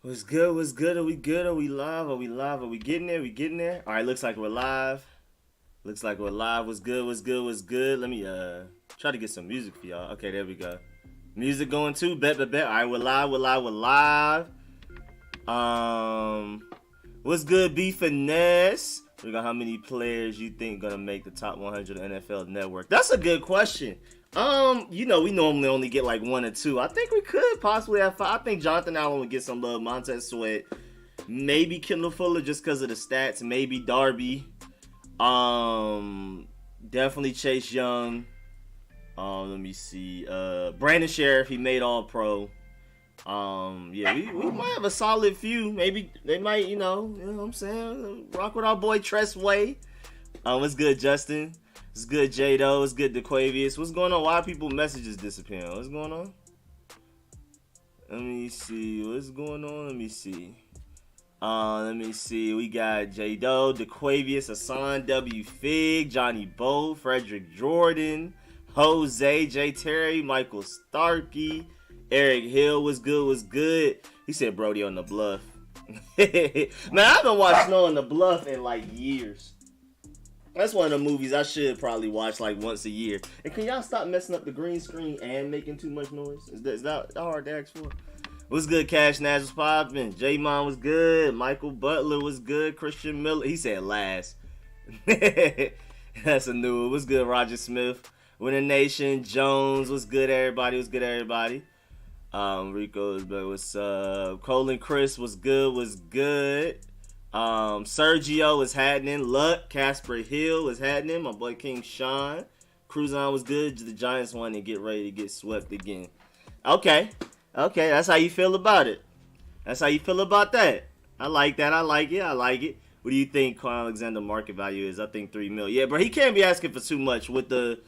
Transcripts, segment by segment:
What's good? What's good? Are we good? Are we live? Are we live? Are we getting there? We getting there? All right, looks like we're live. Looks like we're live. What's good? What's good? What's good? Let me try to get some music for y'all. Okay, there we go. Music going too. Bet. All right, we're live. We're live. What's good? B Finesse. We got how many players you think gonna make the top 100 NFL Network? That's a good question. We normally only get like one or two. I think we could possibly have five. I think Jonathan Allen would get some love. Montez Sweat, maybe Kendall Fuller just because of the stats. Maybe Darby. Definitely Chase Young. Let me see. Brandon Sheriff, he made All Pro. Yeah, we might have a solid few. Maybe they might, you know what I'm saying? Rock with our boy Tressway. What's good, Justin? It's good, Jado. It's good, DeQuavius. What's going on? Why are people messages disappearing? What's going on? Let me see. What's going on? Let me see. We got Jado, DeQuavius, Hassan, W. Fig, Johnny Bo, Frederick Jordan, Jose, J. Terry, Michael Starkey, Eric Hill. What's good? What's good? He said Brody on the Bluff. Man, I haven't watched Snow on the Bluff in like years. That's one of the movies I should probably watch like once a year. And can y'all stop messing up the green screen and making too much noise? Is that hard to ask for? What's good, Cash Nash was popping. J-Mon was good. Michael Butler was good. Christian Miller. He said last. That's a new one. What's good, Roger Smith? Winner Nation. Jones. What's good, everybody? What's good, everybody? Rico is back. What's up? Colin Chris was good. Was good. Sergio was happening. Luck, Casper Hill was happening. My boy King Sean. Cruzon was good. The Giants won and get ready to get swept again. Okay, that's how you feel about it. That's how you feel about that. I like that. I like it. What do you think Kwon Alexander market value is? I think $3 million. Yeah, but he can't be asking for too much with the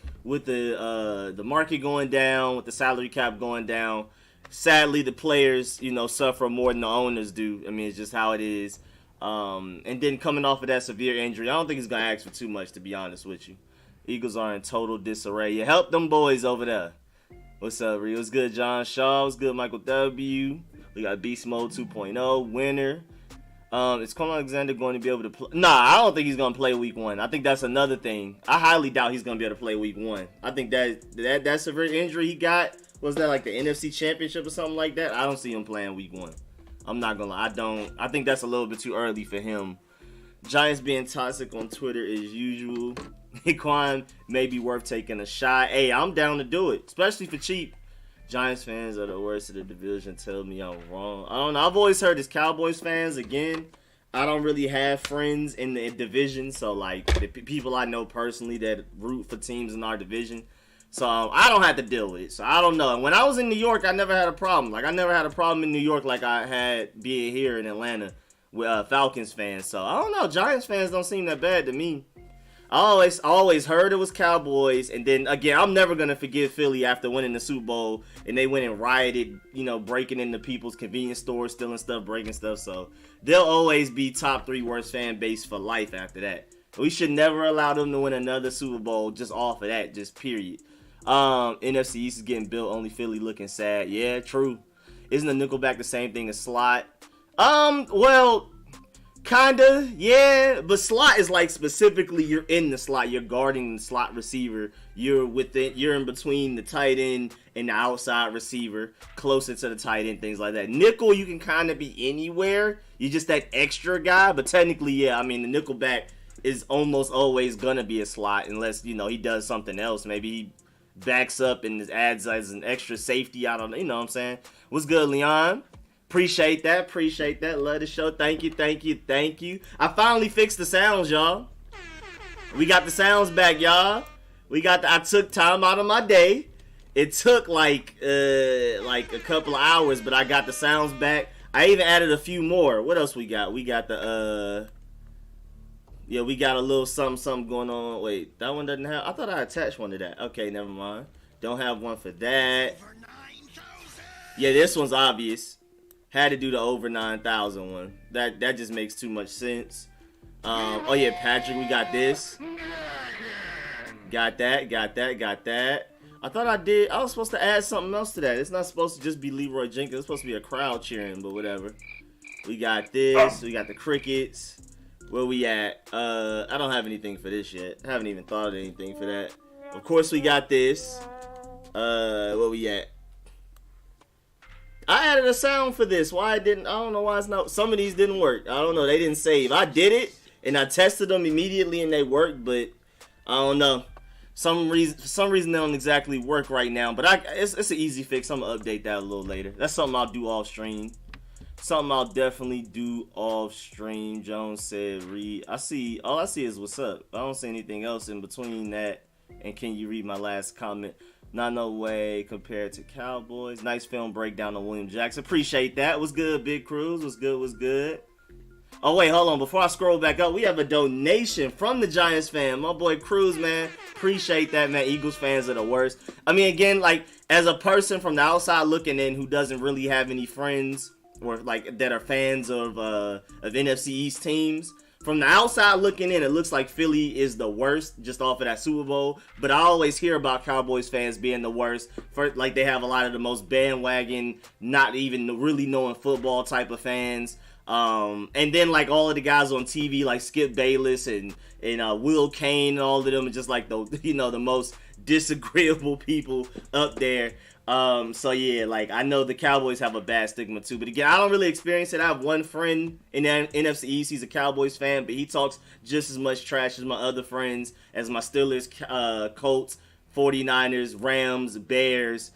market going down, with the salary cap going down. Sadly, the players, suffer more than the owners do. I mean, it's just how it is. And then coming off of that severe injury, I don't think he's going to ask for too much, to be honest with you. Eagles are in total disarray. You help them boys over there. What's up, Rio? What's good, John Shaw? What's good, Michael W? We got Beast Mode 2.0, winner. Is Colin Alexander going to be able to play? Nah, I don't think he's going to play week one. I think that's another thing. I highly doubt he's going to be able to play week one. I think that severe injury he got, was that like the NFC Championship or something like that? I don't see him playing week one. I'm not gonna lie. I think that's a little bit too early for him. Giants being toxic on Twitter as usual. Kwon may be worth taking a shot. Hey, I'm down to do it, especially for cheap. Giants fans are the worst of the division. Tell me I'm wrong. I don't know. I've always heard as Cowboys fans, again, I don't really have friends in the division. So, like, the people I know personally that root for teams in our division. So, I don't have to deal with it. So, I don't know. And when I was in New York, I never had a problem. Like, I never had a problem in New York like I had being here in Atlanta with Falcons fans. So, I don't know. Giants fans don't seem that bad to me. I always heard it was Cowboys. And then, again, I'm never going to forgive Philly after winning the Super Bowl. And they went and rioted, breaking into people's convenience stores, stealing stuff, breaking stuff. So, they'll always be top 3 worst fan base for life after that. We should never allow them to win another Super Bowl just off of that, just period. NFC East is getting built, only Philly looking sad. Yeah, true. Isn't the nickelback the same thing as slot? Well, kinda, yeah. But slot is like specifically you're in the slot, you're guarding the slot receiver, you're in between the tight end and the outside receiver, closer to the tight end, things like that. Nickel, you can kind of be anywhere. You're just that extra guy, but technically, yeah. I mean, the nickelback is almost always gonna be a slot unless he does something else. Maybe he backs up and adds as an extra safety. I don't know. You know what I'm saying? What's good, Leon? Appreciate that. Love the show. Thank you. I finally fixed the sounds, y'all. We got the sounds back, y'all. I took time out of my day. It took like a couple of hours, but I got the sounds back. I even added a few more. What else we got? We got the yeah, we got a little something going on. Wait, that one doesn't have... I thought I attached one to that. Okay, never mind. Don't have one for that. Yeah, this one's obvious. Had to do the over 9,000 one. That just makes too much sense. Oh yeah, Patrick, we got this. Got that. I thought I was supposed to add something else to that. It's not supposed to just be Leroy Jenkins. It's supposed to be a crowd cheering, but whatever. We got this. We got the Crickets. Where we at? I don't have anything for this yet. I haven't even thought of anything for that. Of course, we got this. Where we at? I added a sound for this. Why it didn't? I don't know why it's not. Some of these didn't work. I don't know. They didn't save. I did it and I tested them immediately and they worked, but I don't know. For some reason they don't exactly work right now. But it's an easy fix. I'm gonna update that a little later. That's something I'll do off stream. Something I'll definitely do off stream. Jones said, "Read." All I see is what's up. I don't see anything else in between that. And can you read my last comment? Not no way compared to Cowboys. Nice film breakdown on William Jackson. Appreciate that. Was good, Big Cruz. Was good. Oh, wait, hold on. Before I scroll back up, we have a donation from the Giants fan. My boy Cruz, man. Appreciate that, man. Eagles fans are the worst. I mean, again, like, as a person from the outside looking in who doesn't really have any friends or, like, that are fans of NFC East teams, from the outside looking in, it looks like Philly is the worst just off of that Super Bowl. But I always hear about Cowboys fans being the worst. Like, they have a lot of the most bandwagon, not even really knowing football type of fans. And then, like, all of the guys on TV, like Skip Bayless and Will Kane and all of them are just, like, the most disagreeable people up there. So yeah, like, I know the Cowboys have a bad stigma too, but again, I don't really experience it. I have one friend in the NFC East. He's a Cowboys fan, but he talks just as much trash as my other friends, as my Steelers, Colts, 49ers, Rams, Bears,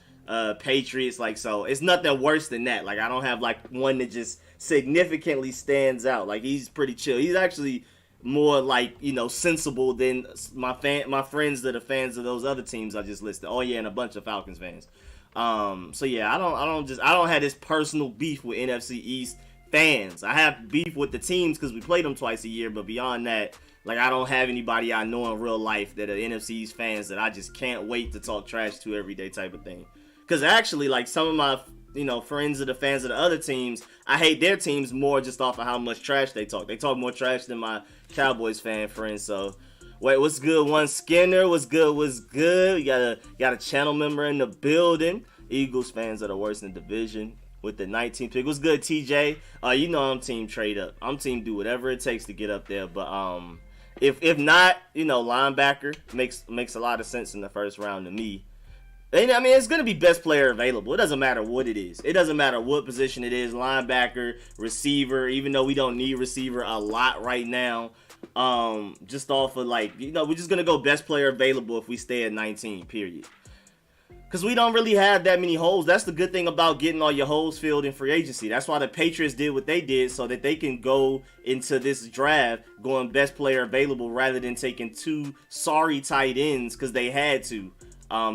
Patriots. Like, so it's nothing worse than that. Like, I don't have like one that just significantly stands out. Like, he's pretty chill. He's actually more like, sensible than my friends that are fans of those other teams I just listed. Oh yeah, and a bunch of Falcons fans. So yeah, I don't have this personal beef with NFC East fans. I have beef with the teams because we play them twice a year, but beyond that, like, I don't have anybody I know in real life that are NFC East fans that I just can't wait to talk trash to every day type of thing. Because actually, like, some of my friends of the fans of the other teams, I hate their teams more just off of how much trash they talk. They talk more trash than my Cowboys fan friends. So wait, what's good? One Skinner, what's good? We got a channel member in the building. Eagles fans are the worst in the division with the 19th pick. What's good, TJ? I'm team trade up. I'm team do whatever it takes to get up there. But if not, linebacker makes a lot of sense in the first round to me. I mean, it's going to be best player available. It doesn't matter what it is. It doesn't matter what position it is. Linebacker, receiver, even though we don't need receiver a lot right now. Just off of, like, we're just going to go best player available if we stay at 19, period. Because we don't really have that many holes. That's the good thing about getting all your holes filled in free agency. That's why the Patriots did what they did, so that they can go into this draft going best player available rather than taking two sorry tight ends because they had to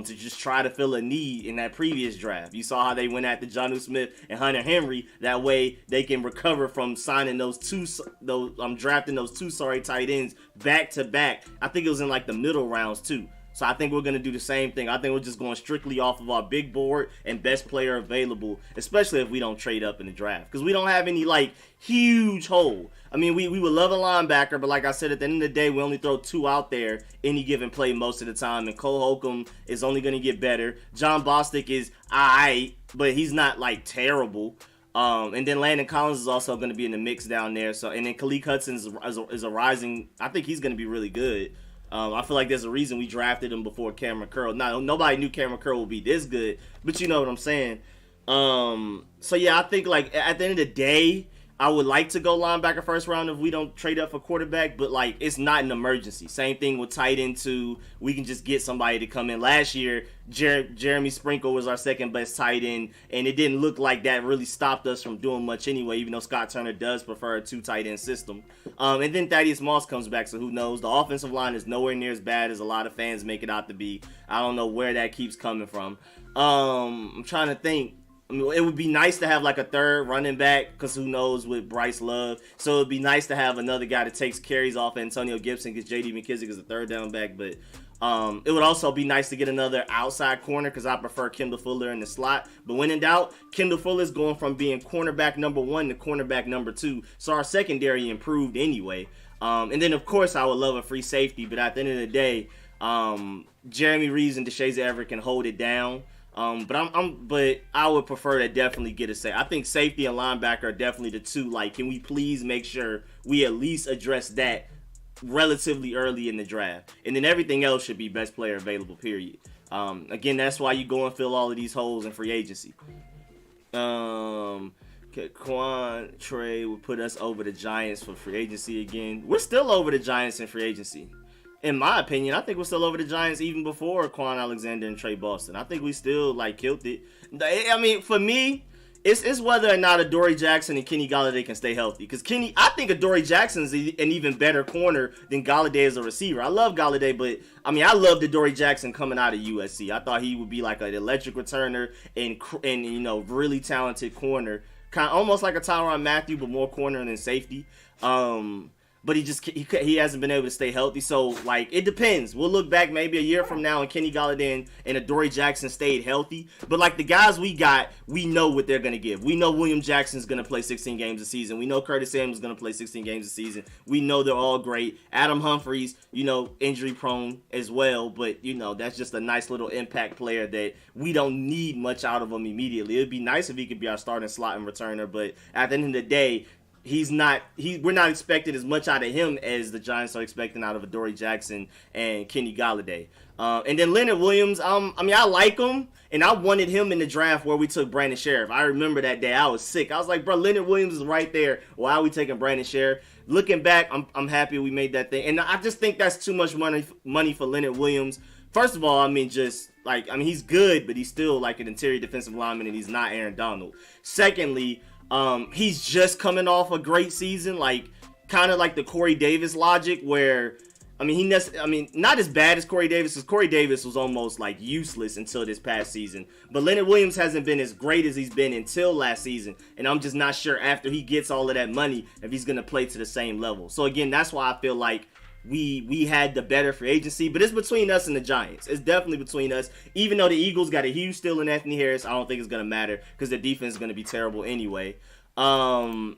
just try to fill a need in that previous draft. You saw how they went after Jonnu Smith and Hunter Henry. That way they can recover from signing drafting those two sorry tight ends back to back. I think it was in like the middle rounds too. So I think we're going to do the same thing. I think we're just going strictly off of our big board and best player available, especially if we don't trade up in the draft. Because we don't have any, like, huge hole. I mean, we would love a linebacker, but like I said, at the end of the day, we only throw two out there any given play most of the time. And Cole Holcomb is only going to get better. John Bostic is alright, but he's not, like, terrible. And then Landon Collins is also going to be in the mix down there. So, and then Khaleke Hudson is a rising. I think he's going to be really good. I feel like there's a reason we drafted him before Cameron Curl. Now, nobody knew Cameron Curl would be this good, but you know what I'm saying. So yeah, I think, like, at the end of the day, I would like to go linebacker first round if we don't trade up for quarterback, but, like, it's not an emergency. Same thing with tight end too. We can just get somebody to come in. Last year, Jeremy Sprinkle was our second best tight end, and it didn't look like that really stopped us from doing much anyway, even though Scott Turner does prefer a two tight end system. And then Thaddeus Moss comes back, so who knows? The offensive line is nowhere near as bad as a lot of fans make it out to be. I don't know where that keeps coming from. I'm trying to think. I mean, it would be nice to have like a third running back, because who knows with Bryce Love. So it would be nice to have another guy that takes carries off Antonio Gibson, because J.D. McKissick is a third down back. But it would also be nice to get another outside corner, because I prefer Kendall Fuller in the slot. But when in doubt, Kendall Fuller is going from being cornerback number 1 to cornerback number 2. So our secondary improved anyway. And then, of course, I would love a free safety. But at the end of the day, Jeremy Reeves and Deshazor Everett can hold it down. But I would prefer to definitely get a say. I think safety and linebacker are definitely the two. Like, can we please make sure we at least address that relatively early in the draft, and then everything else should be best player available. Period. Again, that's why you go and fill all of these holes in free agency. Kwon trade would put us over the Giants for free agency again. We're still over the Giants in free agency. In my opinion, I think we're still over the Giants even before Kwon Alexander and Trey Boston. I think we still, like, killed it. I mean, for me, it's whether or not Adoree Jackson and Kenny Golladay can stay healthy. Because I think Adoree Jackson's an even better corner than Golladay as a receiver. I love Golladay, but, I mean, I loved Adoree Jackson coming out of USC. I thought he would be like an electric returner and you know, really talented corner. Kind of almost like a Tyrann Mathieu, but more corner than safety. But he hasn't been able to stay healthy. So, like, it depends. We'll look back maybe a year from now and Kenny Golladay and Adoree Jackson stayed healthy. But, like, the guys we got, we know what they're going to give. We know William Jackson's going to play 16 games a season. We know Curtis Samuel's going to play 16 games a season. We know they're all great. Adam Humphreys, you know, injury prone as well. But, you know, that's just a nice little impact player that we don't need much out of him immediately. It would be nice if he could be our starting slot and returner. But at the end of the day, we're not expecting as much out of him as the Giants are expecting out of Adoree Jackson and Kenny Golladay. And then Leonard Williams, I mean, I like him, and I wanted him in the draft where we took Brandon Sheriff. I remember that day. I was sick. I was like, bro, Leonard Williams is right there. Why are we taking Brandon Sheriff? Looking back, I'm happy we made that thing. And I just think that's too much money for Leonard Williams. First of all, I mean, he's good, but he's still like an interior defensive lineman, and he's not Aaron Donald. Secondly, he's just coming off a great season, like kind of like the Corey Davis logic, where I mean not as bad as Corey Davis, because Corey Davis was almost like useless until this past season. But Leonard Williams hasn't been as great as he's been until last season, and I'm just not sure after he gets all of that money if he's gonna play to the same level. So again, that's why I feel like we had the better free agency, but it's between us and the Giants. It's definitely between us. Even though the Eagles got a huge steal in Anthony Harris, I don't think it's going to matter because the defense is going to be terrible anyway. And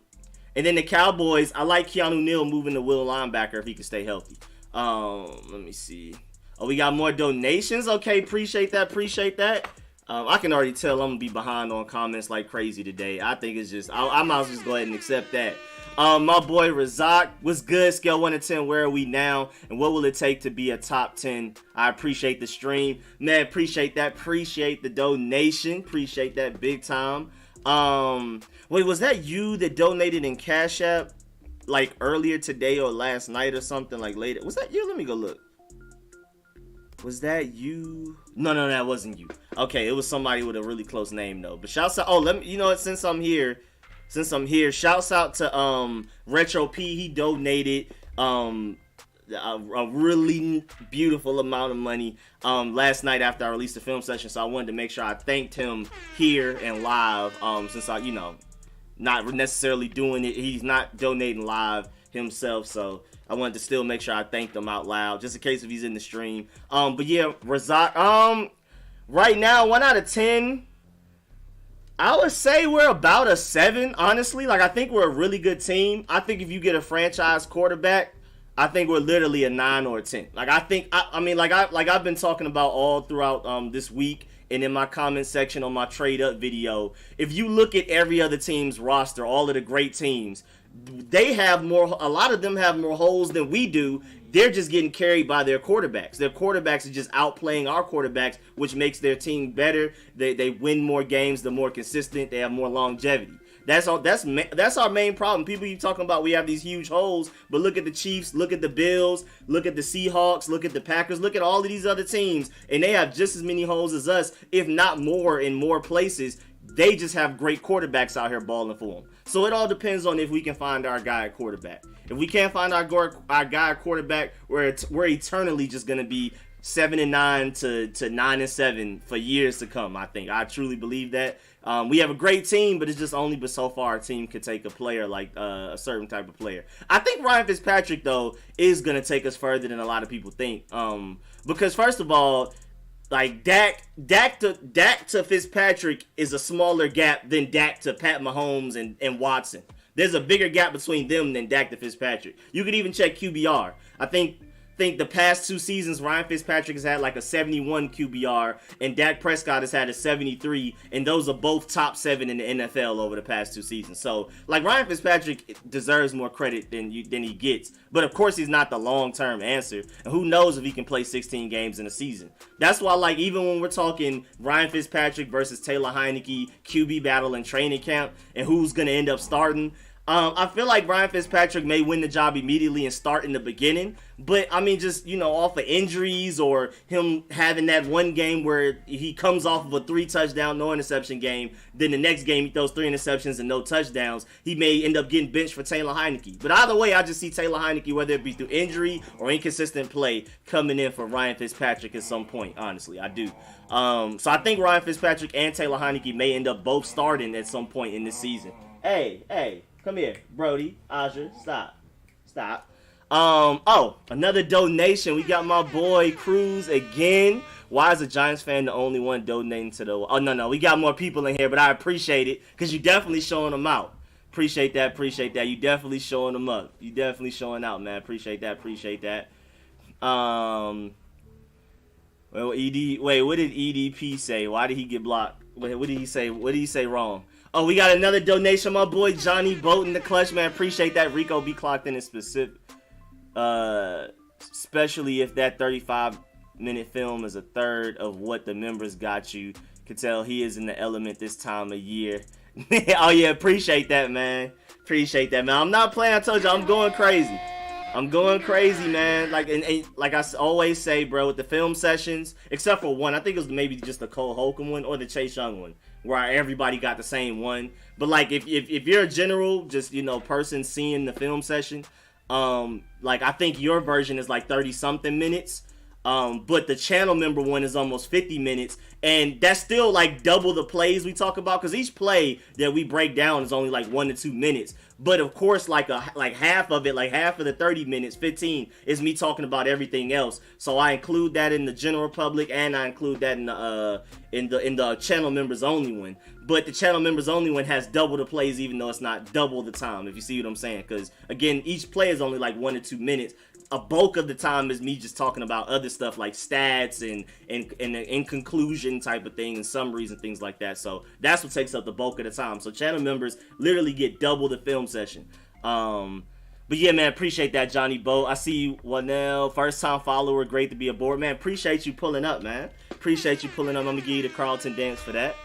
then the Cowboys, I like Keanu Neal moving to will linebacker if he can stay healthy. Let me see. Oh, we got more donations. Okay, appreciate that. I can already tell I'm going to be behind on comments like crazy today. I think it's just, I might as well just go ahead and accept that. My boy Razak, what's good? Scale 1 to 10, where are we now? And what will it take to be a top 10? I appreciate the stream. Man, appreciate that. Appreciate the donation. Appreciate that big time. Wait, was that you that donated in CashApp like earlier today or last night or something, like later? Was that you? Let me go look. Was that you? No, that wasn't you. Okay, it was somebody with a really close name though. But shouts out. Oh, let me, you know what, since I'm here, shouts out to Retro P. He donated a really beautiful amount of money last night after I released the film session. So I wanted to make sure I thanked him here and live. Since I, you know, not necessarily doing it, he's not donating live himself. So I wanted to still make sure I thanked him out loud, just in case if he's in the stream. But yeah, Razak. Right now, 1 out of 10. I would say we're about a 7, honestly. Like, I think we're a really good team. I think if you get a franchise quarterback, I think we're literally a 9 or a 10. Like, I think, I've been talking about all throughout this week and in my comment section on my trade up video. If you look at every other team's roster, all of the great teams, a lot of them have more holes than we do. They're just getting carried by their quarterbacks. Their quarterbacks are just outplaying our quarterbacks, which makes their team better. They win more games, they're more consistent, they have more longevity. That's our main problem. People keep talking about we have these huge holes, but look at the Chiefs, look at the Bills, look at the Seahawks, look at the Packers, look at all of these other teams, and they have just as many holes as us, if not more, in more places. They just have great quarterbacks out here balling for them. So it all depends on if we can find our guy at quarterback. If we can't find our guy at quarterback, we're eternally just going to be 7-9 to 9-7 for years to come. I truly believe that. We have a great team, but it's just only but so far a team could take a player like a certain type of player. I think Ryan Fitzpatrick, though, is going to take us further than a lot of people think. Because first of all, like Dak to Fitzpatrick is a smaller gap than Dak to Pat Mahomes and Watson. There's a bigger gap between them than Dak to Fitzpatrick. You could even check QBR. I think think the past 2 seasons, Ryan Fitzpatrick has had like a 71 QBR, and Dak Prescott has had a 73, and those are both top 7 in the NFL over the past 2 seasons. So, like, Ryan Fitzpatrick deserves more credit than he gets. But, of course, he's not the long-term answer. And who knows if he can play 16 games in a season. That's why, like, even when we're talking Ryan Fitzpatrick versus Taylor Heineke, QB battle in training camp, and who's going to end up starting, I feel like Ryan Fitzpatrick may win the job immediately and start in the beginning. But, I mean, just, you know, off of injuries or him having that one game where he comes off of a 3-touchdown, no interception game. Then the next game he throws 3 interceptions and no touchdowns. He may end up getting benched for Taylor Heineke. But either way, I just see Taylor Heineke, whether it be through injury or inconsistent play, coming in for Ryan Fitzpatrick at some point, honestly. I do. So I think Ryan Fitzpatrick and Taylor Heineke may end up both starting at some point in this season. Hey. Come here, Brody, Aja, stop. Oh, another donation. We got my boy Cruz again. Why is a Giants fan the only one donating to the... Oh, no, we got more people in here, but I appreciate it, because you definitely showing them out. Appreciate that. You definitely showing them up. You definitely showing out, man. Appreciate that. Well, what did EDP say? Why did he get blocked? What did he say? What did he say wrong? Oh, we got another donation, my boy Johnny Boat in the clutch, man. Appreciate that. Rico be clocked in specific, especially if that 35-minute film is a third of what the members got you. Can tell he is in the element this time of year. Oh yeah, appreciate that, man. I'm not playing. I told you, I'm going crazy. Man. Like and like I always say, bro, with the film sessions, except for one, I think it was maybe just the Cole Holcomb one or the Chase Young one, where everybody got the same one. But like if you're a general, just, you know, person seeing the film session, like I think your version is like 30 something minutes. But the channel member one is almost 50 minutes, and that's still like double the plays we talk about, because each play that we break down is only like 1 to 2 minutes. But of course, like half of it, like half of the 30 minutes, 15 is me talking about everything else. So I include that in the general public, and I include that in the channel members only one. But the channel members only one has double the plays, even though it's not double the time, if you see what I'm saying. Because again, each play is only like 1 to 2 minutes. A bulk of the time is me just talking about other stuff like stats and in conclusion type of thing and summaries and things like that. So that's what takes up the bulk of the time. So channel members literally get double the film session. But yeah, man, appreciate that, Johnny Bo. I see you, Wanell, first time follower, great to be aboard, man. Appreciate you pulling up, man. I'm gonna give you the Carlton dance for that.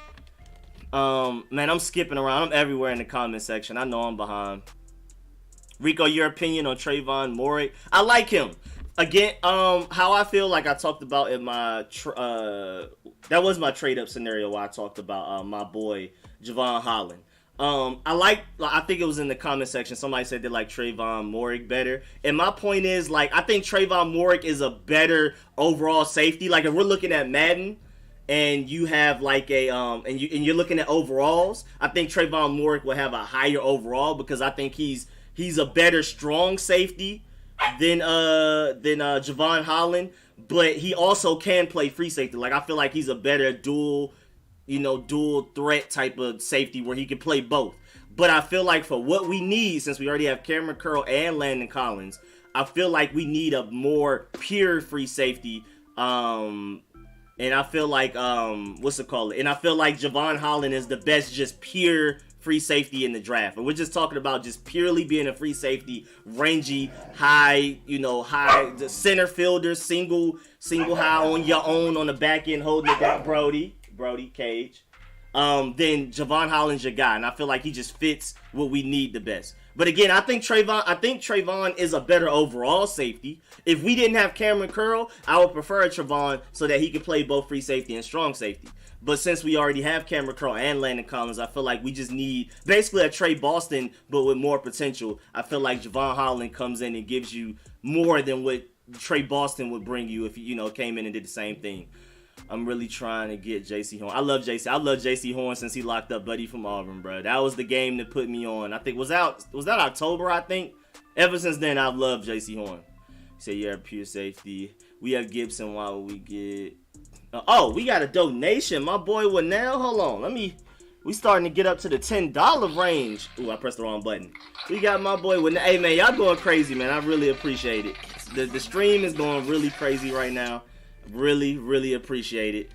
Man, I'm skipping around. I'm everywhere in the comment section. I know I'm behind. Rico, your opinion on Trayvon Moehrig? I like him. Again, how I feel, like I talked about in my that was my trade up scenario where I talked about my boy Javon Holland. I think it was in the comment section, somebody said they like Trayvon Moehrig better. And my point is, like, I think Trayvon Moehrig is a better overall safety. Like, if we're looking at Madden and you have like a and you're looking at overalls, I think Trayvon Moehrig will have a higher overall, because I think he's a better strong safety than Javon Holland, but he also can play free safety. Like, I feel like he's a better dual threat type of safety where he can play both. But I feel like for what we need, since we already have Cameron Curl and Landon Collins, I feel like we need a more pure free safety. And I feel like And I feel like Javon Holland is the best just pure free safety in the draft. And we're just talking about just purely being a free safety, rangy, high, the center fielder, single high on your own on the back end, holding it down. Brody Cage. Then Javon Holland's your guy, and I feel like he just fits what we need the best. But again, I think Trayvon is a better overall safety. If we didn't have Cameron Curl, I would prefer Trayvon so that he could play both free safety and strong safety. But since we already have Cameron Curl and Landon Collins, I feel like we just need basically a Trey Boston, but with more potential. I feel like Javon Holland comes in and gives you more than what Trey Boston would bring you if came in and did the same thing. I'm really trying to get J.C. Horn. I love J.C. Horn since he locked up Buddy from Auburn, bro. That was the game that put me on. I think was that October, I think. Ever since then, I've loved J.C. Horn. Say you're a pure safety. We have Gibson. Why would we get... we got a donation. My boy Wanell. Hold on. We starting to get up to the $10 range. Ooh, I pressed the wrong button. We got my boy Wanell. Hey, man, y'all going crazy, man. I really appreciate it. The stream is going really crazy right now. Really appreciate it.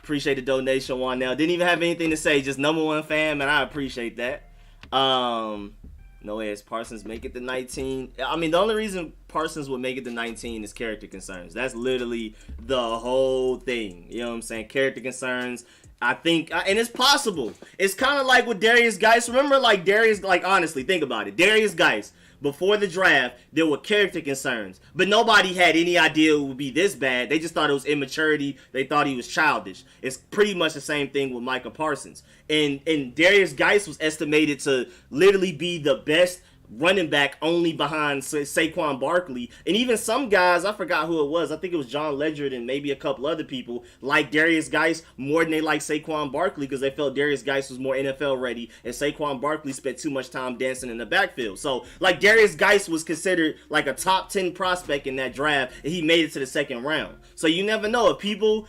Appreciate the donation, Juan. Now didn't even have anything to say, just number one fan, man. I appreciate that. No way is Parsons make it to 19. I mean, the only reason Parsons would make it to 19 is character concerns. That's literally the whole thing. You know what I'm saying? Character concerns. I think, and it's possible. It's kind of like with Darius Geis. Remember, like Darius, like honestly, think about it. Darius Geis, before the draft, there were character concerns, but nobody had any idea it would be this bad. They just thought it was immaturity. They thought he was childish. It's pretty much the same thing with Micah Parsons. And Darius Geis was estimated to literally be the best running back only behind Saquon Barkley. And even some guys, I forgot who it was. I think it was John Ledger and maybe a couple other people like Darius Geis more than they like Saquon Barkley because they felt Darius Geis was more NFL ready and Saquon Barkley spent too much time dancing in the backfield. So like Darius Geis was considered like a top 10 prospect in that draft and he made it to the second round. So you never know if people,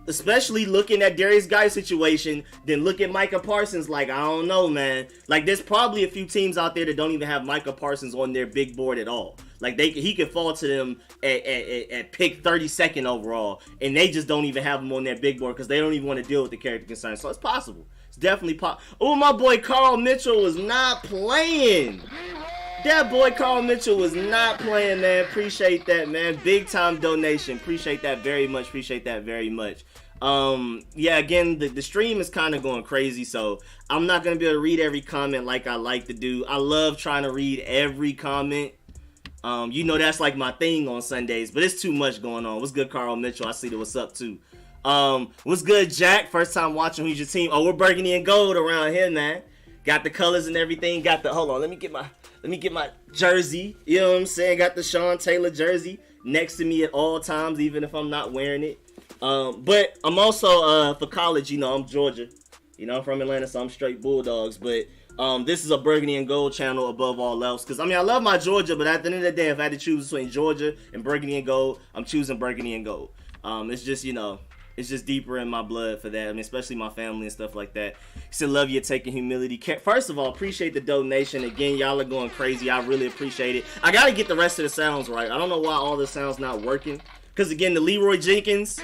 especially looking at Darius Geis' situation, then look at Micah Parsons like, I don't know, man. Like, there's probably a few teams out there that don't even have Micah Parsons on their big board at all. Like, he could fall to them at pick 32nd overall, and they just don't even have him on their big board because they don't even want to deal with the character concerns. So it's possible. It's definitely possible. Oh, my boy Carl Mitchell was not playing. That boy Carl Mitchell was not playing, man. Appreciate that, man. Big time donation. Appreciate that very much. Appreciate that very much. Yeah, again, the stream is kind of going crazy, so I'm not going to be able to read every comment like I like to do. I love trying to read every comment. You know that's like my thing on Sundays, but it's too much going on. What's good, Carl Mitchell? I see that. What's up, too? What's good, Jack? First time watching. Who's your team? Oh, we're burgundy and gold around here, man. Got the colors and everything. Got the, hold on, let me get my jersey. You know what I'm saying? Got the Sean Taylor jersey next to me at all times, even if I'm not wearing it. But I'm also, for college, you know, I'm Georgia. You know, I'm from Atlanta, so I'm straight Bulldogs. But this is a burgundy and gold channel above all else. Because, I mean, I love my Georgia, but at the end of the day, if I had to choose between Georgia and burgundy and gold, I'm choosing burgundy and gold. It's just, you know, it's just deeper in my blood for that. I mean, especially my family and stuff like that. He said, love you taking humility. First of all, appreciate the donation. Again, y'all are going crazy. I really appreciate it. I got to get the rest of the sounds right. I don't know why all the sounds not working. Because, again, the Leroy Jenkins,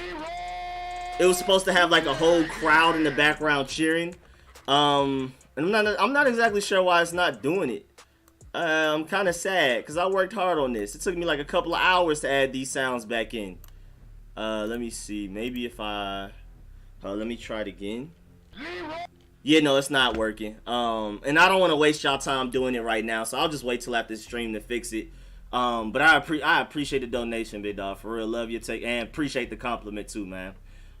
it was supposed to have, like, a whole crowd in the background cheering. And I'm not exactly sure why it's not doing it. I'm kind of sad because I worked hard on this. It took me, like, a couple of hours to add these sounds back in. Let me see. Maybe if let me try it again. Yeah, no, it's not working. And I don't want to waste y'all time doing it right now, so I'll just wait till after the stream to fix it. But I appreciate the donation, big dog. For real, love your take and appreciate the compliment too, man.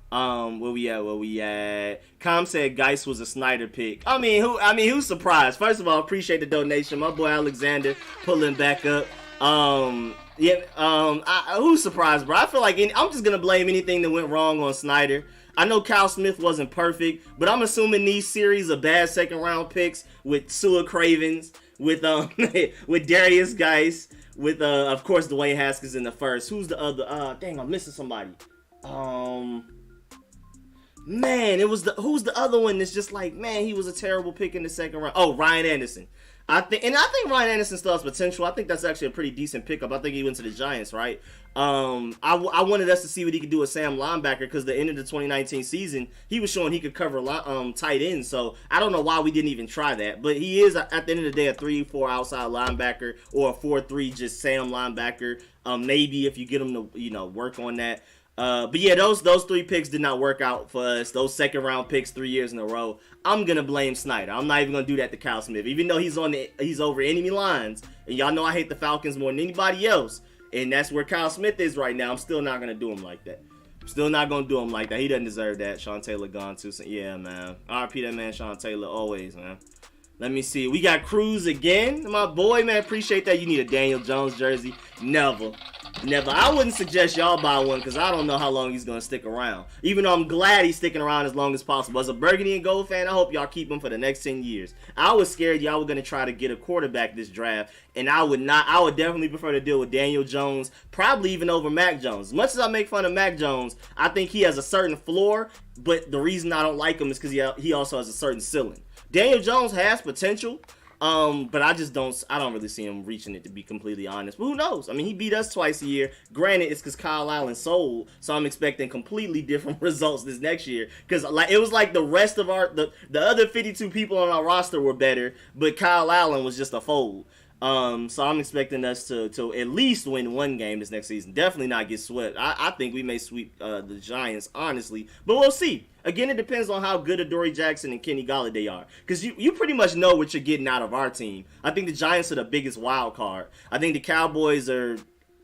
Where we at? Com said Geis was a Snyder pick. I mean, who's surprised? First of all, appreciate the donation. My boy Alexander pulling back up. Who's surprised, bro? I feel like I'm just gonna blame anything that went wrong on Snyder. I know Kyle Smith wasn't perfect, but I'm assuming these series of bad second round picks with Sua Cravens, with with Darius Geis, with of course Dwayne Haskins in the first. Who's the other? Dang, I'm missing somebody. Man, who's the other one that's just like, man, he was a terrible pick in the second round. Oh, Ryan Anderson. I think Ryan Anderson still has potential. I think that's actually a pretty decent pickup. I think he went to the Giants, right? I wanted us to see what he could do with Sam linebacker because the end of the 2019 season, he was showing he could cover tight ends. So I don't know why we didn't even try that. But he is, at the end of the day, a 3-4 outside linebacker or a 4-3 just Sam linebacker. Maybe if you get him to, you know, work on that. But yeah, those 3 picks did not work out for us. Those second round picks 3 years in a row. I'm gonna blame Snyder. I'm not even gonna do that to Kyle Smith, even though he's over enemy lines. And y'all know I hate the Falcons more than anybody else. And that's where Kyle Smith is right now. I'm still not gonna do him like that. Still not gonna do him like that. He doesn't deserve that. Sean Taylor gone too. So yeah, man. RP that man, Sean Taylor, always, man. Let me see. We got Cruz again. My boy, man. Appreciate that. You need a Daniel Jones jersey. Never. I wouldn't suggest y'all buy one because I don't know how long he's going to stick around. Even though I'm glad he's sticking around as long as possible. As a burgundy and gold fan, I hope y'all keep him for the next 10 years. I was scared y'all were going to try to get a quarterback this draft. And I would definitely prefer to deal with Daniel Jones, probably even over Mac Jones. As much as I make fun of Mac Jones, I think he has a certain floor. But the reason I don't like him is because he also has a certain ceiling. Daniel Jones has potential, But I don't really see him reaching it, to be completely honest. But who knows? I mean, he beat us twice a year. Granted, it's because Kyle Allen sold, so I'm expecting completely different results this next year. Because like it was like the rest of the other 52 people on our roster were better, but Kyle Allen was just a fold. So I'm expecting us to at least win one game this next season. Definitely not get swept. I think we may sweep the Giants, honestly. But we'll see. Again, it depends on how good Adoree Jackson and Kenny Golladay are. Because you pretty much know what you're getting out of our team. I think the Giants are the biggest wild card. I think the Cowboys are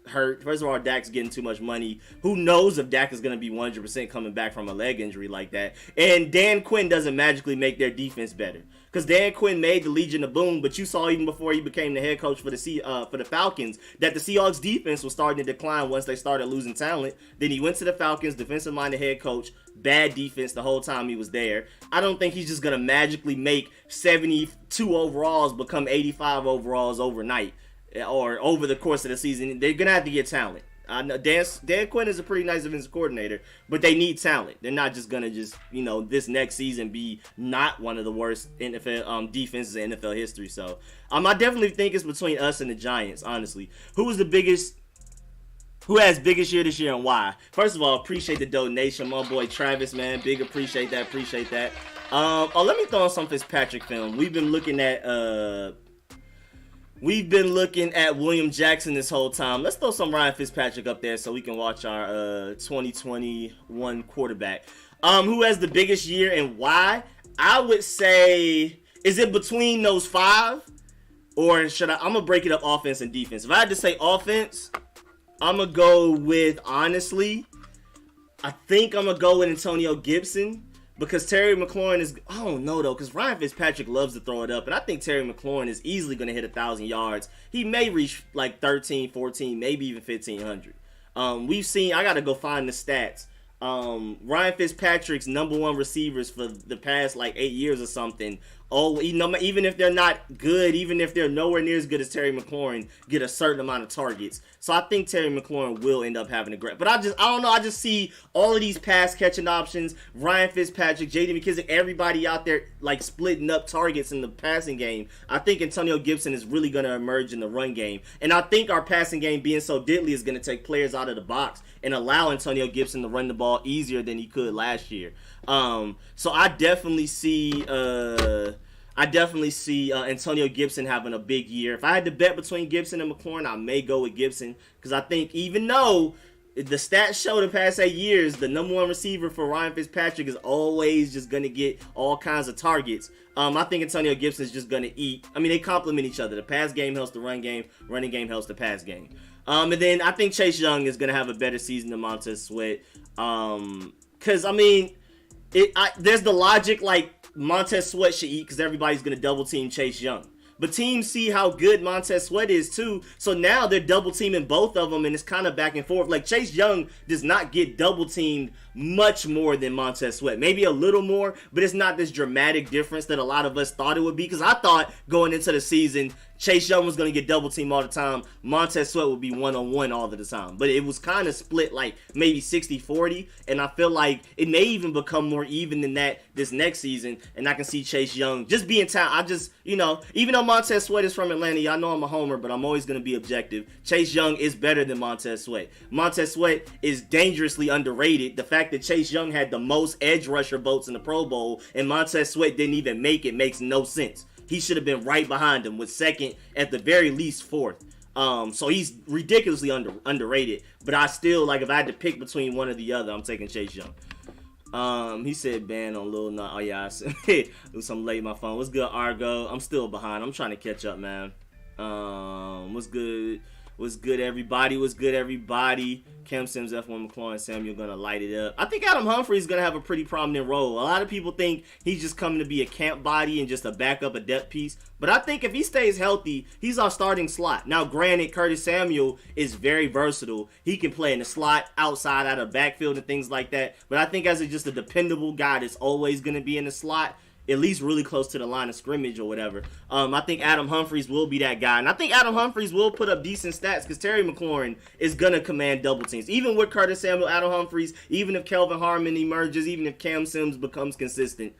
hurt. First of all, Dak's getting too much money. Who knows if Dak is going to be 100% coming back from a leg injury like that. And Dan Quinn doesn't magically make their defense better. Because Dan Quinn made the Legion of Boom, but you saw even before he became the head coach for the Falcons that the Seahawks defense was starting to decline once they started losing talent. Then he went to the Falcons, defensive-minded head coach, bad defense the whole time he was there. I don't think he's just going to magically make 72 overalls become 85 overalls overnight or over the course of the season. They're going to have to get talent. I know Dan Quinn is a pretty nice defensive coordinator, but they need talent. They're not just gonna this next season be not one of the worst NFL defenses in NFL history. So I definitely think it's between us and the Giants. Honestly, who has biggest year this year and why? First of all, appreciate the donation, my boy Travis, man. Big appreciate that. Let me throw on some Fitzpatrick film. We've been looking at William Jackson this whole time. Let's throw some Ryan Fitzpatrick up there so we can watch our 2021 quarterback. Who has the biggest year and why? I would say, is it between those five? Or I'm going to break it up offense and defense. If I had to say offense, I'm going to go with, honestly, I think I'm going to go with Antonio Gibson. Because Terry McLaurin is, I don't know though, because Ryan Fitzpatrick loves to throw it up. And I think Terry McLaurin is easily going to hit 1,000 yards. He may reach like 13, 14, maybe even 1,500. We've seen, I got to go find the stats. Ryan Fitzpatrick's number one receivers for the past like 8 years or something. Oh, even if they're not good, even if they're nowhere near as good as Terry McLaurin, get a certain amount of targets. So I think Terry McLaurin will end up having a great. But I don't know. I just see all of these pass catching options. Ryan Fitzpatrick, J.D. McKissic, everybody out there like splitting up targets in the passing game. I think Antonio Gibson is really going to emerge in the run game. And I think our passing game being so deadly is going to take players out of the box and allow Antonio Gibson to run the ball easier than he could last year. So I definitely see Antonio Gibson having a big year. If I had to bet between Gibson and McLaurin, I may go with Gibson because I think even though the stats show the past 8 years, the number one receiver for Ryan Fitzpatrick is always just going to get all kinds of targets. I think Antonio Gibson is just going to eat. I mean, they complement each other. The pass game helps the run game. Running game helps the pass game. And then I think Chase Young is going to have a better season than Montez Sweat. Because, I mean, there's the logic like Montez Sweat should eat because everybody's going to double team Chase Young. But teams see how good Montez Sweat is too, so now they're double teaming both of them, and it's kind of back and forth. Like Chase Young does not get double teamed much more than Montez Sweat, maybe a little more, but it's not this dramatic difference that a lot of us thought it would be. Because I thought going into the season, Chase Young was going to get double teamed all the time. Montez Sweat would be one-on-one all of the time. But it was kind of split like maybe 60-40. And I feel like it may even become more even than that this next season. And I can see Chase Young just being talented. Even though Montez Sweat is from Atlanta, y'all know I'm a homer, but I'm always going to be objective. Chase Young is better than Montez Sweat. Montez Sweat is dangerously underrated. The fact that Chase Young had the most edge rusher votes in the Pro Bowl and Montez Sweat didn't even make it makes no sense. He should have been right behind him with second, at the very least fourth. So he's ridiculously underrated. But I still, like, if I had to pick between one or the other, I'm taking Chase Young. He said ban on Lil Nas. Oh, yeah, I said it was something late in my phone. What's good, Argo? I'm still behind. I'm trying to catch up, man. What's good? What's good, everybody? What's good, everybody? Cam Sims, F1 McLaurin, Samuel gonna light it up. I think Adam Humphrey is gonna have a pretty prominent role. A lot of people think he's just coming to be a camp body and just a backup, a depth piece. But I think if he stays healthy, he's our starting slot. Now, granted, Curtis Samuel is very versatile. He can play in the slot, outside, out of backfield, and things like that. But I think as just a dependable guy that's always gonna be in the slot, at least really close to the line of scrimmage or whatever. I think Adam Humphries will be that guy. And I think Adam Humphries will put up decent stats because Terry McLaurin is going to command double teams. Even with Curtis Samuel, Adam Humphries, even if Kelvin Harmon emerges, even if Cam Sims becomes consistent,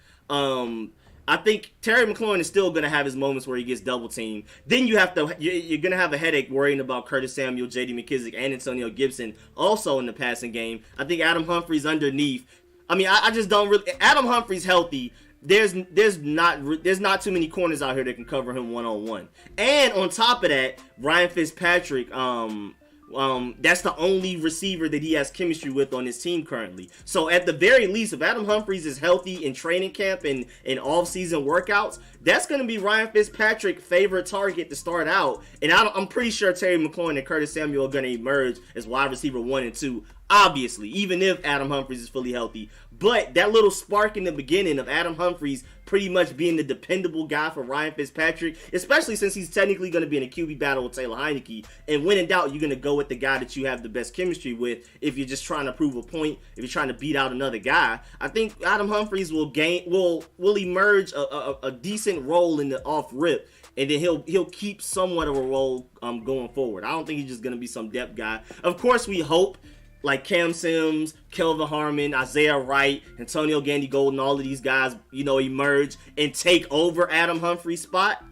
I think Terry McLaurin is still going to have his moments where he gets double teamed. Then you're going to have a headache worrying about Curtis Samuel, J.D. McKissic, and Antonio Gibson also in the passing game. I think Adam Humphries underneath. I mean, I just don't really. Adam Humphries healthy. There's not too many corners out here that can cover him one-on-one. And on top of that, Ryan Fitzpatrick, that's the only receiver that he has chemistry with on his team currently. So at the very least, if Adam Humphries is healthy in training camp and in off-season workouts, that's going to be Ryan Fitzpatrick's favorite target to start out. And I'm pretty sure Terry McLaurin and Curtis Samuel are going to emerge as wide receiver 1 and 2, obviously, even if Adam Humphries is fully healthy. But that little spark in the beginning of Adam Humphries pretty much being the dependable guy for Ryan Fitzpatrick, especially since he's technically going to be in a QB battle with Taylor Heinicke. And when in doubt, you're going to go with the guy that you have the best chemistry with if you're just trying to prove a point, if you're trying to beat out another guy. I think Adam Humphries will emerge a decent role in the off rip. And then he'll keep somewhat of a role going forward. I don't think he's just going to be some depth guy. Of course, we hope like Cam Sims, Kelvin Harmon, Isaiah Wright, Antonio Gandy Golden, all of these guys, emerge and take over Adam Humphries' spot.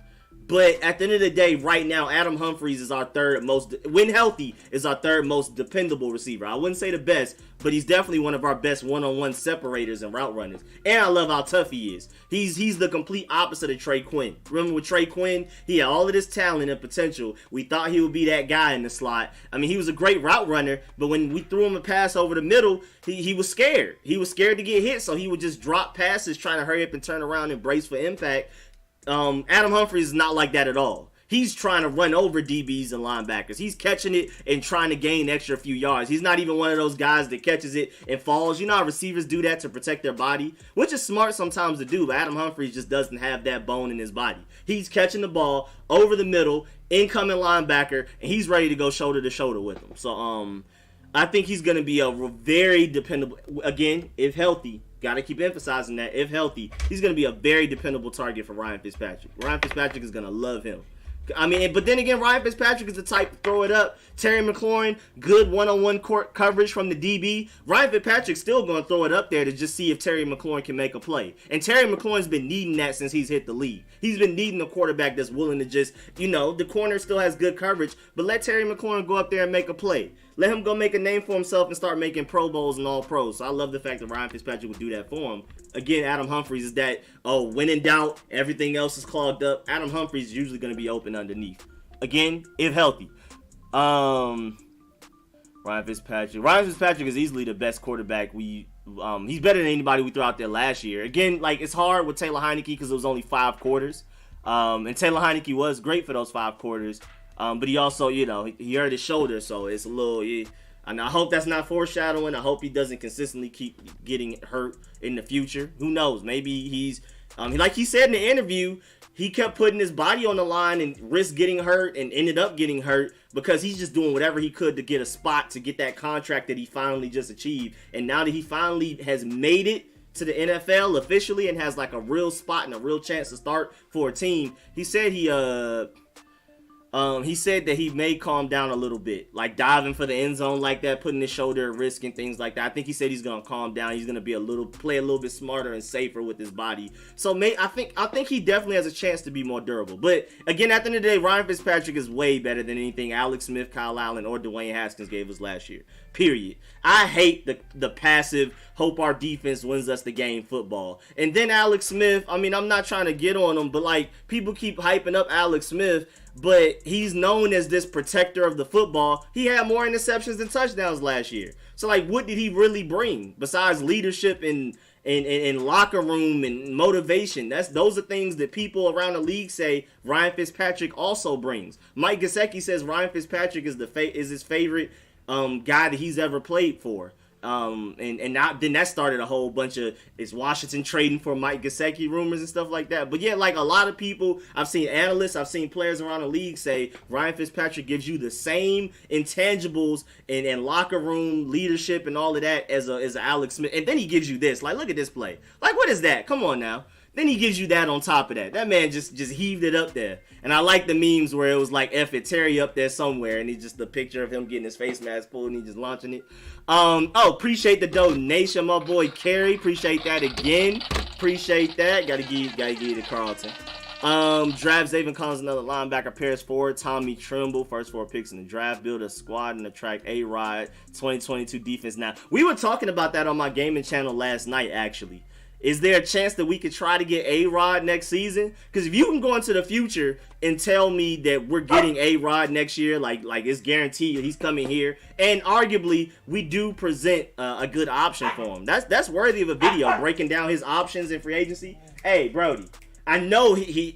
But at the end of the day, right now, Adam Humphries is our third most, when healthy, is our third most dependable receiver. I wouldn't say the best, but he's definitely one of our best one-on-one separators and route runners. And I love how tough he is. He's the complete opposite of Trey Quinn. Remember with Trey Quinn, he had all of this talent and potential. We thought he would be that guy in the slot. I mean, he was a great route runner, but when we threw him a pass over the middle, he was scared. He was scared to get hit, so he would just drop passes, trying to hurry up and turn around and brace for impact. Adam Humphries is not like that at all. He's trying to run over DBs and linebackers. He's catching it and trying to gain extra few yards. He's not even one of those guys that catches it and falls. You know how receivers do that to protect their body, which is smart sometimes to do, but Adam Humphries just doesn't have that bone in his body. He's catching the ball over the middle, incoming linebacker, and he's ready to go shoulder to shoulder with him. So I think he's going to be a very dependable, again, if healthy. Got to keep emphasizing that. If healthy, he's going to be a very dependable target for Ryan Fitzpatrick. Ryan Fitzpatrick is going to love him. I mean, but then again, Ryan Fitzpatrick is the type to throw it up. Terry McLaurin, good one-on-one court coverage from the DB. Ryan Fitzpatrick's still going to throw it up there to just see if Terry McLaurin can make a play. And Terry McLaurin's been needing that since he's hit the league. He's been needing a quarterback that's willing to just, the corner still has good coverage, but let Terry McLaurin go up there and make a play. Let him go make a name for himself and start making Pro Bowls and all pros. So I love the fact that Ryan Fitzpatrick would do that for him. Again, Adam Humphries is that, when in doubt, everything else is clogged up. Adam Humphries is usually going to be open underneath. Again, if healthy. Ryan Fitzpatrick is easily the best quarterback he's better than anybody we threw out there last year. Again, it's hard with Taylor Heinicke because it was only 5 quarters. And Taylor Heinicke was great for those 5 quarters. But he also, he hurt his shoulder, so it's a little, and I hope that's not foreshadowing. I hope he doesn't consistently keep getting hurt in the future. Who knows? Maybe he's, like he said in the interview, he kept putting his body on the line and risked getting hurt and ended up getting hurt because he's just doing whatever he could to get a spot to get that contract that he finally just achieved. And now that he finally has made it to the NFL officially and has like a real spot and a real chance to start for a team, he said he said that he may calm down a little bit, like diving for the end zone like that, putting his shoulder at risk and things like that. I think he said he's gonna calm down. He's gonna be play a little bit smarter and safer with his body. So I think he definitely has a chance to be more durable. But again, at the end of the day, Ryan Fitzpatrick is way better than anything Alex Smith, Kyle Allen, or Dwayne Haskins gave us last year. Period. I hate the passive, hope our defense wins us the game football. And then Alex Smith, I'm not trying to get on him, but people keep hyping up Alex Smith, but he's known as this protector of the football. He had more interceptions than touchdowns last year. So what did he really bring besides leadership and locker room and motivation? Those are things that people around the league say Ryan Fitzpatrick also brings. Mike Gesicki says Ryan Fitzpatrick is his favorite guy that he's ever played for. Then that started a whole bunch of, is Washington trading for Mike Gesicki rumors and stuff like that. But yeah, a lot of people, I've seen analysts, I've seen players around the league say Ryan Fitzpatrick gives you the same intangibles and locker room leadership and all of that as a Alex Smith. And then he gives you this. Look at this play. What is that? Come on now. Then he gives you that on top of that. That man just heaved it up there. And I like the memes where it was like F it, Terry up there somewhere, and it's just the picture of him getting his face mask pulled and he just launching it. Appreciate the donation, my boy Kerry. Appreciate that again. Appreciate that. Gotta give you the Carlton. Draft Javon Collins, another linebacker, pairs forward, Tommy Tremble, first 4 picks in the draft, build a squad and attract A-Rod, 2022 defense. Now, we were talking about that on my gaming channel last night, actually. Is there a chance that we could try to get A-Rod next season? Because if you can go into the future and tell me that we're getting A-Rod next year, like it's guaranteed he's coming here, and arguably we do present a good option for him. That's worthy of a video, breaking down his options in free agency. Hey, Brody, I know him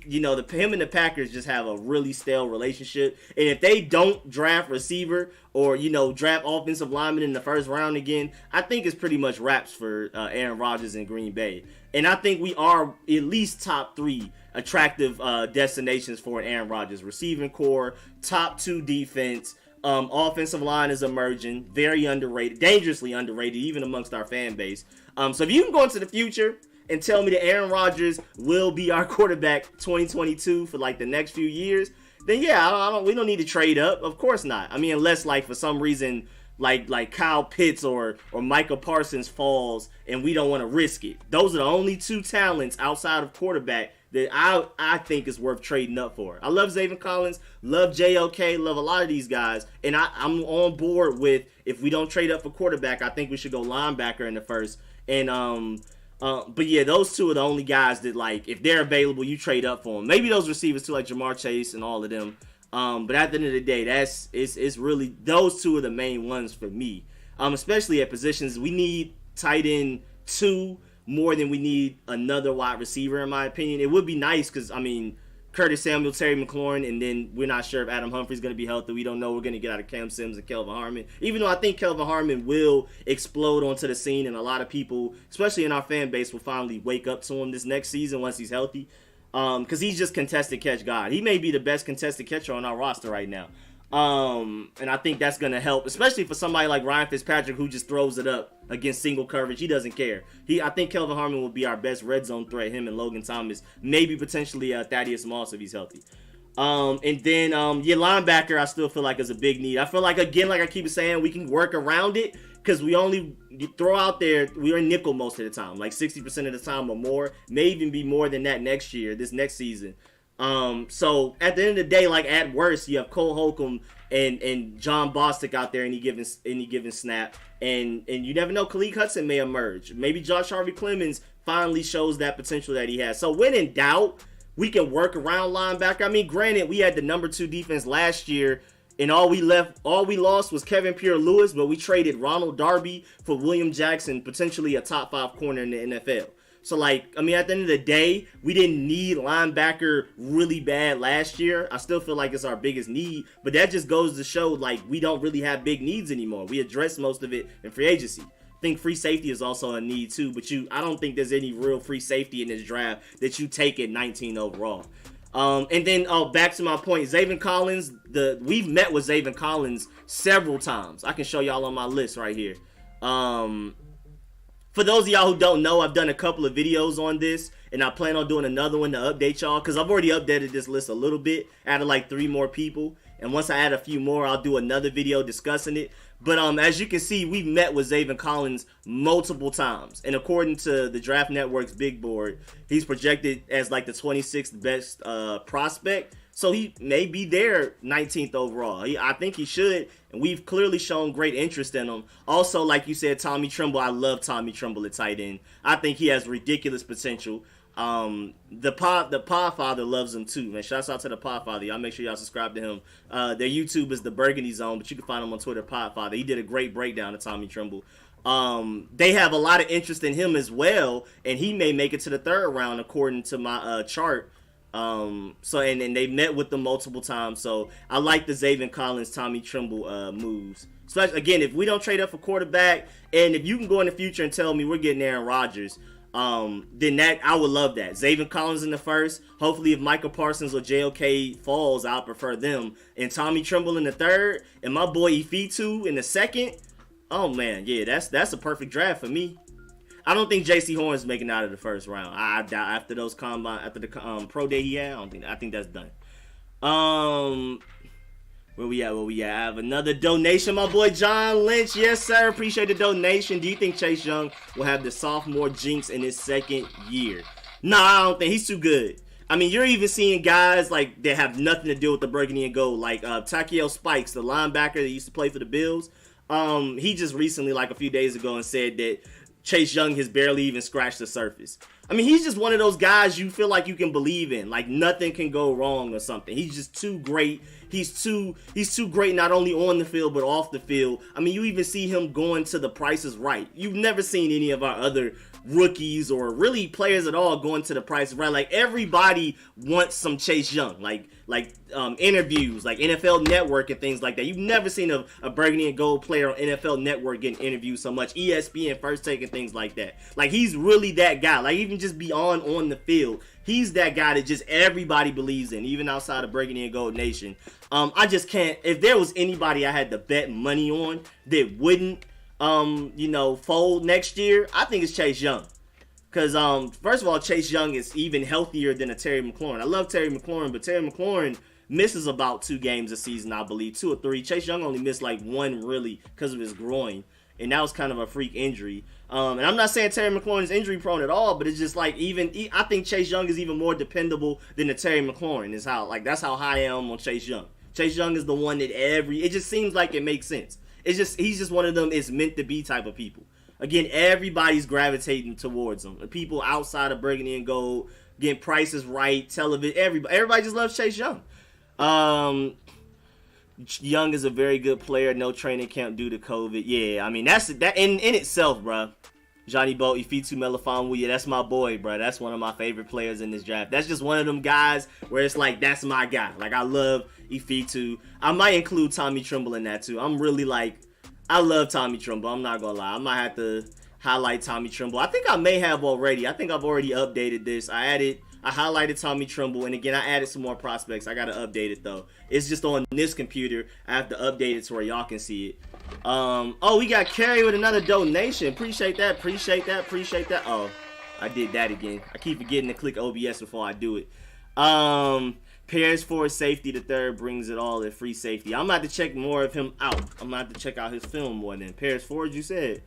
and the Packers just have a really stale relationship, and if they don't draft receiver or draft offensive lineman in the first round again, I think it's pretty much wraps for Aaron Rodgers in Green Bay. And I think we are at least top 3 attractive destinations for an Aaron Rodgers receiving core, top 2 defense. Offensive line is emerging, very underrated, dangerously underrated, even amongst our fan base. So if you can go into the future and tell me that Aaron Rodgers will be our quarterback 2022 for like the next few years, then yeah, we don't need to trade up. Of course not. I mean, unless like for some reason like Kyle Pitts or Michael Parsons falls and we don't want to risk it. Those are the only 2 talents outside of quarterback that I think is worth trading up for. I love Javon Collins, love JOK, love a lot of these guys, and I'm on board with, if we don't trade up for quarterback, I think we should go linebacker in the first. And but yeah, those 2 are the only guys that, like, if they're available, you trade up for them. Maybe those receivers too, like Jamar Chase and all of them. But at the end of the day, it's really those 2 are the main ones for me. Especially at positions we need tight end 2 more than we need another wide receiver, in my opinion. It would be nice because, I mean, Curtis Samuel, Terry McLaurin, and then we're not sure if Adam Humphrey's going to be healthy. We don't know what we're going to get out of Cam Sims and Kelvin Harmon. Even though I think Kelvin Harmon will explode onto the scene, and a lot of people, especially in our fan base, will finally wake up to him this next season once he's healthy. Because he's just contested catch god. He may be the best contested catcher on our roster right now. And I think that's going to help, especially for somebody like Ryan Fitzpatrick, who just throws it up against single coverage. He doesn't care. I think Kelvin Harmon will be our best red zone threat, him and Logan Thomas, maybe potentially Thaddeus Moss if he's healthy. And then linebacker I still feel like is a big need. I feel like, again, like I keep saying, we can work around it because we only throw out there, we're in nickel most of the time, like 60% of the time or more, may even be more than that this next season. So at the end of the day, like at worst, you have Cole Holcomb and John Bostic out there any given snap, and you never know, Khalid Hudson may emerge. Maybe Josh Harvey Clemens finally shows that potential that he has. So when in doubt, we can work around linebacker. I mean, granted, we had the number 2 defense last year, and all we lost was Kevin Pierre-Louis, but we traded Ronald Darby for William Jackson, potentially a top 5 corner in the NFL. So, like, I mean, at the end of the day, we didn't need linebacker really bad last year. I still feel like it's our biggest need, but that just goes to show, like, we don't really have big needs anymore. We addressed most of it in free agency. I think free safety is also a need, too, but I don't think there's any real free safety in this draft that you take at 19 overall. And then, back to my point, Javon Collins, we've met with Javon Collins several times. I can show y'all on my list right here. For those of y'all who don't know, I've done a couple of videos on this, and I plan on doing another one to update y'all, because I've already updated this list a little bit, added like 3 more people, and once I add a few more, I'll do another video discussing it. But as you can see, we've met with Javon Collins multiple times, and according to the Draft Network's big board, he's projected as like the 26th best prospect. So he may be there 19th overall. I think he should, and we've clearly shown great interest in him. Also, like you said, Tommy Tremble. I love Tommy Tremble at tight end. I think he has ridiculous potential. The Podfather loves him too, man. Shouts out to the Podfather. Y'all make sure y'all subscribe to him. Their YouTube is the Burgundy Zone, but you can find him on Twitter, Podfather. He did a great breakdown of Tommy Tremble. They have a lot of interest in him as well, and he may make it to the 3rd round according to my chart. So they met with them multiple times. So I like the Javon Collins, Tommy Tremble moves. So again, if we don't trade up for quarterback, and if you can go in the future and tell me we're getting Aaron Rodgers, then I would love that. Javon Collins in the first. Hopefully, if Michael Parsons or JOK falls, I'll prefer them. And Tommy Tremble in the 3rd, and my boy Ifitu in the 2nd. Oh man, yeah, that's a perfect draft for me. I don't think J.C. Horn's making it out of the first round. I doubt after those after the pro day he had. I think that's done. Where we at? I have another donation, my boy John Lynch. Yes, sir. Appreciate the donation. Do you think Chase Young will have the sophomore jinx in his second year? Nah, I don't think he's too good. I mean, you're even seeing guys like that have nothing to do with the burgundy and gold, like Takeo Spikes, the linebacker that used to play for the Bills. He just recently, like a few days ago, and said that Chase Young has barely even scratched the surface. I mean, he's just one of those guys you feel like you can believe in. Like, nothing can go wrong or something. He's just too great. He's too great not only on the field, but off the field. I mean, you even see him going to the Price is Right. You've never seen any of our other rookies or really players at all going to the Price is Right. Like, everybody wants some Chase Young. Like interviews, like NFL Network and things like that. You've never seen a burgundy and gold player on NFL Network getting interviewed so much. ESPN, First Take, and things like that. Like, he's really that guy. Like, even just beyond on the field, he's that guy that just everybody believes in, even outside of burgundy and gold nation. I just can't. If there was anybody I had to bet money on that wouldn't, fold next year, I think it's Chase Young. Because, first of all, Chase Young is even healthier than a Terry McLaurin. I love Terry McLaurin, but Terry McLaurin misses about 2 games a season, I believe, 2 or 3. Chase Young only missed like 1 really because of his groin, and that was kind of a freak injury. And I'm not saying Terry McLaurin is injury prone at all, but it's just like I think Chase Young is even more dependable than the Terry McLaurin. That's how high I am on Chase Young. Chase Young is the one that it just seems like it makes sense. He's just one of them it's meant to be type of people. Again, everybody's gravitating towards him. The people outside of burgundy and gold, getting prices right, television, everybody just loves Chase Young. Young is a very good player. No training camp due to COVID. Yeah, I mean that in itself, bro. Johnny Bo, Ifitu Melifonwu, yeah, that's my boy, bro. That's one of my favorite players in this draft. That's just one of them guys where it's like, that's my guy. Like, I love Ifitu. I might include Tommy Tremble in that too. I love Tommy Tremble. I'm not gonna lie. I might have to highlight Tommy Tremble. I think I may have already. I think I've already updated this. I highlighted Tommy Tremble, and again, I added some more prospects. I gotta update it though. It's just on this computer. I have to update it to where y'all can see it. We got Carrie with another donation. Appreciate that. Oh, I did that again. I keep forgetting to click OBS before I do it. Paris Ford safety, the third brings it all at free safety. I'm about to check more of him out. I'm about to check out his film more than Paris Ford. You said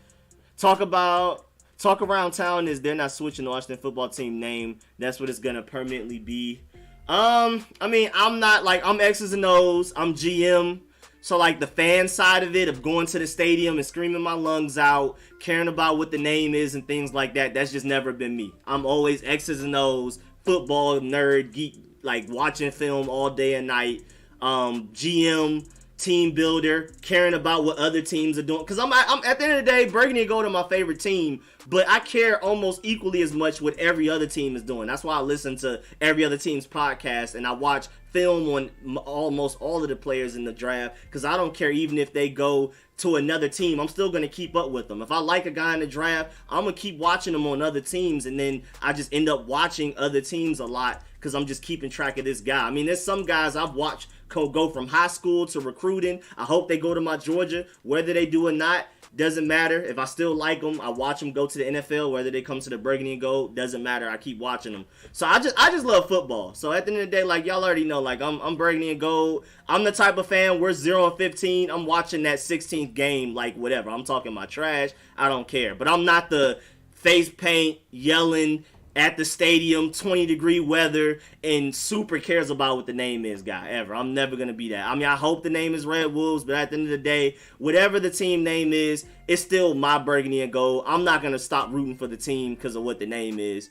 talk around town is they're not switching the Washington football team name. That's what it's gonna permanently be. I mean, I'm X's and O's. I'm GM. So, like, the fan side of it, of going to the stadium and screaming my lungs out, caring about what the name is and things like that, that's just never been me. I'm always X's and O's, football nerd, geek, like, watching film all day and night, GM, team builder, caring about what other teams are doing. Because I'm at the end of the day, burgundy and gold are my favorite team, but I care almost equally as much what every other team is doing. That's why I listen to every other team's podcast, and I watch film on almost all of the players in the draft, because I don't care even if they go to another team. I'm still going to keep up with them. If I like a guy in the draft, I'm going to keep watching them on other teams, and then I just end up watching other teams a lot because I'm just keeping track of this guy. I mean, there's some guys I've watched go from high school to recruiting. I hope they go to my Georgia. Whether they do or not, doesn't matter. If I still like them, I watch them go to the NFL. Whether they come to the burgundy and gold, doesn't matter. I keep watching them. So I just love football. So at the end of the day, like, y'all already know, like, I'm burgundy and gold. I'm the type of fan, we're 0-15. I'm watching that 16th game, like, whatever. I'm talking my trash. I don't care. But I'm not the face paint, yelling at the stadium, 20-degree weather, and super cares about what the name is guy, ever. I'm never going to be that. I mean, I hope the name is Red Wolves, but at the end of the day, whatever the team name is, it's still my burgundy and gold. I'm not going to stop rooting for the team because of what the name is.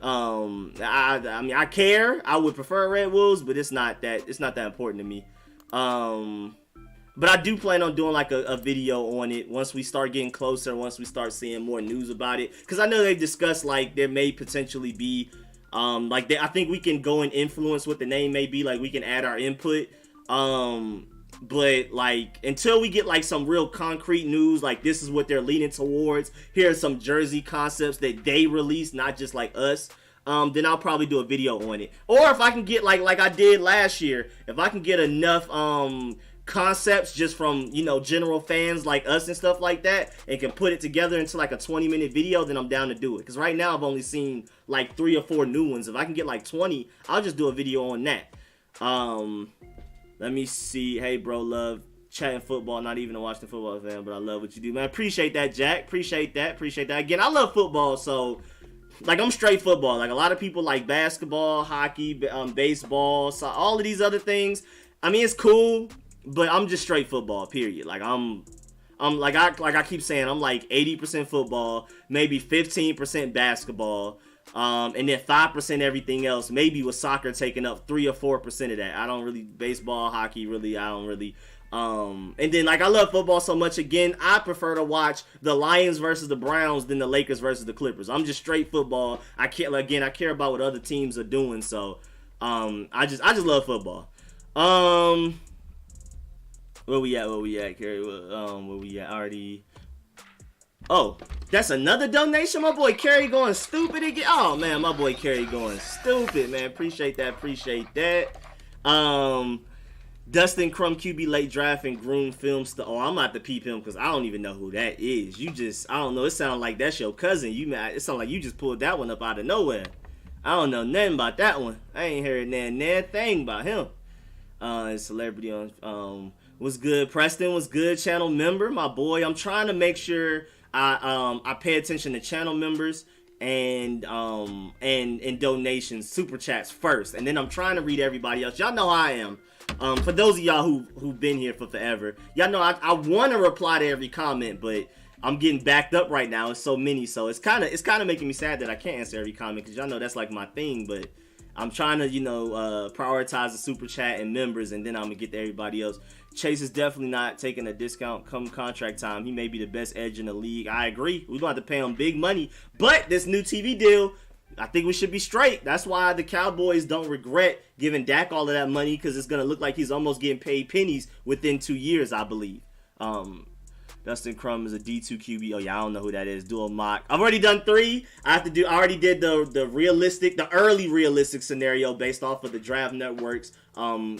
I mean, I care. I would prefer Red Wolves, but it's not that important to me. But I do plan on doing like a video on it once we start getting closer, once we start seeing more news about it. Because I know they've discussed like there may potentially be, I think we can go and influence what the name may be. Like we can add our input. But like until we get like some real concrete news, like this is what they're leaning towards. Here are some jersey concepts that they release, not just like us. Then I'll probably do a video on it. Or if I can get like I did last year, if I can get enough concepts just from, you know, general fans like us and stuff like that, and can put it together into like a 20-minute video, then I'm down to do it. Because right now I've only seen like 3 or 4 new ones. If I can get like 20, I'll just do a video on that. Let me see. Hey bro, love chatting football. Not even a Washington football fan, but I love what you do, man. Appreciate that, Jack. Appreciate that. Again, I love football, so like I'm straight football. Like a lot of people like basketball, hockey, baseball, so all of these other things. I mean, it's cool, but I'm just straight football, period. Like I'm like I keep saying, I'm like 80% football, maybe 15% basketball, and then 5% everything else, maybe with soccer taking up 3 or 4% of that. I don't really, baseball, hockey, really, I don't really. And then like I love football so much, again, I prefer to watch the Lions versus the Browns than the Lakers versus the Clippers. I'm just straight football. I care about what other teams are doing, so I just love football. Where we at, Kerry? Where we at? Already. Oh, that's another donation. My boy Kerry going stupid again. Oh man, my boy Kerry going stupid, man. Appreciate that. Dustin Crum QB late draft and groom film stuff. Oh, I'm about to peep him because I don't even know who that is. I don't know. It sounds like that's your cousin. It sounds like you just pulled that one up out of nowhere. I don't know nothing about that one. I ain't heard nothing thing about him. Celebrity on was good. Preston was good. Channel member, my boy. I'm trying to make sure I pay attention to channel members and donations, super chats first, and then I'm trying to read everybody else. Y'all know how I am. For those of y'all who've been here for forever, y'all know I want to reply to every comment, but I'm getting backed up right now. It's so many, so it's kind of making me sad that I can't answer every comment, because y'all know that's like my thing. But I'm trying to, prioritize the super chat and members, and then I'm gonna get to everybody else. Chase is definitely not taking a discount come contract time. He may be the best edge in the league. I agree. We're gonna have to pay him big money, but this new TV deal, I think we should be straight. That's why the Cowboys don't regret giving Dak all of that money, because it's gonna look like he's almost getting paid pennies within 2 years, I believe. Dustin Crum is a D2 QB. Oh yeah, I don't know who that is. Dual mock. I've already done 3. I already did the early realistic scenario based off of the Draft Network's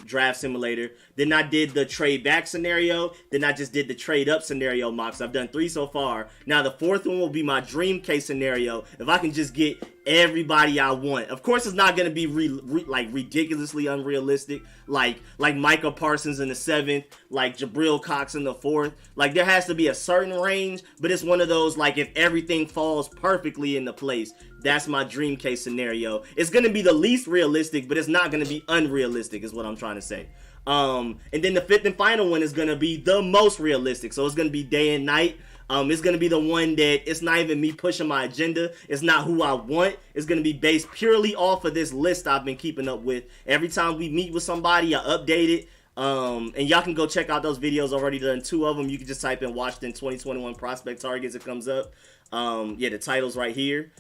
draft simulator. Then I did the trade back scenario. Then I just did the trade up scenario mocks. I've done 3 so far. Now the 4th one will be my dream case scenario. If I can just get everybody I want. Of course, it's not gonna be like ridiculously unrealistic, like Micah Parsons in the 7th, like Jabril Cox in the 4th. Like there has to be a certain range, but it's one of those like if everything falls perfectly into place, that's my dream case scenario. It's gonna be the least realistic, but it's not gonna be unrealistic, is what I'm trying to say. And then the 5th and final one is gonna be the most realistic, so it's gonna be day and night. It's going to be the one that it's not even me pushing my agenda. It's not who I want. It's going to be based purely off of this list I've been keeping up with. Every time we meet with somebody, I update it. And y'all can go check out those videos. Already done 2 of them. You can just type in Washington 2021 prospect targets. It comes up. Yeah, the title's right here.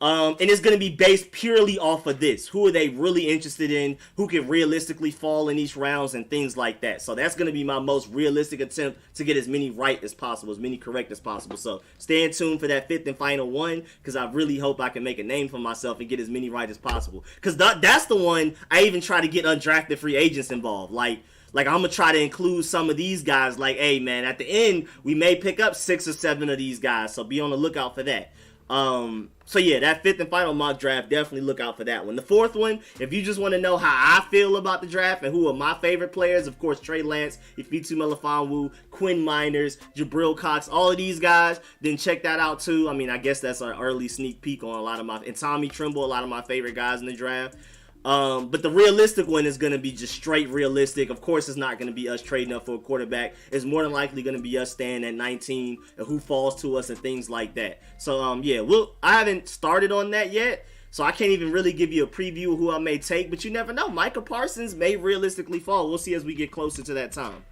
And it's going to be based purely off of this. Who are they really interested in? Who can realistically fall in each rounds and things like that. So that's going to be my most realistic attempt to get as many right as possible, as many correct as possible. So stay tuned for that 5th and final one, because I really hope I can make a name for myself and get as many right as possible. Because that's the one I even try to get undrafted free agents involved. Like I'm going to try to include some of these guys. Like, hey, man, at the end, we may pick up 6 or 7 of these guys. So be on the lookout for that. So yeah, that 5th and final mock draft, definitely look out for that one. The 4th one, if you just want to know how I feel about the draft and who are my favorite players, of course, Trey Lance, Ifitu Melifonwu, Quinn Miners, Jabril Cox, all of these guys, then check that out too. I mean, I guess that's an early sneak peek on a lot of and Tommy Tremble, a lot of my favorite guys in the draft. But the realistic one is going to be just straight realistic. Of course, it's not going to be us trading up for a quarterback. It's more than likely going to be us staying at 19 and who falls to us and things like that. So, yeah, I haven't started on that yet, so I can't even really give you a preview of who I may take, but you never know. Micah Parsons may realistically fall. We'll see as we get closer to that time.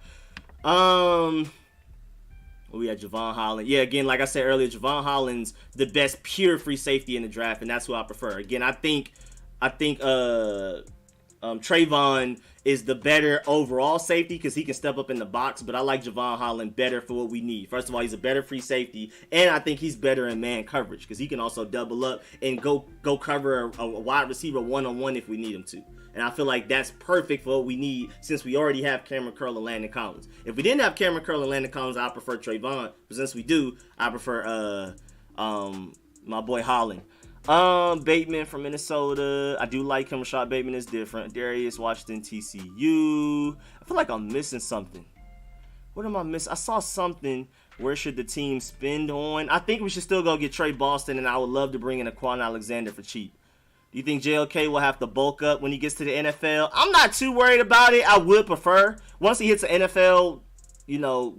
We had Javon Holland. Yeah, again, like I said earlier, Javon Holland's the best pure free safety in the draft, and that's who I prefer. Again, I think Trayvon is the better overall safety because he can step up in the box, but I like Javon Holland better for what we need. First of all, he's a better free safety, and I think he's better in man coverage because he can also double up and go cover a wide receiver one-on-one if we need him to. And I feel like that's perfect for what we need since we already have Cameron Curl and Landon Collins. If we didn't have Cameron Curl and Landon Collins, I prefer Trayvon, but since we do, I prefer my boy Holland. Bateman from Minnesota. I do like him. Rashad Bateman is different. Darius Washington, TCU. I feel like I'm missing something. What am I missing? I saw something. Where should the team spend on? I think we should still go get Trey Boston, and I would love to bring in a Kwon Alexander for cheap. Do you think JLK will have to bulk up when he gets to the NFL? I'm not too worried about it. I would prefer. Once he hits the NFL,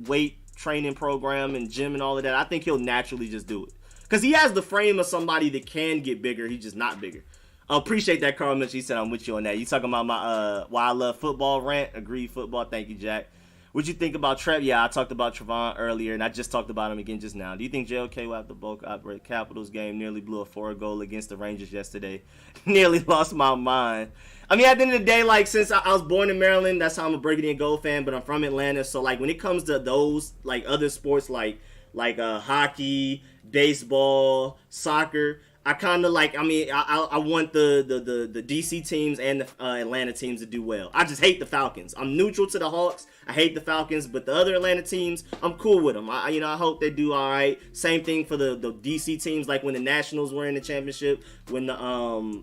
weight training program and gym and all of that, I think he'll naturally just do it. Because he has the frame of somebody that can get bigger. He's just not bigger. I appreciate that, Carl Mitchell. He said I'm with you on that. You talking about my why I love football rant? Agreed football. Thank you, Jack. What'd you think about Trev? Yeah, I talked about Trevon earlier, and I just talked about him again just now. Do you think JLK will have to bulk operate? Capitals game nearly blew a 4-goal against the Rangers yesterday. Nearly lost my mind. I mean, at the end of the day, like, since I was born in Maryland, that's how I'm a Burgundy and Gold fan, but I'm from Atlanta. So, like, when it comes to those, like, other sports, like hockey, baseball, soccer, I kind of like, I want the DC teams and the Atlanta teams to do well. I just hate the Falcons. I'm neutral to the Hawks. I hate the Falcons, but the other Atlanta teams, I'm cool with them. I hope they do all right. Same thing for the DC teams, like when the Nationals were in the championship, when the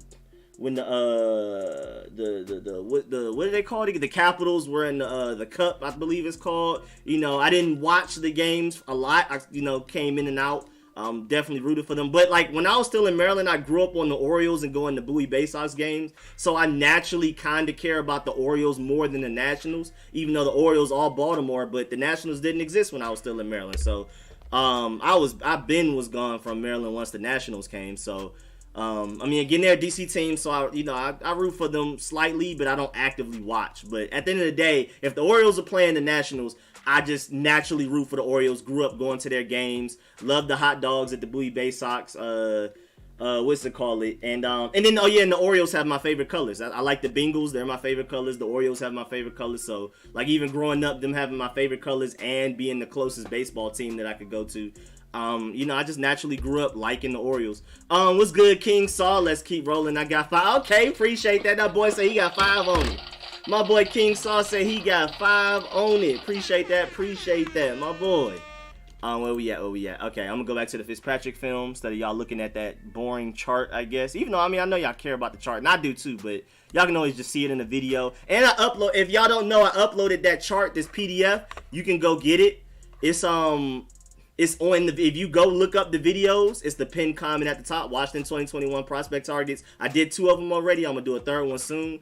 what do they call it? The Capitals were in the Cup, I believe it's called. I didn't watch the games a lot. I came in and out. Definitely rooted for them. But like when I was still in Maryland, I grew up on the Orioles and going to Bowie Bay Sox games. So I naturally kind of care about the Orioles more than the Nationals, even though the Orioles all Baltimore, but the Nationals didn't exist when I was still in Maryland. So I was gone from Maryland once the Nationals came. So again, they're a DC team, so I root for them slightly, but I don't actively watch. But at the end of the day, if the Orioles are playing the Nationals, I just naturally root for the Orioles. Grew up going to their games. Love the hot dogs at the Bowie Bay Sox. What's it called? And the Orioles have my favorite colors. I like the Bengals. They're my favorite colors. The Orioles have my favorite colors. So, like, even growing up, them having my favorite colors and being the closest baseball team that I could go to. I just naturally grew up liking the Orioles. What's good, King Saul? Let's keep rolling. I got 5. Okay, appreciate that. That boy said he got 5 on it. My boy King Saul said he got 5 on it. Appreciate that, my boy. Where we at? Okay, I'm gonna go back to the Fitzpatrick film instead of y'all looking at that boring chart, I guess. Even though, I know y'all care about the chart, and I do too, but y'all can always just see it in the video. And if y'all don't know, I uploaded that chart, this PDF. You can go get it. It's on if you go look up the videos, it's the pinned comment at the top. Washington 2021 prospect targets. I did 2 of them already. I'm gonna do a 3rd one soon.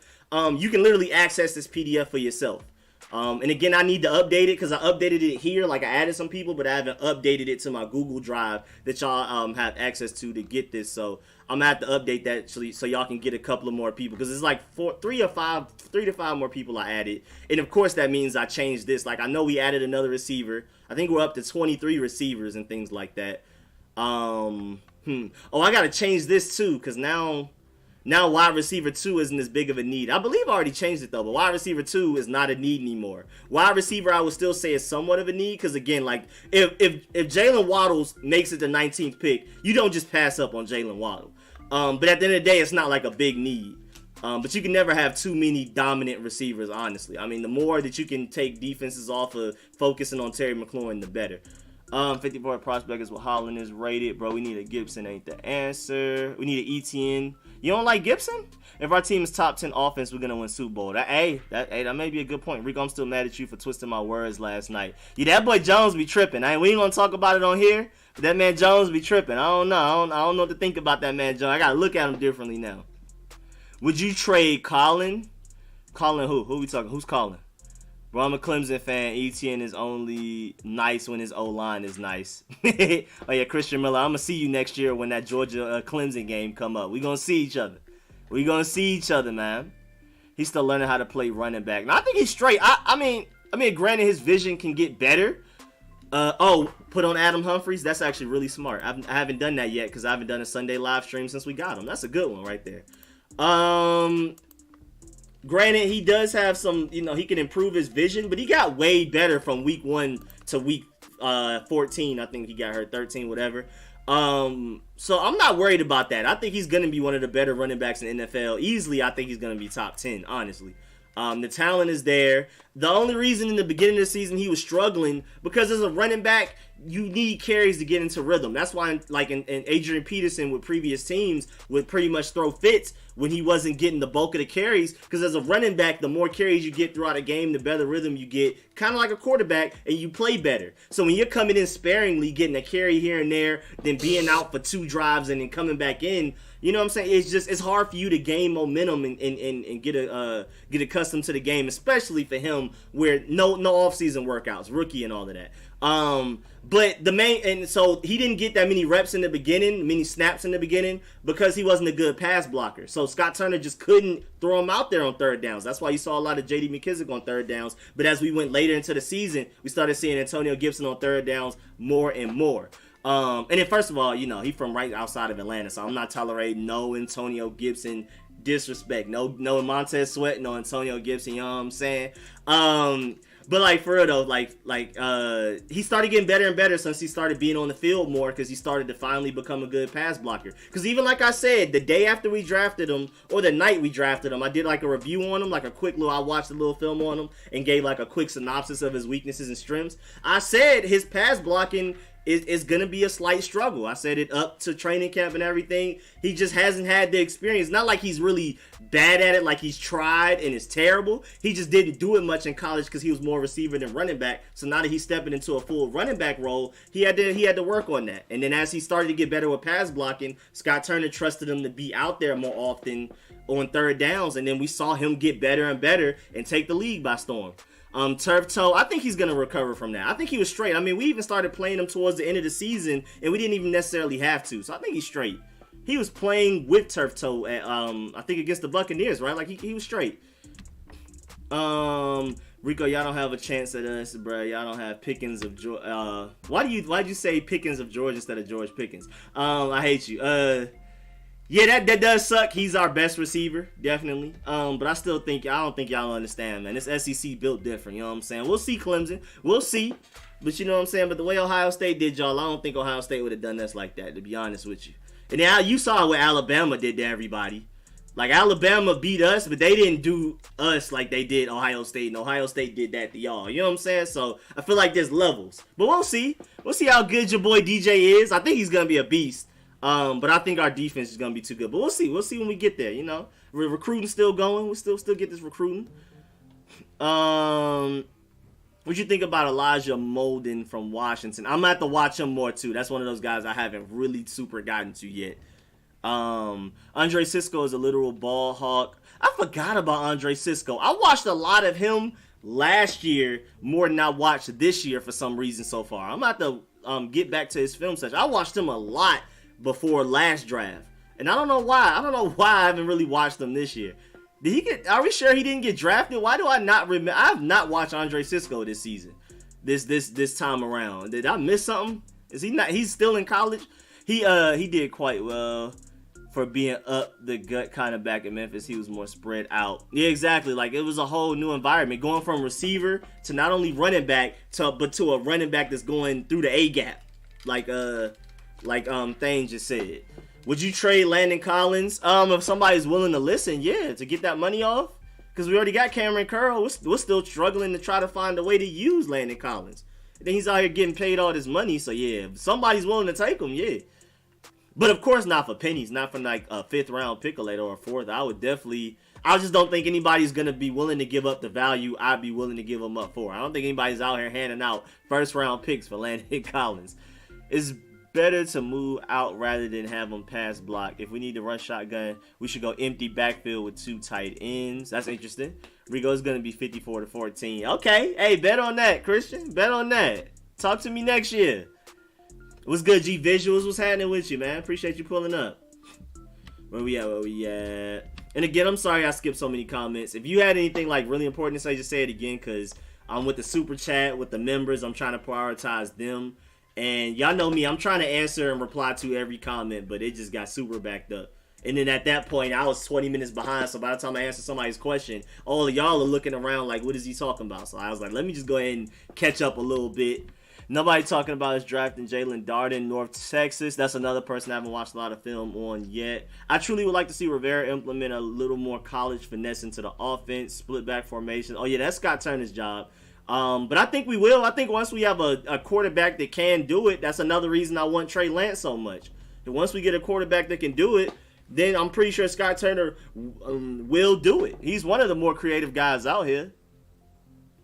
You can literally access this PDF for yourself. And again, I need to update it because I updated it here. Like, I added some people, but I haven't updated it to my Google Drive that y'all have access to get this. So I'm gonna have to update that so y'all can get a couple of more people, because it's like 3 to 5 more people I added. And of course that means I changed this. Like, I know we added another receiver. I think we're up to 23 receivers and things like that. Oh, I gotta change this too, because now wide receiver 2 isn't as big of a need. I believe I already changed it though, but wide receiver 2 is not a need anymore. Wide receiver, I would still say, is somewhat of a need, because again, like, if Jalen Waddles makes it the 19th pick, you don't just pass up on Jalen Waddle. But at the end of the day, it's not like a big need. But you can never have too many dominant receivers, honestly. The more that you can take defenses off of focusing on Terry McLaurin, the better. 54 prospect is what Holland is rated. Bro, we need a Gibson, ain't the answer. We need an ETN. You don't like Gibson? If our team is top 10 offense, we're going to win Super Bowl. That may be a good point. Rico, I'm still mad at you for twisting my words last night. Yeah, that boy Jones be tripping. We ain't going to talk about it on here, but that man Jones be tripping. I don't know. I don't know what to think about that man Jones. I got to look at him differently now. Would you trade Colin? Colin who? Who we talking? Who's Colin? Bro, I'm a Clemson fan. ETN is only nice when his O-line is nice. Oh, yeah, Christian Miller. I'm going to see you next year when that Georgia-Clemson game come up. We're going to see each other. Man. He's still learning how to play running back. Now, I think he's straight. I mean, granted, his vision can get better. Put on Adam Humphreys. That's actually really smart. I haven't done that yet because I haven't done a Sunday live stream since we got him. That's a good one right there. Granted, he does have some, he can improve his vision, but he got way better from week 1 to week 14. I think he got hurt 13, whatever. So I'm not worried about that. I think he's going to be one of the better running backs in the NFL. Easily, I think he's going to be top 10, honestly. The talent is there. The only reason in the beginning of the season he was struggling, because as a running back, you need carries to get into rhythm. That's why, in Adrian Peterson with previous teams would pretty much throw fits when he wasn't getting the bulk of the carries, because as a running back, the more carries you get throughout a game, the better rhythm you get, kind of like a quarterback, and you play better. So when you're coming in sparingly, getting a carry here and there, then being out for 2 drives and then coming back in, you know what I'm saying? It's hard for you to gain momentum and get accustomed to the game, especially for him, where no offseason workouts, rookie and all of that. But so he didn't get that many reps in the beginning, many snaps in the beginning, because he wasn't a good pass blocker. So Scott Turner just couldn't throw him out there on third downs. That's why you saw a lot of J.D. McKissick on third downs. But as we went later into the season, we started seeing Antonio Gibson on third downs more and more. And then first of all, he's from right outside of Atlanta, so I'm not tolerating no Antonio Gibson disrespect. No Montez Sweat, no Antonio Gibson, you know what I'm saying? But for real though, he started getting better and better since he started being on the field more, because he started to finally become a good pass blocker. Because even like I said, the day after we drafted him, or the night we drafted him, I did a review on him, I watched a little film on him and gave a quick synopsis of his weaknesses and strengths. I said his pass blocking is going to be a slight struggle. I said it up to training camp and everything. He just hasn't had the experience. Not like he's really bad at it, like he's tried and it's terrible. He just didn't do it much in college because he was more receiver than running back. So now that he's stepping into a full running back role, he had to work on that. And then as he started to get better with pass blocking, Scott Turner trusted him to be out there more often on third downs. And then we saw him get better and better and take the league by storm. Turf toe, I think he's going to recover from that. I think he was straight. I mean, we even started playing him towards the end of the season, and we didn't even necessarily have to. So I think he's straight. He was playing with turf toe at, I think against the Buccaneers, right? He was straight. Rico, y'all don't have a chance at us, bro. Y'all don't have Pickens of George. Why'd you say Pickens of George instead of George Pickens? I hate you. Yeah, that does suck. He's our best receiver, definitely. But I don't think y'all understand, man. This SEC built different, you know what I'm saying? We'll see Clemson. We'll see. But you know what I'm saying? But the way Ohio State did y'all, I don't think Ohio State would have done us like that, to be honest with you. And then you saw what Alabama did to everybody. Alabama beat us, but they didn't do us like they did Ohio State. And Ohio State did that to y'all. You know what I'm saying? So I feel like there's levels. But we'll see. We'll see how good your boy DJ is. I think he's going to be a beast. But I think our defense is gonna be too good. But we'll see. We'll see when we get there. Recruiting still going. We still get this recruiting. What you think about Elijah Molden from Washington? I'm gonna have to watch him more too. That's one of those guys I haven't really super gotten to yet. Andre Cisco is a literal ball hawk. I forgot about Andre Cisco. I watched a lot of him last year more than I watched this year for some reason so far. I'm gonna have to get back to his film session. I watched him a lot before last draft, and I don't know why I haven't really watched him this year. Are we sure he didn't get drafted? Why do I not remember? I have not watched Andre Cisco this season, this time around. Did I miss something? Is he not? He's still in college. He did quite well for being up the gut kind of back in Memphis. He was more spread out. Yeah, exactly. It was a whole new environment, going from receiver to not only running back but to a running back that's going through the A gap, like Thane just said. Would you trade Landon Collins? If somebody's willing to listen, yeah, to get that money off. Because we already got Cameron Curl. We're still struggling to try to find a way to use Landon Collins. And then he's out here getting paid all this money. So yeah, if somebody's willing to take him, yeah. But of course not for pennies, not for a 5th round pick or later or a 4th. I just don't think anybody's going to be willing to give up the value I'd be willing to give them up for. I don't think anybody's out here handing out 1st round picks for Landon Collins. It's better to move out rather than have them pass block. If we need to run shotgun, we should go empty backfield with 2 tight ends. That's interesting. Rico's going to be 54-14. Okay. Hey, bet on that, Christian. Bet on that. Talk to me next year. What's good, G Visuals? What's happening with you, man? Appreciate you pulling up. Where we at? And again, I'm sorry I skipped so many comments. If you had anything really important to say, just say it again, because I'm with the super chat, with the members. I'm trying to prioritize them. And y'all know me, I'm trying to answer and reply to every comment, but it just got super backed up. And then at that point, I was 20 minutes behind. So by the time I answered somebody's question, all of y'all are looking around like, what is he talking about? So I was like, let me just go ahead and catch up a little bit. Nobody talking about is drafting Jalen Darden, North Texas. That's another person I haven't watched a lot of film on yet. I truly would like to see Rivera implement a little more college finesse into the offense, split back formation. Oh, yeah, that's Scott Turner's job. But I think we will. I think once we have a quarterback that can do it, that's another reason I want Trey Lance so much. And once we get a quarterback that can do it, then I'm pretty sure Scott Turner will do it. He's one of the more creative guys out here.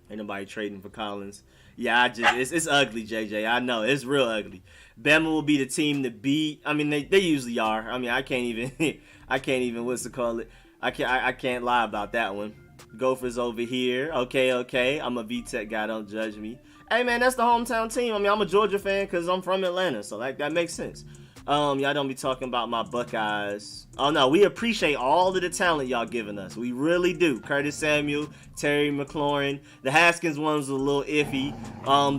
Ain't nobody trading for Collins. Yeah, it's ugly, JJ. I know, it's real ugly. Bama will be the team to beat. I mean, they usually are. I mean, I can't even what's to call it. I can't lie about that one. Gophers over here. Okay. I'm a VTech guy. Don't judge me. Hey, man, that's the hometown team. I mean, I'm a Georgia fan because I'm from Atlanta, so that makes sense. Y'all don't be talking about my Buckeyes. Oh, no, we appreciate all of the talent y'all giving us. We really do. Curtis Samuel, Terry McLaurin. The Haskins one was a little iffy.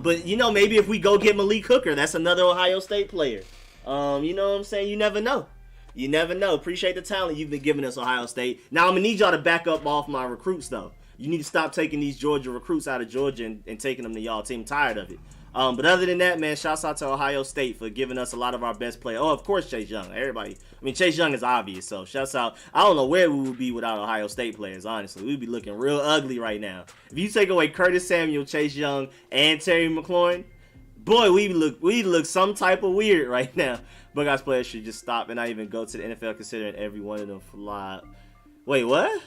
But, maybe if we go get Malik Hooker, that's another Ohio State player. You know what I'm saying? You never know. You never know. Appreciate the talent you've been giving us, Ohio State. Now, I'm going to need y'all to back up off my recruits, though. You need to stop taking these Georgia recruits out of Georgia and taking them to y'all team. I'm tired of it. But other than that, man, shouts out to Ohio State for giving us a lot of our best players. Oh, of course, Chase Young. Everybody. I mean, Chase Young is obvious, so shouts out. I don't know where we would be without Ohio State players, honestly. We'd be looking real ugly right now. If you take away Curtis Samuel, Chase Young, and Terry McLaurin, boy, we look some type of weird right now. Buckeyes players should just stop and not even go to the NFL considering every one of them fly. Wait, what?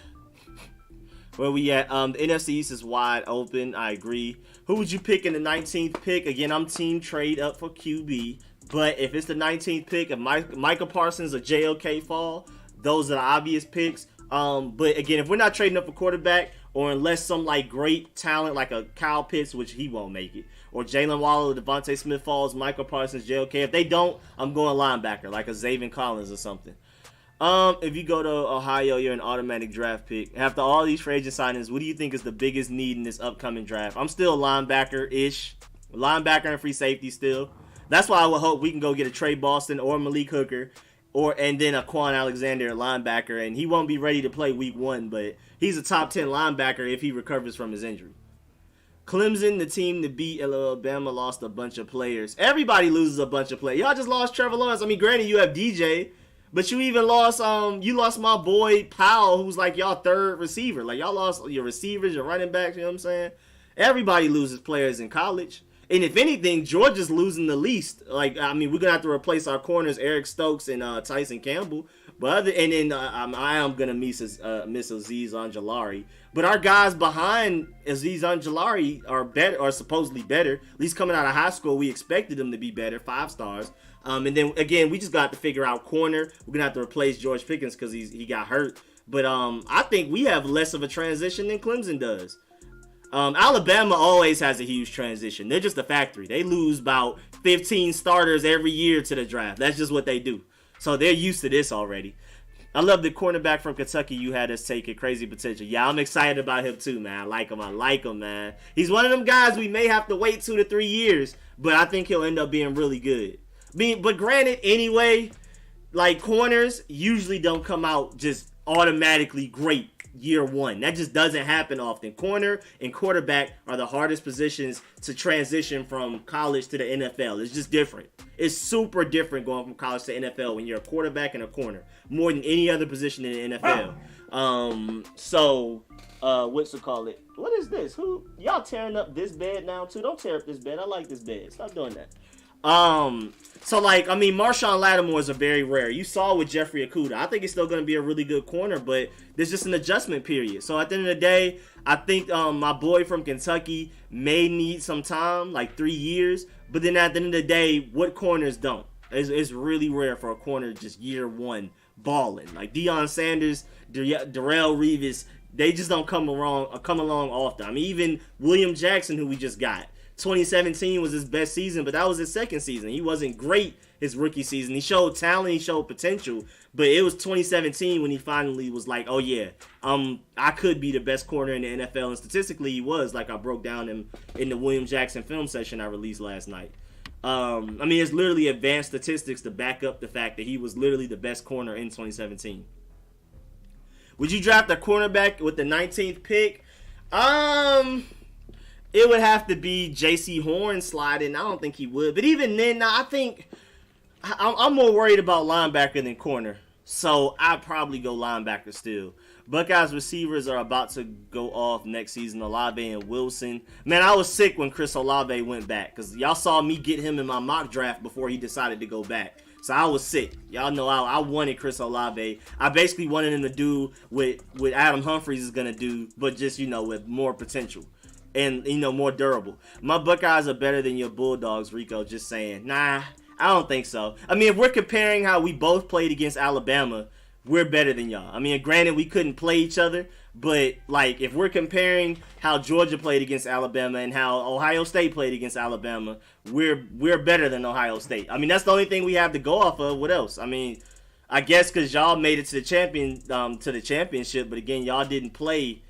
Where we at? The NFC East is wide open. I agree. Who would you pick in the 19th pick? Again, I'm team trade up for QB. But if it's the 19th pick, if Micah Parsons or JOK fall, those are the obvious picks. But again, if we're not trading up for quarterback, or unless some great talent like a Kyle Pitts, which he won't make it, or Jalen Waddle or Devontae Smith falls, Micah Parsons, JOK. If they don't, I'm going linebacker, like a Zavin Collins or something. If you go to Ohio, you're an automatic draft pick. After all these free agent signings, what do you think is the biggest need in this upcoming draft? I'm still linebacker-ish. Linebacker and free safety still. That's why I would hope we can go get a Trey Boston or Malik Hooker and then a Kwon Alexander at linebacker. And he won't be ready to play week 1, but he's a top 10 linebacker if he recovers from his injury. Clemson, the team to beat. Alabama lost a bunch of players. Everybody loses a bunch of players. Y'all just lost Trevor Lawrence. I mean, granted, you have DJ. But you even lost my boy Powell, who's like y'all third receiver. Like y'all lost your receivers, your running backs, you know what I'm saying? Everybody loses players in college. And if anything, Georgia's losing the least. We're gonna have to replace our corners, Eric Stokes and Tyson Campbell. I am gonna miss Azeez Ojulari. But our guys behind Azeez Ojulari are supposedly better. At least coming out of high school, we expected them to be better, 5 stars. And then again, we just got to figure out corner. We're gonna have to replace George Pickens because he got hurt. But I think we have less of a transition than Clemson does. Alabama always has a huge transition. They're just a factory. They lose about 15 starters every year to the draft. That's just what they do. So they're used to this already. I love the cornerback from Kentucky you had us take. Crazy potential. Yeah, I'm excited about him too, man. I like him, man. He's one of them guys we may have to wait 2 to 3 years, but I think he'll end up being really good. But granted, anyway, corners usually don't come out just automatically great year 1. That just doesn't happen often. Corner and quarterback are the hardest positions to transition from college to the NFL. It's just different. It's super different going from college to NFL when you're a quarterback and a corner, more than any other position in the NFL. What's it called? What is this? Who y'all tearing up this bed now too? Don't tear up this bed. I like this bed. Stop doing that. Marshawn Lattimore is a very rare. You saw with Jeffrey Okudah. I think it's still going to be a really good corner, but there's just an adjustment period. So at the end of the day, I think my boy from Kentucky may need some time, 3 years. But then at the end of the day, what corners don't? It's really rare for a corner just year 1 balling. Like Deion Sanders, Darrelle Revis, they just don't come along often. I mean, even William Jackson, who we just got. 2017 was his best season, but that was his second season. He wasn't great his rookie season. He showed talent, he showed potential, but it was 2017 when he finally was like, oh yeah, I could be the best corner in the NFL, and statistically he was, like I broke down him in the William Jackson film session I released last night. I mean, it's literally advanced statistics to back up the fact that he was literally the best corner in 2017. Would you draft a cornerback with the 19th pick? It would have to be J.C. Horn sliding. I don't think he would. But even then, I think I'm more worried about linebacker than corner. So I'd probably go linebacker still. Buckeyes receivers are about to go off next season. Olave and Wilson. Man, I was sick when Chris Olave went back. Because y'all saw me get him in my mock draft before he decided to go back. So I was sick. Y'all know I wanted Chris Olave. I basically wanted him to do what Adam Humphries is going to do. But just, with more potential. And, more durable. My Buckeyes are better than your Bulldogs, Rico. Just saying. Nah, I don't think so. I mean, if we're comparing how we both played against Alabama, we're better than y'all. I mean, granted, we couldn't play each other, but, if we're comparing how Georgia played against Alabama and how Ohio State played against Alabama, we're better than Ohio State. I mean, that's the only thing we have to go off of. What else? I mean, I guess because y'all made it to the championship, but again, y'all didn't play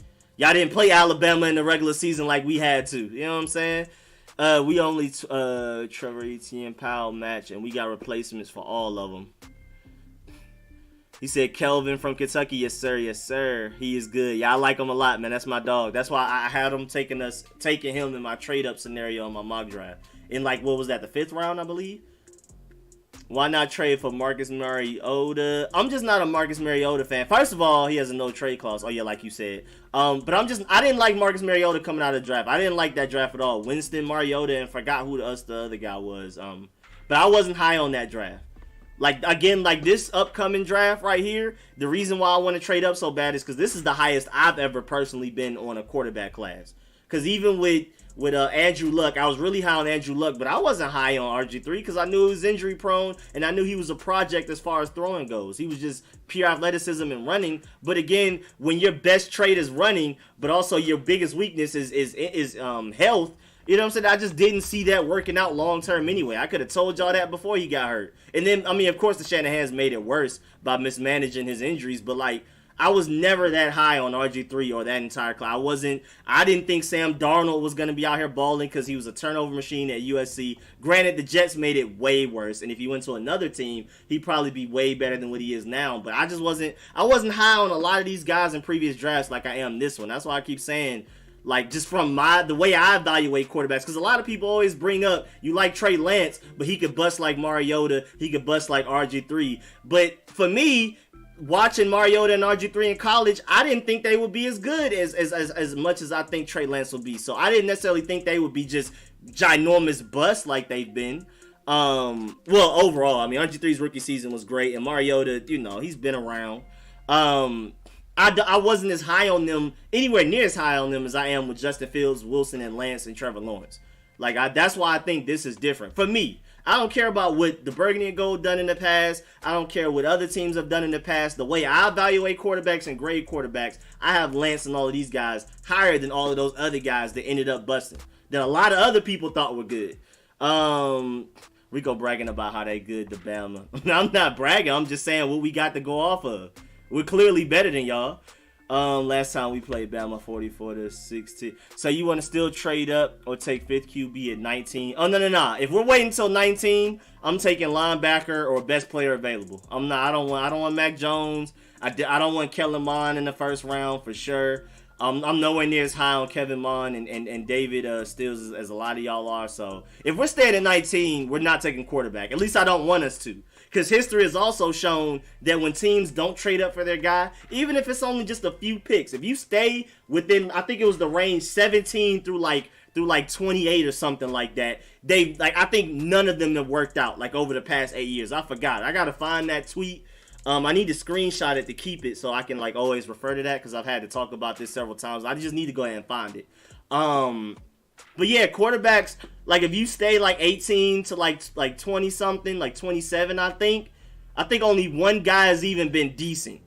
Alabama in the regular season like we had to. You know what I'm saying? We only Trevor Etienne Powell match, and we got replacements for all of them. He said Kelvin from Kentucky. Yes, sir. Yes, sir. He is good. Yeah, I like him a lot, man. That's my dog. That's why I had him taking him in my trade-up scenario in my mock draft. In, what was that, the 5th round, I believe? Why not trade for Marcus Mariota? I'm just not a Marcus Mariota fan. First of all, he has a no-trade clause. Oh, yeah, like you said. But I didn't like Marcus Mariota coming out of the draft. I didn't like that draft at all. Winston, Mariota, and forgot who the other guy was. But I wasn't high on that draft. This upcoming draft right here, the reason why I want to trade up so bad is because this is the highest I've ever personally been on a quarterback class. Because even with Andrew Luck, I was really high on Andrew Luck, but I wasn't high on RG3 because I knew he was injury prone and I knew he was a project as far as throwing goes. He was just pure athleticism and running. But again, when your best trait is running, but also your biggest weakness is health. You know what I'm saying? I just didn't see that working out long term anyway. I could have told y'all that before he got hurt. And then, I mean, of course, the Shanahan's made it worse by mismanaging his injuries. But, I was never that high on RG3 or that entire class. I didn't think Sam Darnold was going to be out here balling because he was a turnover machine at USC. Granted, the Jets made it way worse. And if he went to another team, he'd probably be way better than what he is now. But I wasn't high on a lot of these guys in previous drafts like I am this one. That's why I keep saying, just from the way I evaluate quarterbacks, because a lot of people always bring up, you like Trey Lance, but he could bust like Mariota, he could bust like RG3. But for me, watching Mariota and RG3 in college, I didn't think they would be as good as much as I think Trey Lance would be. So I didn't necessarily think they would be just ginormous busts like they've been. Overall, I mean, RG3's rookie season was great, and Mariota, he's been around. I wasn't as high on them, anywhere near as high on them as I am with Justin Fields, Wilson, and Lance, and Trevor Lawrence. That's why I think this is different. For me, I don't care about what the Burgundy and Gold done in the past. I don't care what other teams have done in the past. The way I evaluate quarterbacks and grade quarterbacks, I have Lance and all of these guys higher than all of those other guys that ended up busting, that a lot of other people thought were good. Rico bragging about how they good to Bama. I'm not bragging. I'm just saying what we got to go off of. We're clearly better than y'all. Last time we played Bama 44-16. So you want to still trade up or take 5th QB at 19? Oh, no. If we're waiting until 19, I'm taking linebacker or best player available. I don't want Mac Jones. I don't want Kellen Mond in the first round for sure. I'm nowhere near as high on Kevin Mond and David Stills as a lot of y'all are. So if we're staying at 19, we're not taking quarterback. At least I don't want us to. Because history has also shown that when teams don't trade up for their guy, even if it's only just a few picks, if you stay within, I think it was the range 17 through 28 or something like that, I think none of them have worked out over the past 8 years. I forgot. I got to find that tweet. I need to screenshot it to keep it so I can always refer to that because I've had to talk about this several times. I just need to go ahead and find it. But yeah, quarterbacks, if you stay 18 to 20 something, 27, I think only one guy has even been decent.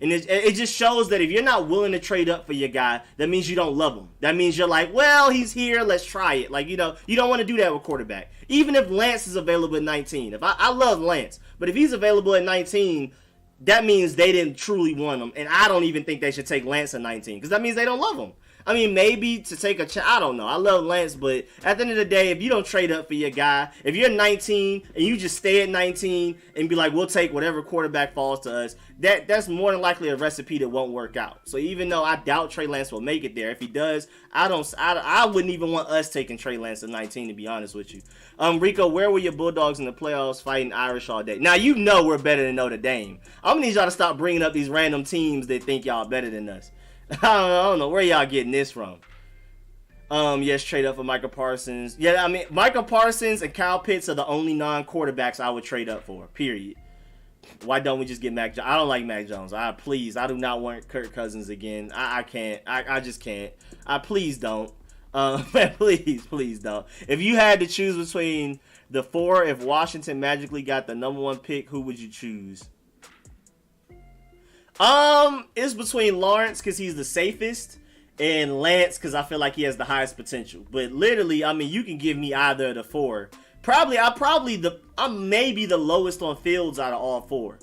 And it just shows that if you're not willing to trade up for your guy, that means you don't love him. That means you're he's here, let's try it. You don't want to do that with quarterback. Even if Lance is available at 19. If I love Lance, but if he's available at 19, that means they didn't truly want him. And I don't even think they should take Lance at 19 because that means they don't love him. I mean, maybe to take a chance. I don't know. I love Lance, but at the end of the day, if you don't trade up for your guy, if you're 19 and you just stay at 19 and be like, we'll take whatever quarterback falls to us, that's more than likely a recipe that won't work out. So even though I doubt Trey Lance will make it there, if he does, I wouldn't even want us taking Trey Lance at 19, to be honest with you. Rico, where were your Bulldogs in the playoffs fighting Irish all day? Now, you know we're better than Notre Dame. I'm going to need y'all to stop bringing up these random teams that think y'all better than us. I don't know where y'all getting this from. Yes, trade up for Micah Parsons. Yeah, I mean, Micah Parsons and Kyle Pitts are the only non-quarterbacks I would trade up for, period. Why don't we just get Mac Jones? I don't like Mac Jones. I do not want Kirk Cousins again. I can't. I just can't. Please don't. Please don't. If you had to choose between the 4, if Washington magically got the number 1 pick, who would you choose? It's between Lawrence because he's the safest and Lance because I feel like he has the highest potential. But literally, I mean, you can give me either of the 4. I'm maybe the lowest on Fields out of all 4.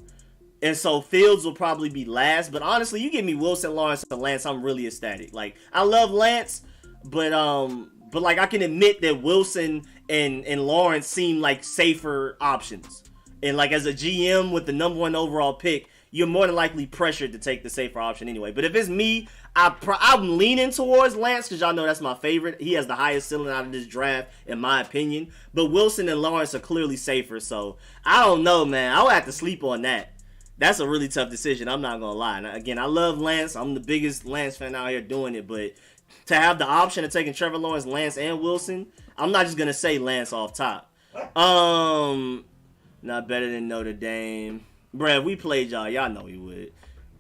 And so Fields will probably be last. But honestly, you give me Wilson, Lawrence, and Lance, I'm really ecstatic. Like, I love Lance, but like I can admit that Wilson and Lawrence seem like safer options. And like as a GM with the number 1 overall pick, you're more than likely pressured to take the safer option anyway. But if it's me, I'm leaning towards Lance because y'all know that's my favorite. He has the highest ceiling out of this draft, in my opinion. But Wilson and Lawrence are clearly safer. So, I don't know, man. I'll have to sleep on that. That's a really tough decision. I'm not going to lie. Now, again, I love Lance. I'm the biggest Lance fan out here doing it. But to have the option of taking Trevor Lawrence, Lance, and Wilson, I'm not just going to say Lance off top. Not better than Notre Dame. Bruh, if we played y'all know we would.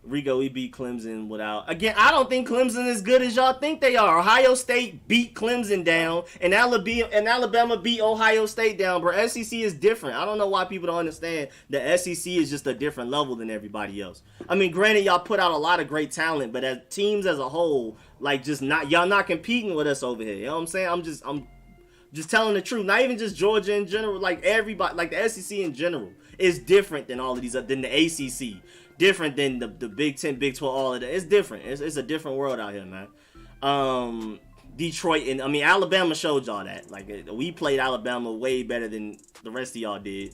Rico, we beat Clemson without... Again, I don't think Clemson is good as y'all think they are. Ohio State beat Clemson down, and Alabama beat Ohio State down, bro. SEC is different. I don't know why people don't understand the SEC is just a different level than everybody else. I mean, granted, y'all put out a lot of great talent, but as teams as a whole, like, just not... Y'all not competing with us over here. You know what I'm saying? I'm just telling the truth. Not even just Georgia in general. Like, everybody... Like, the SEC in general is different than all of these... Than the ACC. Different than the Big 10, Big 12, all of that. It's different. It's a different world out here, man. Detroit and Alabama showed y'all that. Like, we played Alabama way better than the rest of y'all did.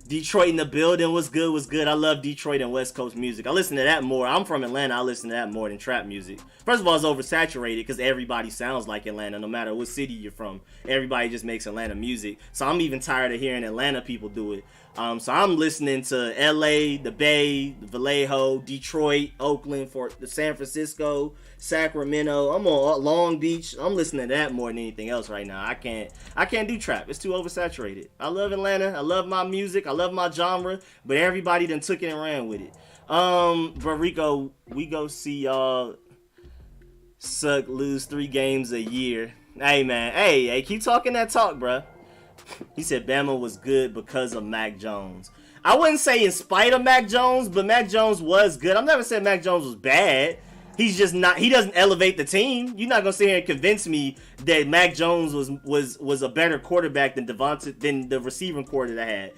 Detroit in the building was good. I love Detroit and West Coast music. I listen to that more. I'm from Atlanta. I listen to that more than trap music. First of all, it's oversaturated because everybody sounds like Atlanta, no matter what city you're from. Everybody just makes Atlanta music. So I'm even tired of hearing Atlanta people do it. So I'm listening to LA, the Bay, Vallejo, Detroit, Oakland, San Francisco, Sacramento. I'm on Long Beach. I'm listening to that more than anything else right now. I can't do trap. It's too oversaturated. I love Atlanta. I love my music. I love my genre. But everybody done took it and ran with it. But Rico, we go see y'all lose 3 games a year. Hey, man. Hey, keep talking that talk, bruh. He said Bama was good because of Mac Jones. I wouldn't say in spite of Mac Jones, but Mac Jones was good. I'm never saying Mac Jones was bad. He's just not. He doesn't elevate the team. You're not gonna sit here and convince me that Mac Jones was a better quarterback than the receiving core that I had.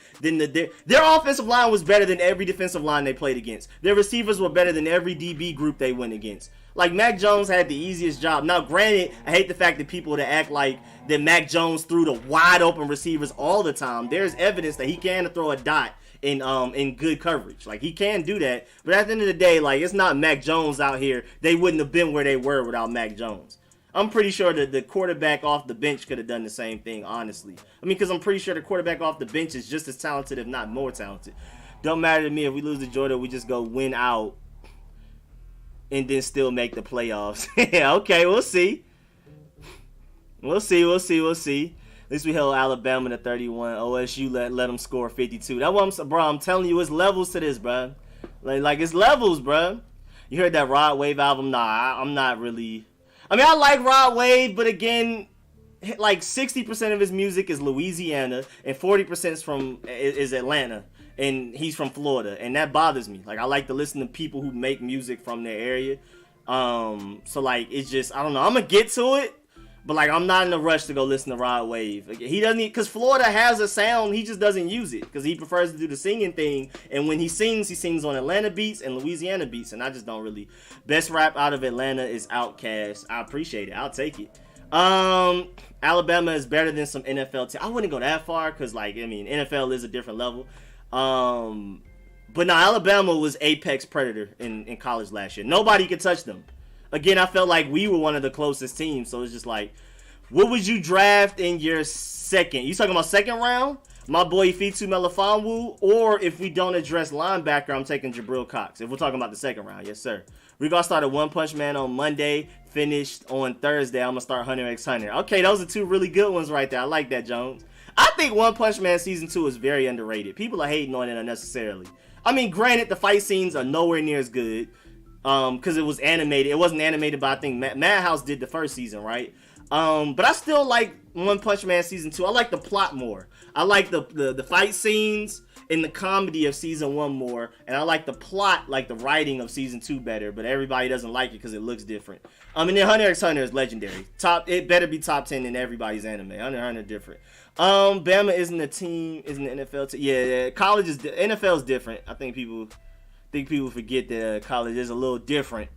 Their offensive line was better than every defensive line they played against. Their receivers were better than every DB group they went against. Like, Mac Jones had the easiest job. Now, granted, I hate the fact that people that act like that Mac Jones threw to wide open receivers all the time. There's evidence that he can throw a dot in good coverage. Like, he can do that. But at the end of the day, like, it's not Mac Jones out here. They wouldn't have been where they were without Mac Jones. I'm pretty sure that the quarterback off the bench could have done the same thing, honestly. I mean, because I'm pretty sure the quarterback off the bench is just as talented, if not more talented. Don't matter to me if we lose to Georgia, we just go win out and then still make the playoffs. Yeah, okay, we'll see. We'll see. At least we held Alabama to 31. OSU let them score 52. That's what I'm telling you, it's levels to this, bro. Like it's levels, bro. You heard that Rod Wave album? Nah, I'm not really. I mean, I like Rod Wave, but again, like 60% of his music is Louisiana and 40% is Atlanta. And he's from Florida, and that bothers me. Like, I like to listen to people who make music from their area. So, like, it's just, I don't know. I'm going to get to it, But like, I'm not in a rush to go listen to Rod Wave. He doesn't, because Florida has a sound, he just doesn't use it because he prefers to do the singing thing. And when he sings on Atlanta beats and Louisiana beats, and I just don't really. Best rap out of Atlanta is Outkast. I appreciate it. I'll take it. Alabama is better than some NFL team. I wouldn't go that far because, like, I mean, NFL is a different level. But no, Alabama was apex predator in college last year. Nobody could touch them. Again, I felt like we were one of the closest teams. So it's just like, what would you draft in your second? You talking about second round? My boy Fitu Melifonwu, or if we don't address linebacker, I'm taking Jabril Cox. If we're talking about the second round, yes sir. We're gonna start a One Punch Man on Monday, finished on Thursday. I'm gonna start Hunter x Hunter. Okay, those are two really good ones right there. I like that, Jones. I think One Punch Man season 2 is very underrated. People are hating on it unnecessarily. I mean, granted, the fight scenes are nowhere near as good, because it was animated. It wasn't animated by, I think Madhouse did the first season, right? But I still like One Punch Man season 2. I like the plot more. I like the fight scenes and the comedy of season 1 more, and I like the plot, like the writing of season 2 better. But everybody doesn't like it because it looks different. And then Hunter x Hunter is legendary. It better be top 10 in everybody's anime. Hunter x Hunter different. Bama isn't a team, isn't an NFL team. Yeah, college is NFL is different. I think people forget that college is a little different.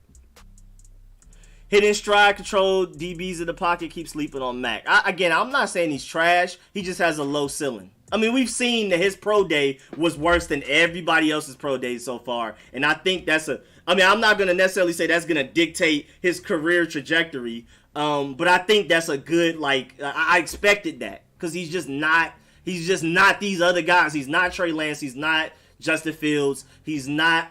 Hitting stride control, DBs in the pocket, keep sleeping on Mac. I'm not saying he's trash. He just has a low ceiling. I mean, we've seen that his pro day was worse than everybody else's pro day so far. And I think I'm not going to necessarily say that's going to dictate his career trajectory. But I think that's a good, I expected that. Because he's just not these other guys. He's not Trey Lance. He's not Justin Fields. He's not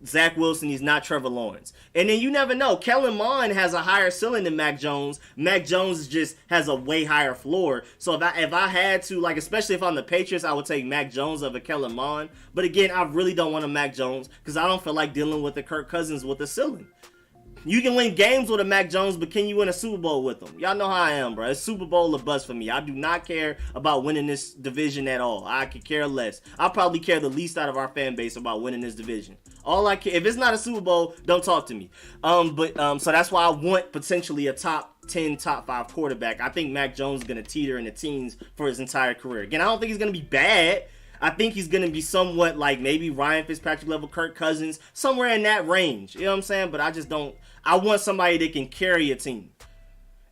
Zach Wilson. He's not Trevor Lawrence. And then you never know. Kellen Mond has a higher ceiling than Mac Jones. Mac Jones just has a way higher floor. So if I had to, especially if I'm the Patriots, I would take Mac Jones over Kellen Mond. But again, I really don't want a Mac Jones because I don't feel like dealing with the Kirk Cousins with the ceiling. You can win games with a Mac Jones, but can you win a Super Bowl with him? Y'all know how I am, bro. It's Super Bowl or bust for me. I do not care about winning this division at all. I could care less. I probably care the least out of our fan base about winning this division. All I care, if it's not a Super Bowl, don't talk to me. So that's why I want potentially a top 10, top 5 quarterback. I think Mac Jones is going to teeter in the teens for his entire career. Again, I don't think he's going to be bad. I think he's going to be somewhat like maybe Ryan Fitzpatrick level, Kirk Cousins, somewhere in that range. You know what I'm saying? But I want somebody that can carry a team.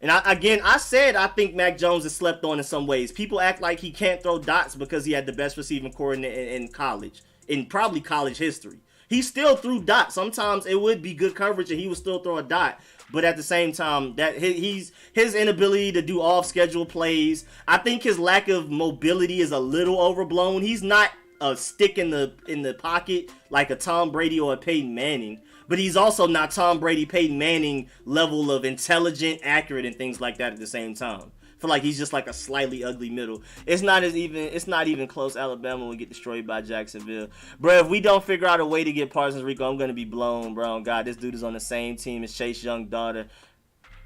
And I said I think Mac Jones is slept on in some ways. People act like he can't throw dots because he had the best receiving core in college, in probably college history. He still threw dots. Sometimes it would be good coverage and he would still throw a dot. But at the same time, that his inability to do off-schedule plays, I think his lack of mobility is a little overblown. He's not a stick in the pocket like a Tom Brady or a Peyton Manning. But he's also not Tom Brady, Peyton Manning level of intelligent, accurate, and things like that at the same time. I feel like he's just like a slightly ugly middle. It's not even close. Alabama will get destroyed by Jacksonville. Bro, if we don't figure out a way to get Parsons, Rico, I'm going to be blown, bro. God, this dude is on the same team as Chase Young's daughter.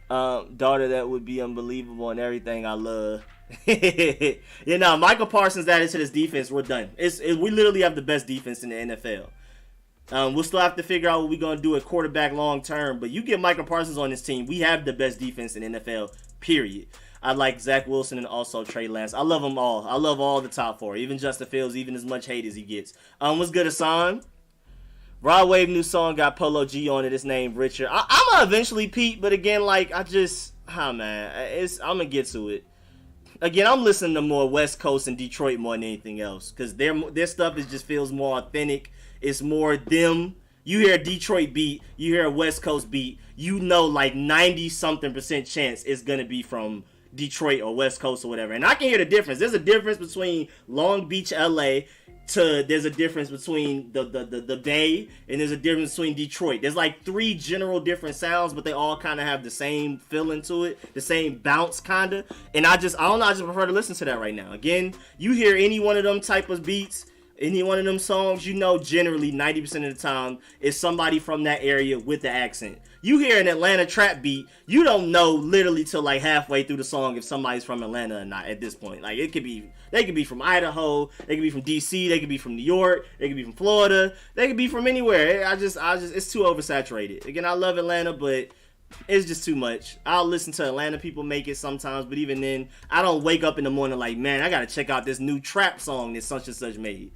Daughter that would be unbelievable and everything I love. Michael Parsons added to this defense, we're done. We literally have the best defense in the NFL. We'll still have to figure out what we're going to do at quarterback long term. But you get Michael Parsons on this team, we have the best defense in the NFL, period. I like Zach Wilson and also Trey Lance. I love them all. I love all the top 4. Even Justin Fields, even as much hate as he gets. What's good, Hassan? Rod Wave new song got Polo G on it. It's named Richard. I'm going to eventually peep, but again, I'm going to get to it. Again, I'm listening to more West Coast and Detroit more than anything else because their stuff just feels more authentic. It's more them. You hear a Detroit beat, you hear a West Coast beat, 90-something% chance it's going to be from Detroit or West Coast or whatever. And I can hear the difference. There's a difference between Long Beach, LA, there's a difference between the Bay, and there's a difference between Detroit. There's 3 general different sounds, but they all kind of have the same feeling to it, the same bounce kind of. And I just prefer to listen to that right now. Again, you hear any one of them type of beats, any one of them songs, generally 90% of the time is somebody from that area with the accent. You hear an Atlanta trap beat, you don't know literally till halfway through the song if somebody's from Atlanta or not at this point. They could be from Idaho, they could be from DC, they could be from New York, they could be from Florida, they could be from anywhere. It's too oversaturated. Again, I love Atlanta, but It's just too much. I'll listen to Atlanta people make it sometimes, but even then, I don't wake up in the morning like, man, I gotta check out this new trap song that such and such made.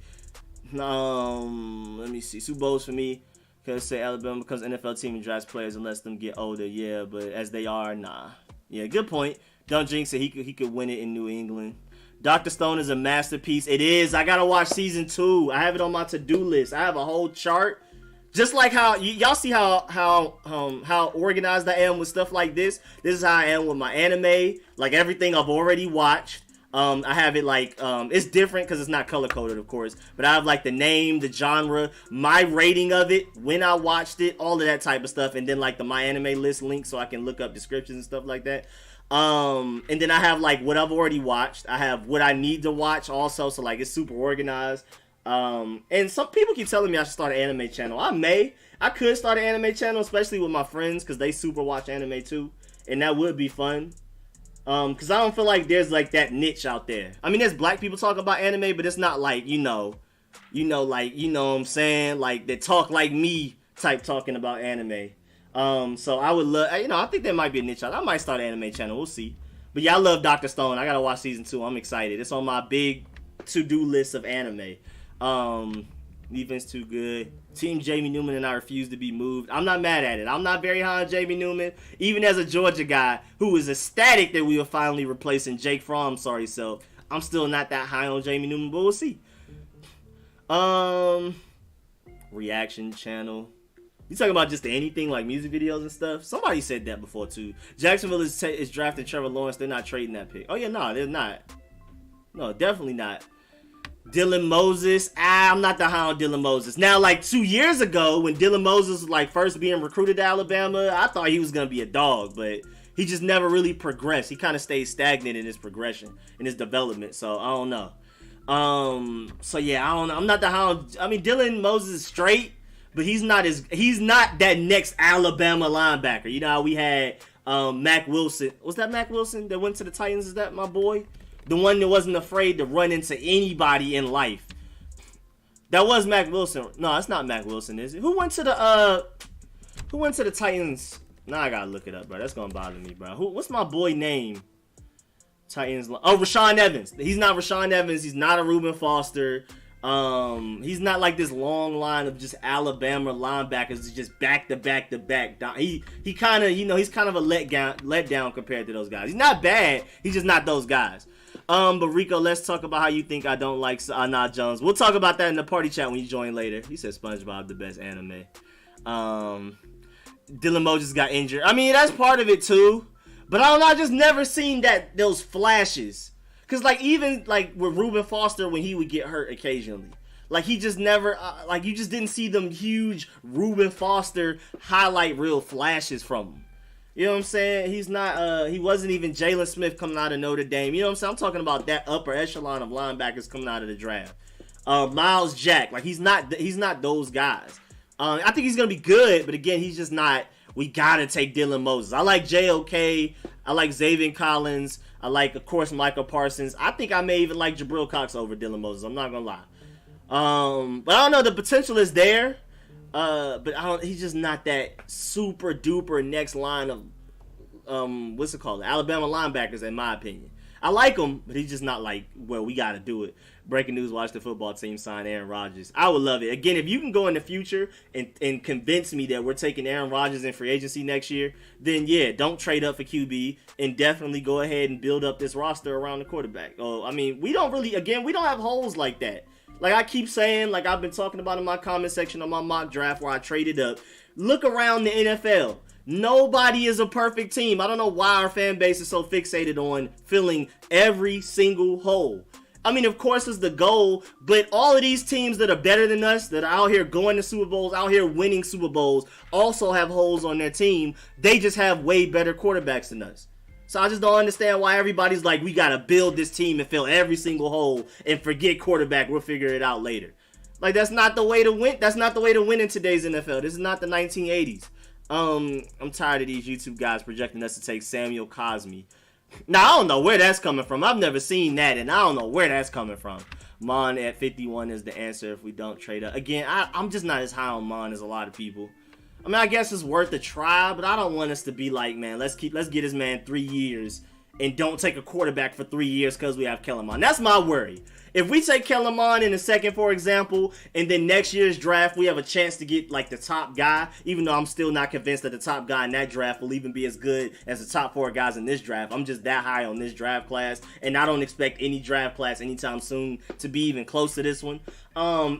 Let me see. Super Bowls for me. Cause say Alabama becomes NFL team and drafts players and lets them get older. Yeah, but as they are, nah. Yeah, good point. Don't jinx it. He could win it in New England. Dr. Stone is a masterpiece. It is. I gotta watch season 2. I have it on my to-do list. I have a whole chart. Just like how y'all see how organized I am with stuff like this. This is how I am with my anime. Like everything I've already watched. I have it like it's different because it's not color coded, of course. But I have like the name, the genre, my rating of it, when I watched it, all of that type of stuff, and then like the my anime list link so I can look up descriptions and stuff like that. And then I have like what I've already watched. I have what I need to watch also, so like it's super organized. And some people keep telling me I should start an anime channel. I could start an anime channel, especially with my friends, because they super watch anime too, and that would be fun. Because I don't feel like there's like that niche out there. I mean, there's black people talking about anime, but it's not like, you know what I'm saying, like they talk like me type talking about anime. So I would love, I think there might be a niche out. I might start an anime channel. We'll see. But yeah, I love Dr. Stone. I gotta watch season 2. I'm excited. It's on my big to-do list of anime. Defense too good. Team Jamie Newman and I refuse to be moved. I'm not mad at it. I'm not very high on Jamie Newman, even as a Georgia guy who was ecstatic that we were finally replacing Jake Fromm's sorry self. I'm still not that high on Jamie Newman, but we'll see. Reaction channel. You talking about just anything like music videos and stuff? Somebody said that before too. Jacksonville is drafting Trevor Lawrence. They're not trading that pick. Oh yeah, no, they're not. No, definitely not. Dylan Moses. I'm not that high on Dylan Moses. Now, like 2 years ago, when Dylan Moses was like first being recruited to Alabama, I thought he was gonna be a dog, but he just never really progressed. He kind of stayed stagnant in his progression, in his development. So I don't know. So yeah, I don't know. I'm not that high on. I mean, Dylan Moses is straight, but he's not that next Alabama linebacker. You know how we had Mac Wilson. Was that Mac Wilson that went to the Titans? Is that my boy? The one that wasn't afraid to run into anybody in life. That was Mac Wilson. No, it's not Mac Wilson, is it? Who went to the Titans? Now I gotta look it up, bro. That's gonna bother me, bro. What's my boy name? Titans. Oh, Rashaan Evans. He's not Rashaan Evans. He's not a Reuben Foster. He's not like this long line of just Alabama linebackers just back to back to back. He kind of, he's kind of a letdown compared to those guys. He's not bad. He's just not those guys. But Rico, let's talk about how you think I don't like Jones. We'll talk about that in the party chat when you join later. He said SpongeBob the best anime. Dylan Moses got injured. I mean, that's part of it too. But I don't know, I just never seen those flashes. Cause like even like with Reuben Foster when he would get hurt occasionally, like he just never like you just didn't see them huge Reuben Foster highlight reel flashes from him. You know what I'm saying? He's not he wasn't even Jalen Smith coming out of Notre Dame. You know what I'm saying? I'm talking about that upper echelon of linebackers coming out of the draft. Miles Jack, like he's not those guys. I think he's gonna be good, but again, he's just not. We gotta take Dylan Moses. I like JOK. I like Xavier Collins. I like, of course, Michael Parsons. I think I may even like Jabril Cox over Dylan Moses. I'm not gonna lie. But I don't know. The potential is there. But he's just not that super duper next line of what's it called? Alabama linebackers, in my opinion. I like him, but he's just not like, well, we got to do it. Breaking news, watch the football team sign Aaron Rodgers. I would love it. Again, if you can go in the future and convince me that we're taking Aaron Rodgers in free agency next year, then yeah, don't trade up for QB and definitely go ahead and build up this roster around the quarterback. Oh, I mean, we don't have holes like that. Like I keep saying, like I've been talking about in my comment section on my mock draft where I traded up. Look around the NFL. Nobody is a perfect team. I don't know why our fan base is so fixated on filling every single hole. I mean, of course, it's the goal, but all of these teams that are better than us, that are out here going to Super Bowls, out here winning Super Bowls, also have holes on their team. They just have way better quarterbacks than us. So I just don't understand why everybody's like, we got to build this team and fill every single hole and forget quarterback. We'll figure it out later. Like, that's not the way to win. That's not the way to win in today's NFL. This is not the 1980s. I'm tired of these YouTube guys projecting us to take Samuel Cosmi. Now, I don't know where that's coming from. I've never seen that, and I don't know where that's coming from. Mon at 51 is the answer if we don't trade up. Again, I'm just not as high on Mon as a lot of people. I mean, I guess it's worth a try, but I don't want us to be like, man, let's get this man 3 years and don't take a quarterback for 3 years because we have Kellen Mond. That's my worry. If we take Kellen Mond in the second, for example, and then next year's draft, we have a chance to get like the top guy, even though I'm still not convinced that the top guy in that draft will even be as good as the top 4 guys in this draft. I'm just that high on this draft class, and I don't expect any draft class anytime soon to be even close to this one.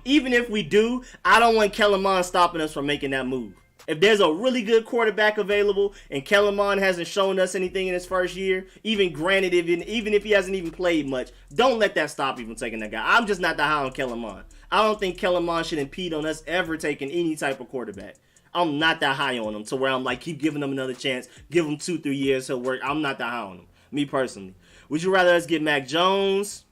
Even if we do, I don't want Kellen Mond stopping us from making that move. If there's a really good quarterback available and Kellen Mond hasn't shown us anything in his first year, even granted, even if he hasn't even played much, don't let that stop you from taking that guy. I'm just not that high on Kellen Mond. I don't think Kellen Mond should impede on us ever taking any type of quarterback. I'm not that high on him to where I'm like, keep giving him another chance, give him 2-3 years, he'll work. I'm not that high on him, me personally. Would you rather us get Mac Jones,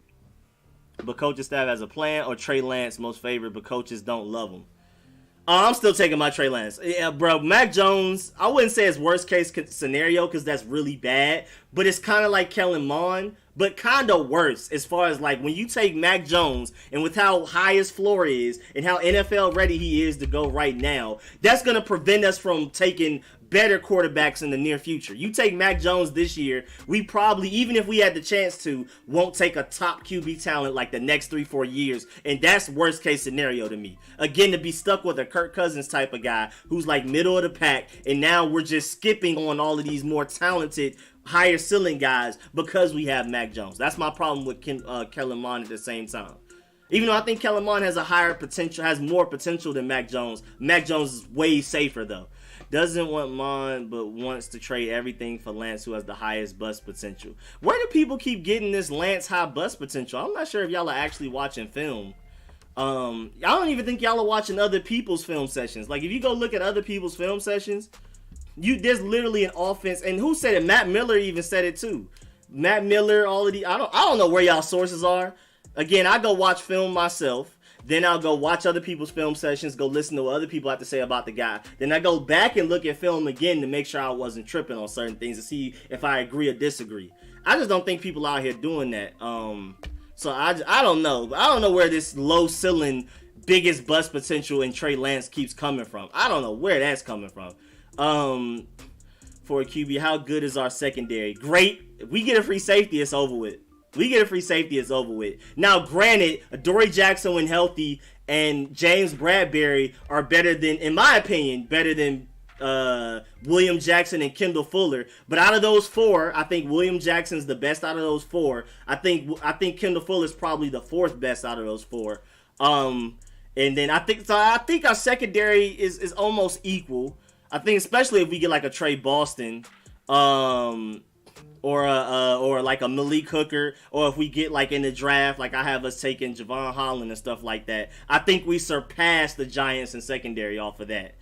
but coaching staff has a plan, or Trey Lance, most favorite, but coaches don't love him? I'm still taking my Trey Lance. Yeah, bro, Mac Jones, I wouldn't say it's worst case scenario because that's really bad, but it's kind of like Kellen Mond, but kind of worse as far as like when you take Mac Jones and with how high his floor is and how NFL ready he is to go right now, that's going to prevent us from taking better quarterbacks in the near future. You take Mac Jones this year, we probably, even if we had the chance to, won't take a top QB talent like the next 3-4 years, and that's worst case scenario to me. Again, to be stuck with a Kirk Cousins type of guy who's like middle of the pack, and now we're just skipping on all of these more talented, higher ceiling guys because we have Mac Jones. That's my problem with Kellen Mond at the same time. Even though I think Kellen Mond has a higher potential, has more potential than Mac Jones is way safer though. Doesn't want Mond, but wants to trade everything for Lance, who has the highest bust potential. Where do people keep getting this Lance high bust potential? I'm not sure if y'all are actually watching film. I don't even think y'all are watching other people's film sessions. Like, if you go look at other people's film sessions, there's literally an offense. And who said it? Matt Miller even said it too. Matt Miller, all of the, I don't know where y'all sources are. Again, I go watch film myself. Then I'll go watch other people's film sessions, go listen to what other people have to say about the guy. Then I go back and look at film again to make sure I wasn't tripping on certain things to see if I agree or disagree. I just don't think people out here doing that. So I don't know. I don't know where this low ceiling, biggest bust potential in Trey Lance keeps coming from. I don't know where that's coming from. For a QB, how good is our secondary? Great. If we get a free safety, it's over with. Now, granted, Adoree Jackson, when healthy, and James Bradberry are better than, in my opinion, William Jackson and Kendall Fuller. But out of those 4, I think William Jackson's the best out of those 4. I think Kendall Fuller's probably the 4th best out of those 4. And then I think our secondary is almost equal. I think especially if we get like a Trey Boston, or like a Malik Hooker, or if we get like in the draft, like I have us taking Javon Holland and stuff like that. I think we surpass the Giants in secondary off of that.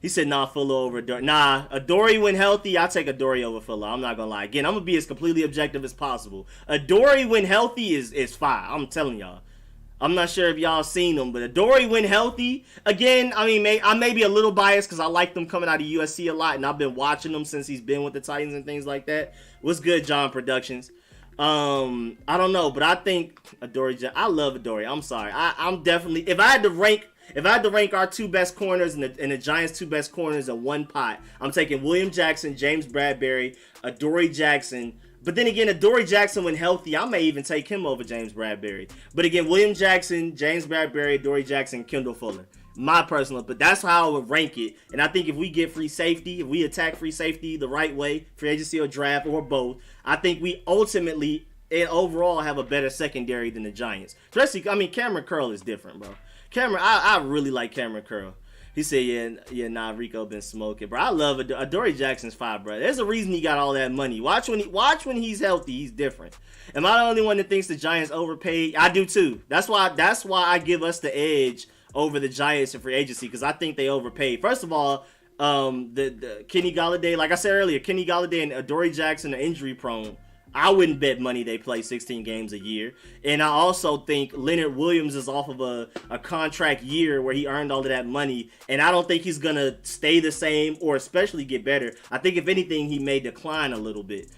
He said, nah, Fuller over Adoree. Nah, Adoree when healthy, I'll take Adoree over Fuller. I'm not going to lie. Again, I'm going to be as completely objective as possible. Adoree when healthy is fire. I'm telling y'all. I'm not sure if y'all seen him, but Adoree when healthy, again, I mean, I may be a little biased because I like them coming out of USC a lot, and I've been watching them since he's been with the Titans and things like that. What's good, John Productions? I don't know, but I think Adoree, I love Adoree. I'm sorry. I'm definitely, if I had to rank our 2 best corners and the Giants' 2 best corners in one pot, I'm taking William Jackson, James Bradberry, Adoree Jackson. But then again, Adoree Jackson, when healthy, I may even take him over James Bradberry. But again, William Jackson, James Bradberry, Adoree Jackson, Kendall Fuller. My personal, but that's how I would rank it. And I think if we get free safety, if we attack free safety the right way, free agency or draft or both, I think we ultimately and overall have a better secondary than the Giants. Especially, I mean, Cameron Curl is different, bro. I really like Cameron Curl. He said, yeah, nah, Rico been smoking, bro. I love Adoree Jackson's fire, bro. There's a reason he got all that money. Watch when he's healthy, he's different. Am I the only one that thinks the Giants overpaid? I do too. That's why I give us the edge over the Giants in free agency, because I think they overpaid. First of all, the Kenny Golladay, like I said earlier, Kenny Golladay and Adoree Jackson are injury prone. I wouldn't bet money they play 16 games a year. And I also think Leonard Williams is off of a contract year where he earned all of that money. And I don't think he's going to stay the same or especially get better. I think if anything, he may decline a little bit.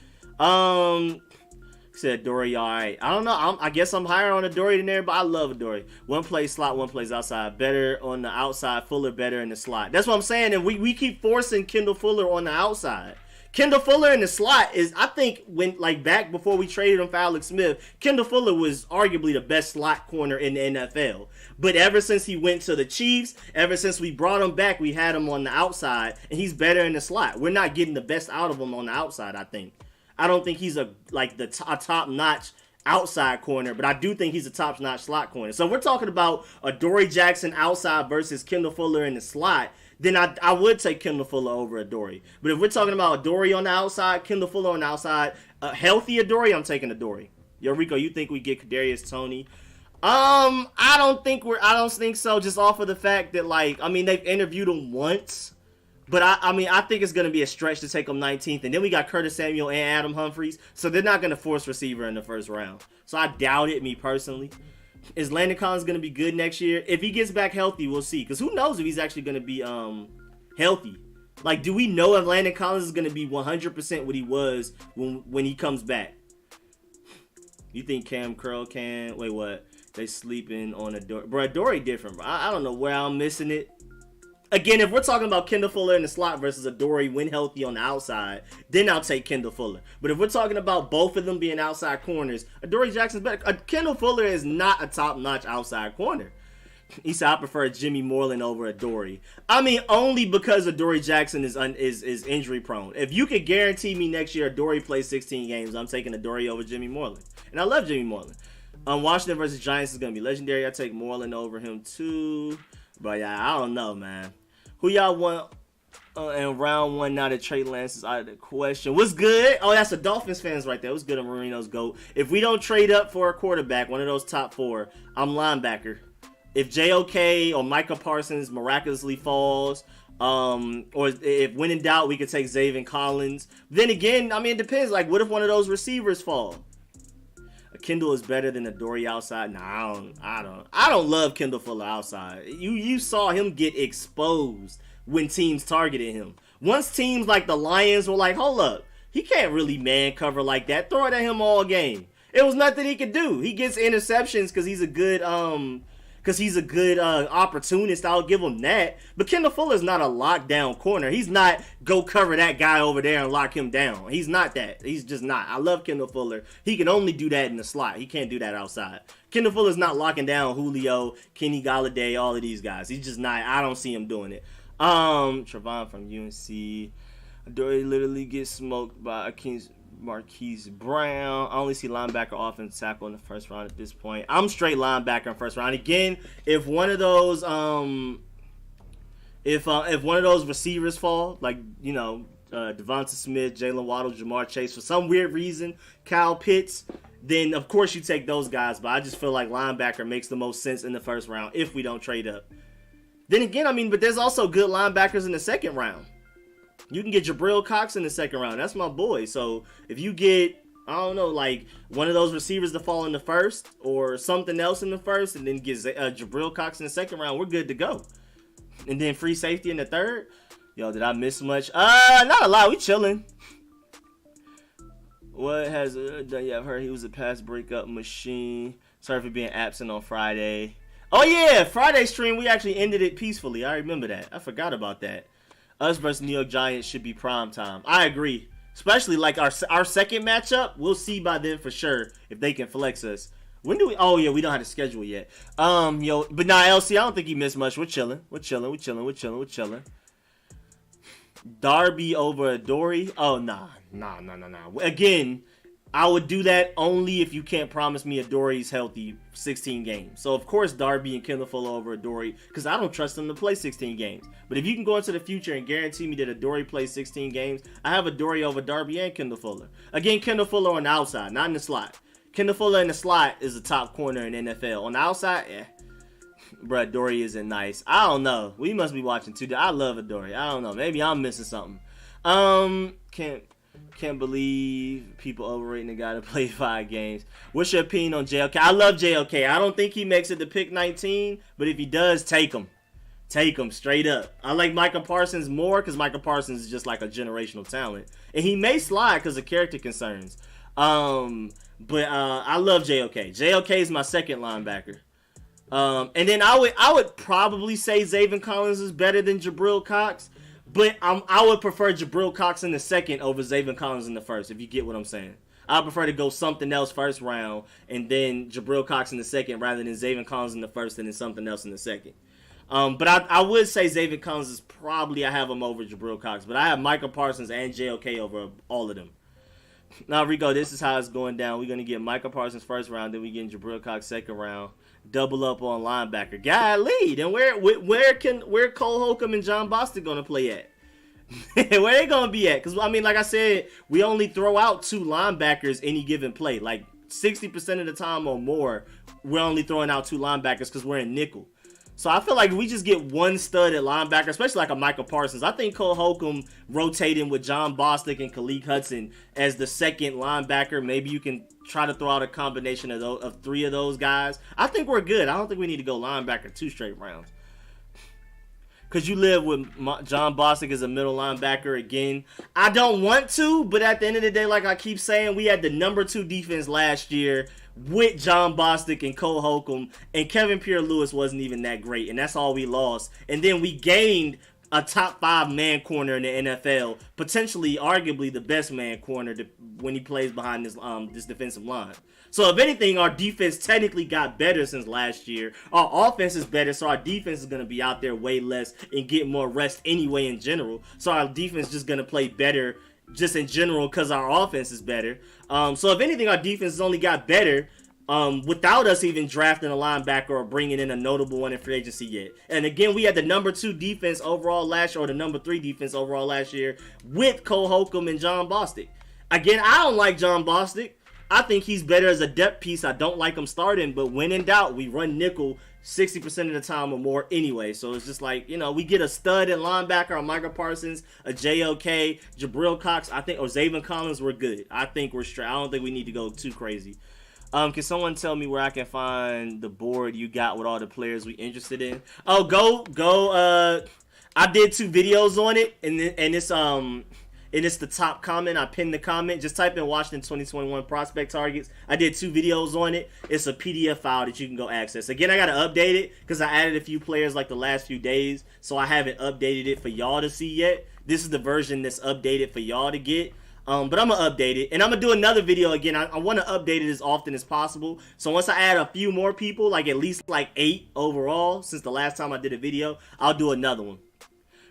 Said Dory, all right. I don't know. I guess I'm higher on Adoree than everybody. I love Adoree. One plays slot, one plays outside. Better on the outside, Fuller better in the slot. That's what I'm saying. And we keep forcing Kendall Fuller on the outside. Kendall Fuller in the slot is, I think, when like back before we traded him for Alex Smith, Kendall Fuller was arguably the best slot corner in the NFL. But ever since he went to the Chiefs, ever since we brought him back, we had him on the outside, and he's better in the slot. We're not getting the best out of him on the outside, I think. I don't think he's a top-notch outside corner, but I do think he's a top-notch slot corner. So if we're talking about Adoree Jackson outside versus Kendall Fuller in the slot, then I would take Kendall Fuller over Adoree. But if we're talking about Adoree on the outside, Kendall Fuller on the outside, healthy Adoree, I'm taking Adoree. Yo, Rico, you think we get Kadarius Toney? I don't think so, just off of the fact that, like, I mean, they've interviewed him once. But I think it's going to be a stretch to take him 19th. And then we got Curtis Samuel and Adam Humphreys. So they're not going to force receiver in the first round. So I doubt it, me personally. Is Landon Collins going to be good next year? If he gets back healthy, we'll see. Because who knows if he's actually going to be healthy. Like, do we know if Landon Collins is going to be 100% what he was when he comes back? You think Cam Curl can? Wait, what? They sleeping on Adoree. Bro, Adoree different, bro. I don't know where I'm missing it. Again, if we're talking about Kendall Fuller in the slot versus Adoree when healthy on the outside, then I'll take Kendall Fuller. But if we're talking about both of them being outside corners, Adoree Jackson's better. Kendall Fuller is not a top-notch outside corner. He said, I prefer Jimmy Moreland over Adoree. I mean, only because Adoree Jackson is injury-prone. If you could guarantee me next year Adoree plays 16 games, I'm taking Adoree over Jimmy Moreland. And I love Jimmy Moreland. Washington versus Giants is going to be legendary. I take Moreland over him, too. But yeah, I don't know, man. Who y'all want in round one now that Trey Lance is out of the question? What's good? Oh, that's the Dolphins fans right there. What's good on Marino's GOAT? If we don't trade up for a quarterback, one of those top four, I'm linebacker. If JOK or Micah Parsons miraculously falls, or if when in doubt, we could take Javon Collins. Then again, I mean, it depends. Like, what if one of those receivers fall? Kendall is better than Adoree outside. Nah, I don't love Kendall Fuller outside. You saw him get exposed when teams targeted him. Once teams like the Lions were like, hold up, he can't really man cover like that. Throw it at him all game. It was nothing he could do. He gets interceptions because he's a good opportunist. I'll give him that. But Kendall Fuller's not a lockdown corner. He's not go cover that guy over there and lock him down. He's not that. He's just not. I love Kendall Fuller. He can only do that in the slot. He can't do that outside. Kendall Fuller's not locking down Julio, Kenny Golladay, all of these guys. He's just not. I don't see him doing it. Javon from UNC. Adoree literally gets smoked by Marquise Brown. I only see linebacker offensive tackle in the first round at this point. I'm straight linebacker in first round. Again, if one of those if one of those receivers fall, like, you know, Devonta Smith, Jalen Waddle, Jamar Chase, for some weird reason, Kyle Pitts, then of course you take those guys. But I just feel like linebacker makes the most sense in the first round if we don't trade up. Then again, I mean, but there's also good linebackers in the second round. You can get Jabril Cox in the second round. That's my boy. So if you get, I don't know, like one of those receivers to fall in the first or something else in the first and then get Jabril Cox in the second round, we're good to go. And then free safety in the third. Yo, did I miss much? Not a lot. We chilling. What has done? Yeah, I've heard he was a pass breakup machine. Sorry for being absent on Friday. Oh yeah, Friday stream, we actually ended it peacefully. I remember that. I forgot about that. Us versus New York Giants should be prime time. I agree. Especially like our second matchup. We'll see by then for sure if they can flex us. When do we? Oh yeah, we don't have to schedule yet. But nah, LC, I don't think he missed much. We're chilling. Darby over Adoree. Oh nah. Again, I would do that only if you can't promise me Adoree's healthy 16 games. So, of course, Darby and Kendall Fuller over Adoree, because I don't trust them to play 16 games. But if you can go into the future and guarantee me that Adoree plays 16 games, I have Adoree over Darby and Kendall Fuller. Again, Kendall Fuller on the outside, not in the slot. Kendall Fuller in the slot is a top corner in NFL. On the outside, Bro, Adoree isn't nice. I don't know. We must be watching too. I love Adoree. I don't know. Maybe I'm missing something. Can't believe people overrating the guy to play 5 games. What's your opinion on JOK? I love JOK. I don't think he makes it to pick 19, but if he does, take him. Take him straight up. I like Micah Parsons more because Micah Parsons is just like a generational talent. And he may slide because of character concerns. But I love JOK. JOK is my second linebacker. And then I would probably say Zayvon Collins is better than Jabril Cox, but I would prefer Jabril Cox in the second over Zayvon Collins in the first, if you get what I'm saying. I prefer to go something else first round and then Jabril Cox in the second rather than Zayvon Collins in the first and then something else in the second. But I would say Zayvon Collins is probably, I have him over Jabril Cox, but I have Micah Parsons and JOK over all of them. Now, Rico, this is how it's going down. We're going to get Micah Parsons first round, then we get Jabril Cox second round. Double up on linebacker. Golly, then where Cole Holcomb and John Bostic going to play at? Where they going to be at? Because, I mean, like I said, we only throw out 2 linebackers any given play. Like, 60% of the time or more, we're only throwing out 2 linebackers because we're in nickel. So I feel like if we just get one stud at linebacker, especially like a Micah Parsons, I think Cole Holcomb rotating with John Bostic and Khalil Hudson as the second linebacker, maybe you can try to throw out a combination of 3 of those guys. I think we're good. I don't think we need to go linebacker 2 straight rounds. Because you live with John Bostic as a middle linebacker again. I don't want to, but at the end of the day, like I keep saying, we had the number 2 defense last year with John Bostic and Cole Holcomb, and Kevin Pierre-Louis wasn't even that great, and that's all we lost. And then we gained a top 5 man corner in the NFL, potentially, arguably the best man corner when he plays behind this defensive line. So if anything, our defense technically got better since last year. Our offense is better, so our defense is going to be out there way less and get more rest anyway in general. So our defense is just going to play better just in general because our offense is better. So if anything, our defense has only got better without us even drafting a linebacker or bringing in a notable one in free agency yet. And again, we had the number 2 defense overall last year, or the number 3 defense overall last year with Cole Holcomb and John Bostic. Again, I don't like John Bostic. I think he's better as a depth piece. I don't like him starting, but when in doubt, we run nickel 60% of the time or more anyway. So it's just like, we get a stud at linebacker, a Micah Parsons, a JOK, Jabril Cox, I think, or Zayvon Collins, we're good. I think we're straight. I don't think we need to go too crazy. Can someone tell me where I can find the board you got with all the players we interested in? Oh, go. I did 2 videos on it, and it's the top comment. I pinned the comment. Just type in Washington 2021 prospect targets. I did 2 videos on it. It's a PDF file that you can go access. Again, I got to update it because I added a few players like the last few days, so I haven't updated it for y'all to see yet. This is the version that's updated for y'all to get. But I'm going to update it. And I'm going to do another video again. I want to update it as often as possible. So once I add a few more people, like at least like 8 overall since the last time I did a video, I'll do another one.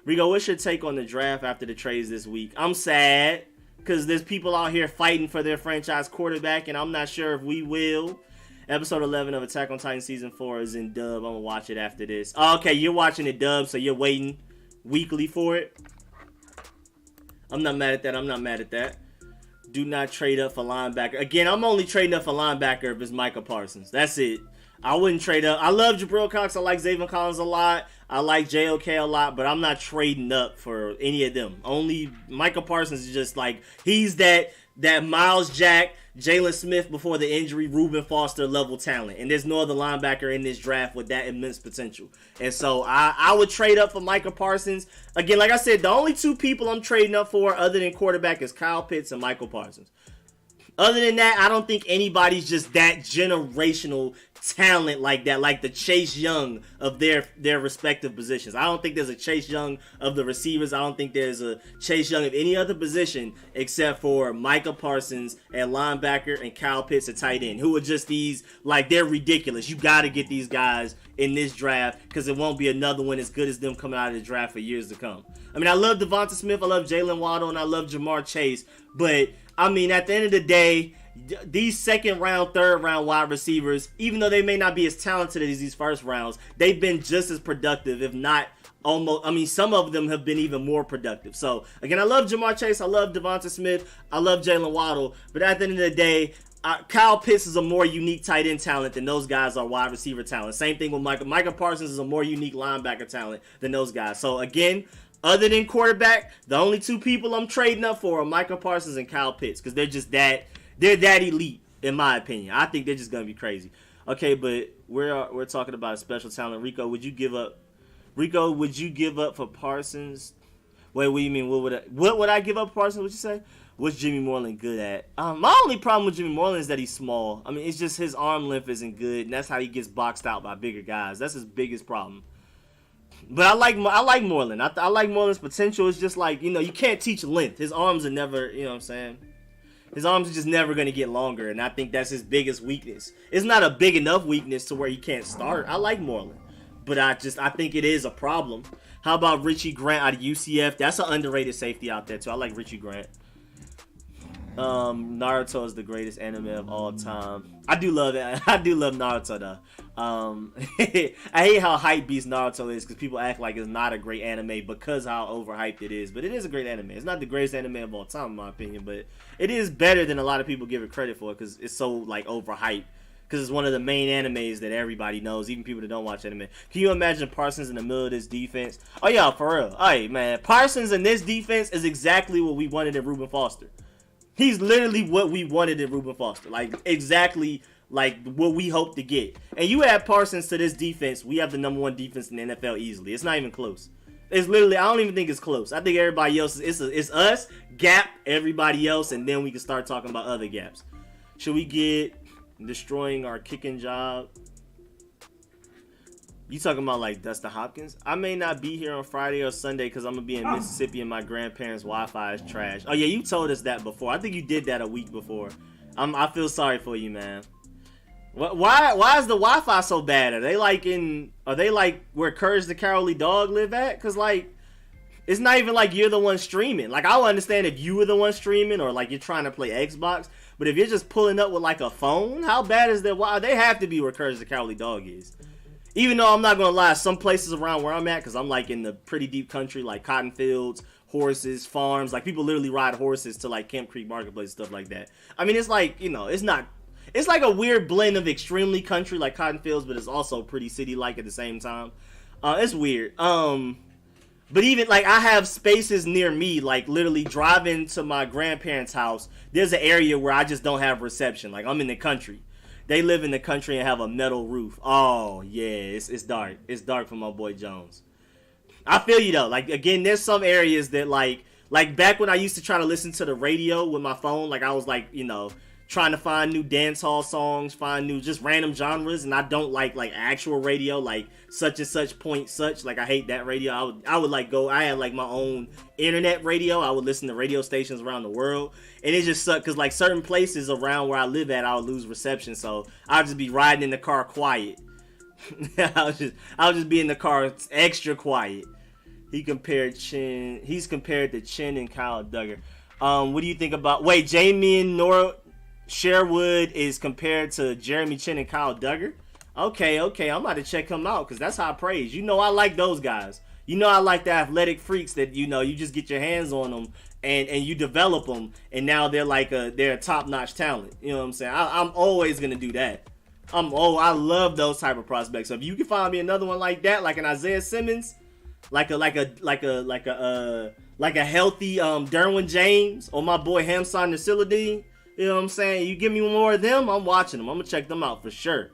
Rico, what's your take on the draft after the trades this week? I'm sad because there's people out here fighting for their franchise quarterback, and I'm not sure if we will. Episode 11 of Attack on Titan Season 4 is in dub. I'm going to watch it after this. Oh, okay, you're watching it dub, so you're waiting weekly for it. I'm not mad at that. Do not trade up for linebacker. Again, I'm only trading up for linebacker if it's Micah Parsons. That's it. I wouldn't trade up. I love Jabril Cox. I like Zayvon Collins a lot. I like JOK a lot, but I'm not trading up for any of them. Only Micah Parsons is just like, he's that Miles Jack, Jalen Smith before the injury, Reuben Foster level talent. And there's no other linebacker in this draft with that immense potential. And so I would trade up for Micah Parsons. Again, like I said, the only 2 people I'm trading up for other than quarterback is Kyle Pitts and Michael Parsons. Other than that, I don't think anybody's just that generational talent like that, like the Chase Young of their respective positions. I don't think there's a Chase Young of the receivers. I don't think there's a Chase Young of any other position except for Micah Parsons at linebacker and Kyle Pitts at tight end, who are just these, like, they're ridiculous. You got to get these guys in this draft because it won't be another one as good as them coming out of the draft for years to come. I mean, I love Devonta Smith, I love Jalen Waddle, and I love Jamar Chase, but I mean, at the end of the day, these second round, third round wide receivers, even though they may not be as talented as these first rounds, they've been just as productive, if not almost. I mean, some of them have been even more productive. So, again, I love Jamar Chase. I love Devonta Smith. I love Jalen Waddle. But at the end of the day, Kyle Pitts is a more unique tight end talent than those guys are wide receiver talent. Same thing with Micah Parsons is a more unique linebacker talent than those guys. So, again, other than quarterback, the only 2 people I'm trading up for are Micah Parsons and Kyle Pitts because they're just they're that elite, in my opinion. I think they're just going to be crazy. Okay, but we're talking about a special talent. Rico, would you give up for Parsons? Wait, what do you mean? What would I give up Parsons? What you say? What's Jimmy Moreland good at? My only problem with Jimmy Moreland is that he's small. I mean, it's just his arm length isn't good, and that's how he gets boxed out by bigger guys. That's his biggest problem. But I like Moreland. I like Moreland's potential. It's just like, you can't teach length. His arms are never, you know what I'm saying? His arms are just never going to get longer, and I think that's his biggest weakness. It's not a big enough weakness to where he can't start. I like Moreland, but I think it is a problem. How about Richie Grant out of UCF? That's an underrated safety out there, too. I like Richie Grant. Naruto is the greatest anime of all time. I do love it. I do love Naruto though. I hate how hype beast Naruto is because people act like it's not a great anime because how overhyped it is. But it is a great anime. It's not the greatest anime of all time in my opinion, but it is better than a lot of people give it credit for because it's so like overhyped. Because it's one of the main animes that everybody knows, even people that don't watch anime. Can you imagine Parsons in the middle of this defense? Oh yeah, for real. Hey man, Parsons in this defense is exactly what we wanted in Reuben Foster. He's literally what we wanted in Reuben Foster. Like, exactly like what we hoped to get. And you add Parsons to this defense, we have the number one defense in the NFL easily. It's not even close. It's literally, I don't even think it's close. I think everybody else, it's us, gap, everybody else, and then we can start talking about other gaps. Should we get destroying our kicking job? You talking about like Dustin Hopkins? I may not be here on Friday or Sunday because I'm going to be in Mississippi and my grandparents' Wi-Fi is trash. Oh yeah, you told us that before. I think you did that a week before. I feel sorry for you, man. Why is the Wi-Fi so bad? Are they like where Courage the Cowardly Dog live at? Because like, it's not even like you're the one streaming. Like, I'll understand if you were the one streaming or like you're trying to play Xbox. But if you're just pulling up with like a phone, how bad is that? Why they have to be where Courage the Cowardly Dog is. Even though I'm not going to lie, some places around where I'm at, because I'm like in the pretty deep country, like cotton fields, horses, farms, like people literally ride horses to like Camp Creek Marketplace, stuff like that. I mean, it's like, it's like a weird blend of extremely country like cotton fields, but it's also pretty city-like at the same time. It's weird. But even like I have spaces near me, like literally driving to my grandparents' house, there's an area where I just don't have reception. Like I'm in the country. They live in the country and have a metal roof. Oh, yeah, it's dark. It's dark for my boy Jones. I feel you, though. Like, again, there's some areas that, like back when I used to try to listen to the radio with my phone, like, I was, like, trying to find new dance hall songs, find new just random genres, and I don't like actual radio, like such and such point such. Like I hate that radio. I would like go. I had like my own internet radio. I would listen to radio stations around the world, and it just sucked because like certain places around where I live at, I would lose reception. So I'll just be riding in the car quiet. I'll just be in the car extra quiet. He's compared to Chin and Kyle Duggar. What do you think about? Wait, Jamie and Nora Sherwood is compared to Jeremy Chin and Kyle Duggar? Okay, I'm about to check him out because that's high praise. I like those guys. I like the athletic freaks that you just get your hands on them and you develop them, and now they're a top-notch talent. You know what I'm saying? I'm always gonna do that. I love those type of prospects. So if you can find me another one like that, like an Isaiah Simmons, like a healthy Derwin James, or my boy Hamson Nasiruddin. You know what I'm saying? You give me more of them, I'm watching them. I'm gonna check them out for sure.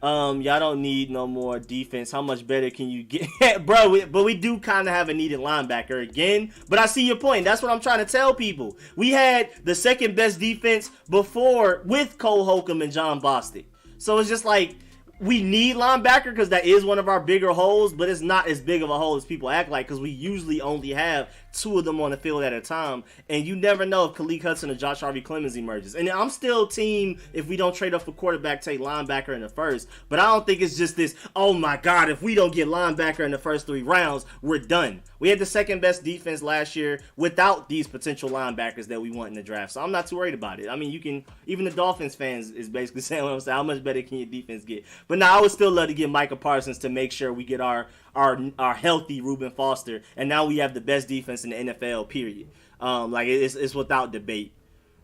Y'all don't need no more defense. How much better can you get? Bro, but we do kind of have a needed linebacker again. But I see your point. That's what I'm trying to tell people. We had the second best defense before with Cole Holcomb and John Bostic. So it's just like, we need linebacker because that is one of our bigger holes, but it's not as big of a hole as people act like because we usually only have two of them on the field at a time, and you never know if Khaleke Hudson or Josh Harvey Clemens emerges. And I'm still team if we don't trade up for quarterback, take linebacker in the first, but I don't think it's just this, oh my God, if we don't get linebacker in the first 3 rounds, we're done. We had the second best defense last year without these potential linebackers that we want in the draft, so I'm not too worried about it. I mean, even the Dolphins fans is basically saying what I'm saying, how much better can your defense get? But now I would still love to get Micah Parsons to make sure we get our healthy Reuben Foster, and now we have the best defense in the NFL, period. It's without debate.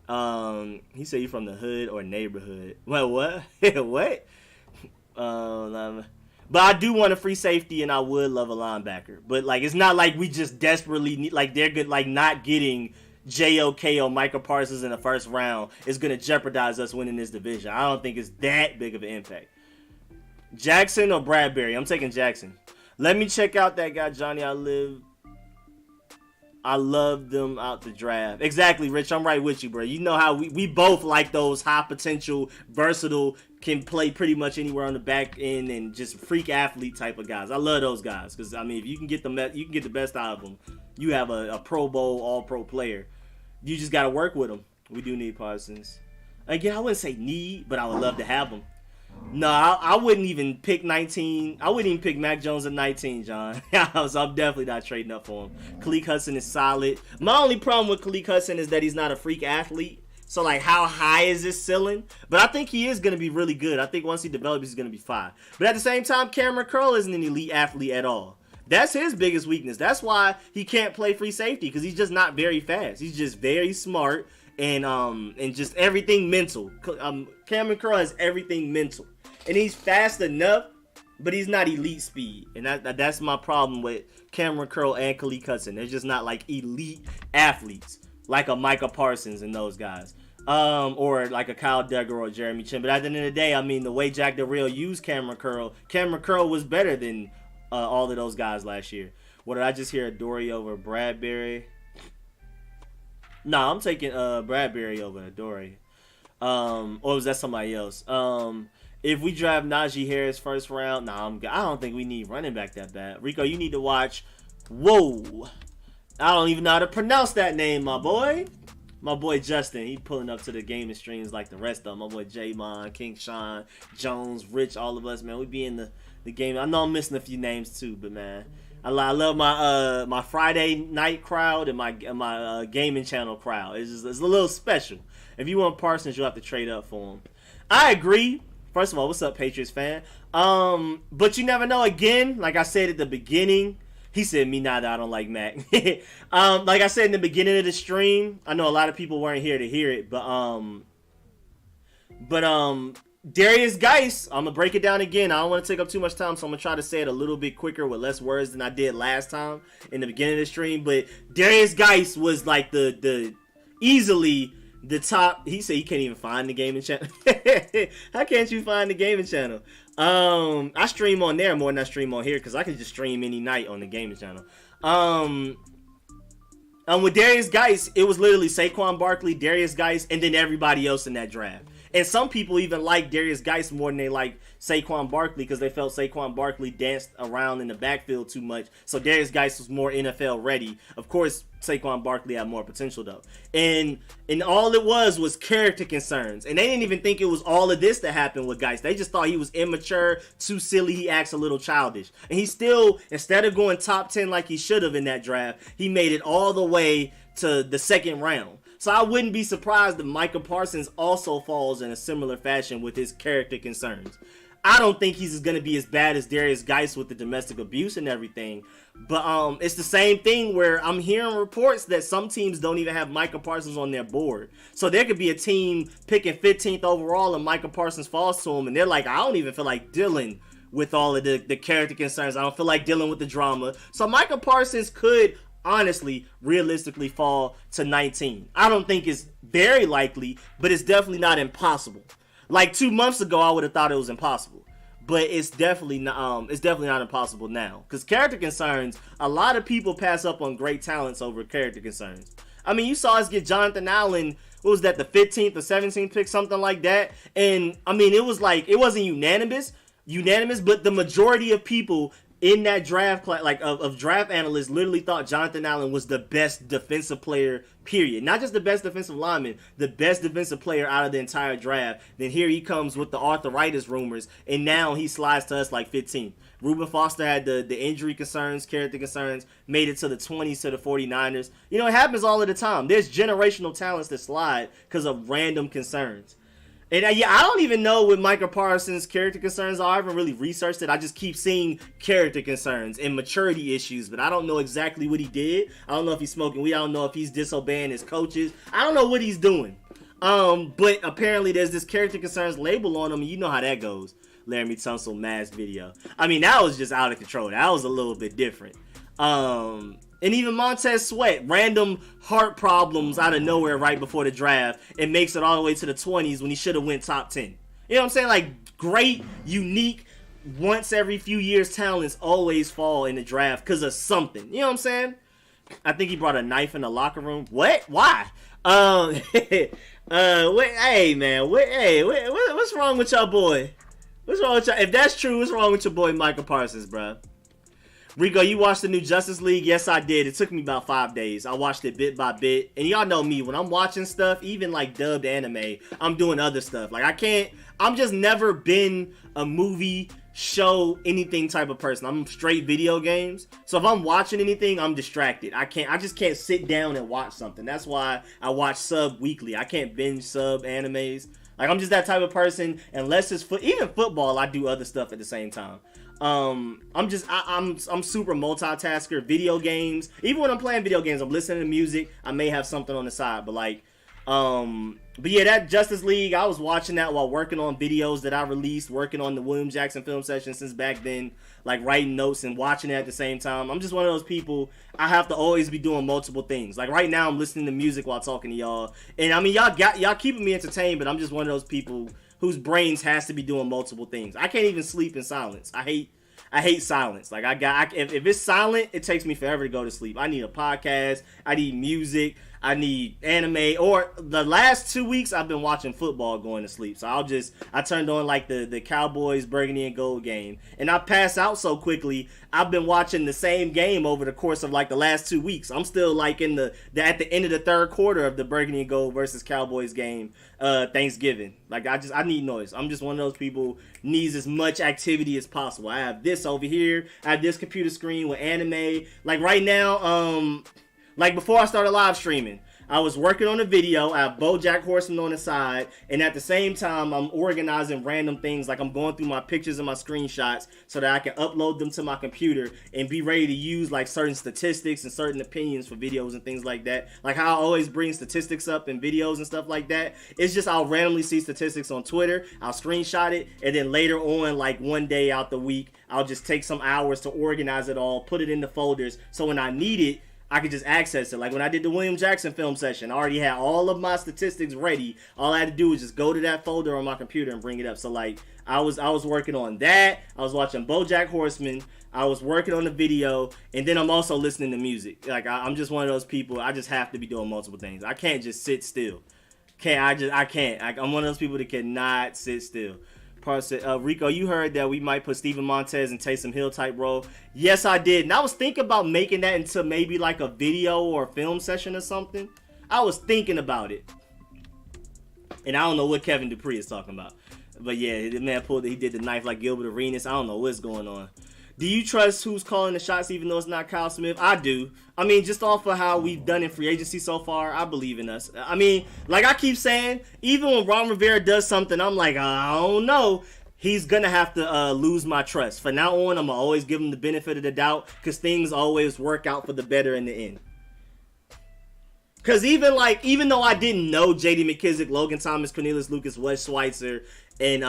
He said you from the hood or neighborhood. Well, what? What? But I do want a free safety, and I would love a linebacker. But it's not like we just desperately need, they're good, not getting JOK or Micah Parsons in the first round is going to jeopardize us winning this division. I don't think it's that big of an impact. Jackson or Bradbury? I'm taking Jackson. Let me check out that guy, Johnny. I live I love them out the draft. Exactly, Rich. I'm right with you, bro. You know how we both like those high potential, versatile, can play pretty much anywhere on the back end and just freak athlete type of guys. I love those guys because I mean, if you can get the best out of them, you have a Pro Bowl, All Pro player. You just got to work with them. We do need Parsons. Again, I wouldn't say need, but I would love to have them. No, I wouldn't even pick 19. I wouldn't even pick Mac Jones at 19, John. So I'm definitely not trading up for him. Khaleke Hudson is solid. My only problem with Khaleke Hudson is that he's not a freak athlete. So, like, how high is his ceiling? But I think he is going to be really good. I think once he develops, he's going to be fine. But at the same time, Cameron Curl isn't an elite athlete at all. That's his biggest weakness. That's why he can't play free safety, because he's just not very fast. He's just very smart and just everything mental. Cameron Curl has everything mental. And he's fast enough, but he's not elite speed. And that's my problem with Cameron Curl and Khaleke Hudson. They're just not like elite athletes like a Micah Parsons and those guys. Or like a Kyle Duggar or Jeremy Chin. But at the end of the day, I mean, the way Jack Del Rio used Cameron Curl was better than all of those guys last year. What did I just hear? Adoree over Bradbury? No, I'm taking Bradbury over Adoree. Or was that somebody else? If we draft Najee Harris first round, I don't think we need running back that bad. Rico, you need to watch. Whoa. I don't even know how to pronounce that name, my boy. My boy Justin, he pulling up to the gaming streams like the rest of them. My boy Javon, King Sean, Jones, Rich, all of us, man. We be in the game. I know I'm missing a few names too, but man, I love my my Friday night crowd and my gaming channel crowd. It's a little special. If you want Parsons, you'll have to trade up for him. I agree. First of all, what's up, Patriots fan? But you never know. Again, like I said at the beginning, he said me neither. I don't like Mac. Like I said in the beginning of the stream, I know a lot of people weren't here to hear it, but Darius Geis, I'm gonna break it down again. I don't want to take up too much time, so I'm gonna try to say it a little bit quicker with less words than I did last time in the beginning of the stream. But Darius Geis was like the easily the top. He said he can't even find the gaming channel. How can't you find the gaming channel? I stream on there more than I stream on here because I can just stream any night on the gaming channel. With Darius Geis, it was literally Saquon Barkley, Darius Geis, and then everybody else in that draft. And some people even like Darius Geis more than they like Saquon Barkley because they felt Saquon Barkley danced around in the backfield too much. So Darius Geis was more NFL ready. Of course, Saquon Barkley had more potential though. And all it was character concerns. And they didn't even think it was all of this that happened with Geis. They just thought he was immature, too silly. He acts a little childish. And he still, instead of going top 10 like he should have in that draft, he made it all the way to the second round. So I wouldn't be surprised if Micah Parsons also falls in a similar fashion with his character concerns. I don't think he's going to be as bad as Darius Geis with the domestic abuse and everything. But it's the same thing where I'm hearing reports that some teams don't even have Micah Parsons on their board. So there could be a team picking 15th overall and Micah Parsons falls to him. And they're like, I don't even feel like dealing with all of the character concerns. I don't feel like dealing with the drama. So Micah Parsons could honestly, realistically fall to 19. I don't think it's very likely, but it's definitely not impossible. Like 2 months ago, I would have thought it was impossible, but it's definitely not impossible now. Because character concerns, a lot of people pass up on great talents over character concerns. I mean, you saw us get Jonathan Allen. What was that? The 15th or 17th pick, something like that. And I mean, it was like it wasn't unanimous, but the majority of people in that draft class, like of draft analysts, literally thought Jonathan Allen was the best defensive player, period. Not just the best defensive lineman, the best defensive player out of the entire draft. Then here he comes with the arthritis rumors, and now he slides to us like 15th. Reuben Foster had the injury concerns, character concerns, made it to the 20s to the 49ers. You know, it happens all of the time. There's generational talents that slide because of random concerns. And I don't even know what Micah Parsons' character concerns are. I haven't really researched it. I just keep seeing character concerns and maturity issues, but I don't know exactly what he did. I don't know if he's smoking weed. I don't know if he's disobeying his coaches. I don't know what he's doing. But apparently there's this character concerns label on him, and you know how that goes. Laramie Tunsil mask video. I mean, that was just out of control. That was a little bit different. And even Montez Sweat, random heart problems out of nowhere right before the draft, and makes it all the way to the 20s when he should have went top 10. You know what I'm saying? Like, great, unique, once every few years talents always fall in the draft because of something. You know what I'm saying? I think he brought a knife in the locker room. What? Why? Hey man, what's wrong with y'all boy? What's wrong with y'all? If that's true, what's wrong with your boy Michael Parsons, bro? Rico, you watched the new Justice League? Yes, I did. It took me about 5 days. I watched it bit by bit. And y'all know me. When I'm watching stuff, even like dubbed anime, I'm doing other stuff. Like, I'm just never been a movie, show, anything type of person. I'm straight video games. So if I'm watching anything, I'm distracted. I just can't sit down and watch something. That's why I watch sub weekly. I can't binge sub animes. Like, I'm just that type of person. Unless it's even football, I do other stuff at the same time. I'm super multitasker. Video games, even when I'm playing video games, I'm listening to music. I may have something on the side, but yeah, that Justice League, I was watching that while working on videos that I released, working on the William Jackson film session since back then, like writing notes and watching it at the same time. I'm just one of those people, I have to always be doing multiple things. Like right now I'm listening to music while talking to y'all, and I mean y'all keeping me entertained, but I'm just one of those people whose brains has to be doing multiple things. I can't even sleep in silence. I hate silence. Like if it's silent, it takes me forever to go to sleep. I need a podcast. I need music. I need anime. Or the last 2 weeks, I've been watching football going to sleep. So I turned on like the Cowboys burgundy and gold game, and I pass out so quickly. I've been watching the same game over the course of like the last 2 weeks. I'm still like at the end of the third quarter of the burgundy and gold versus Cowboys game, Thanksgiving. Like I need noise. I'm just one of those people needs as much activity as possible. I have this over here. I have this computer screen with anime. Like right now, like before I started live streaming, I was working on a video. I have BoJack Horseman on the side, and at the same time, I'm organizing random things. Like I'm going through my pictures and my screenshots so that I can upload them to my computer and be ready to use like certain statistics and certain opinions for videos and things like that. Like how I always bring statistics up in videos and stuff like that. It's just I'll randomly see statistics on Twitter. I'll screenshot it, and then later on, like one day out the week, I'll just take some hours to organize it all, put it into folders, so when I need it, I could just access it. Like when I did the William Jackson film session, I already had all of my statistics ready. All I had to do was just go to that folder on my computer and bring it up. So like I was working on that. I was watching BoJack Horseman. I was working on the video, and then I'm also listening to music. Like I'm just one of those people. I just have to be doing multiple things. I can't just sit still. I can't. I'm one of those people that cannot sit still. Rico, you heard that we might put Steven Montez and Taysom Hill type role. Yes, I did. And I was thinking about making that into maybe like a video or a film session or something. I was thinking about it. And I don't know what Kevin Dupree is talking about. But yeah, the man he did the knife like Gilbert Arenas. I don't know what's going on. Do you trust who's calling the shots even though it's not Kyle Smith? I do. I mean, just off of how we've done in free agency so far, I believe in us. I mean, like I keep saying, even when Ron Rivera does something, I'm like, I don't know. He's going to have to lose my trust. From now on, I'm going to always give him the benefit of the doubt because things always work out for the better in the end. Because even though I didn't know J.D. McKissick, Logan Thomas, Cornelius Lucas, Wes Schweitzer, and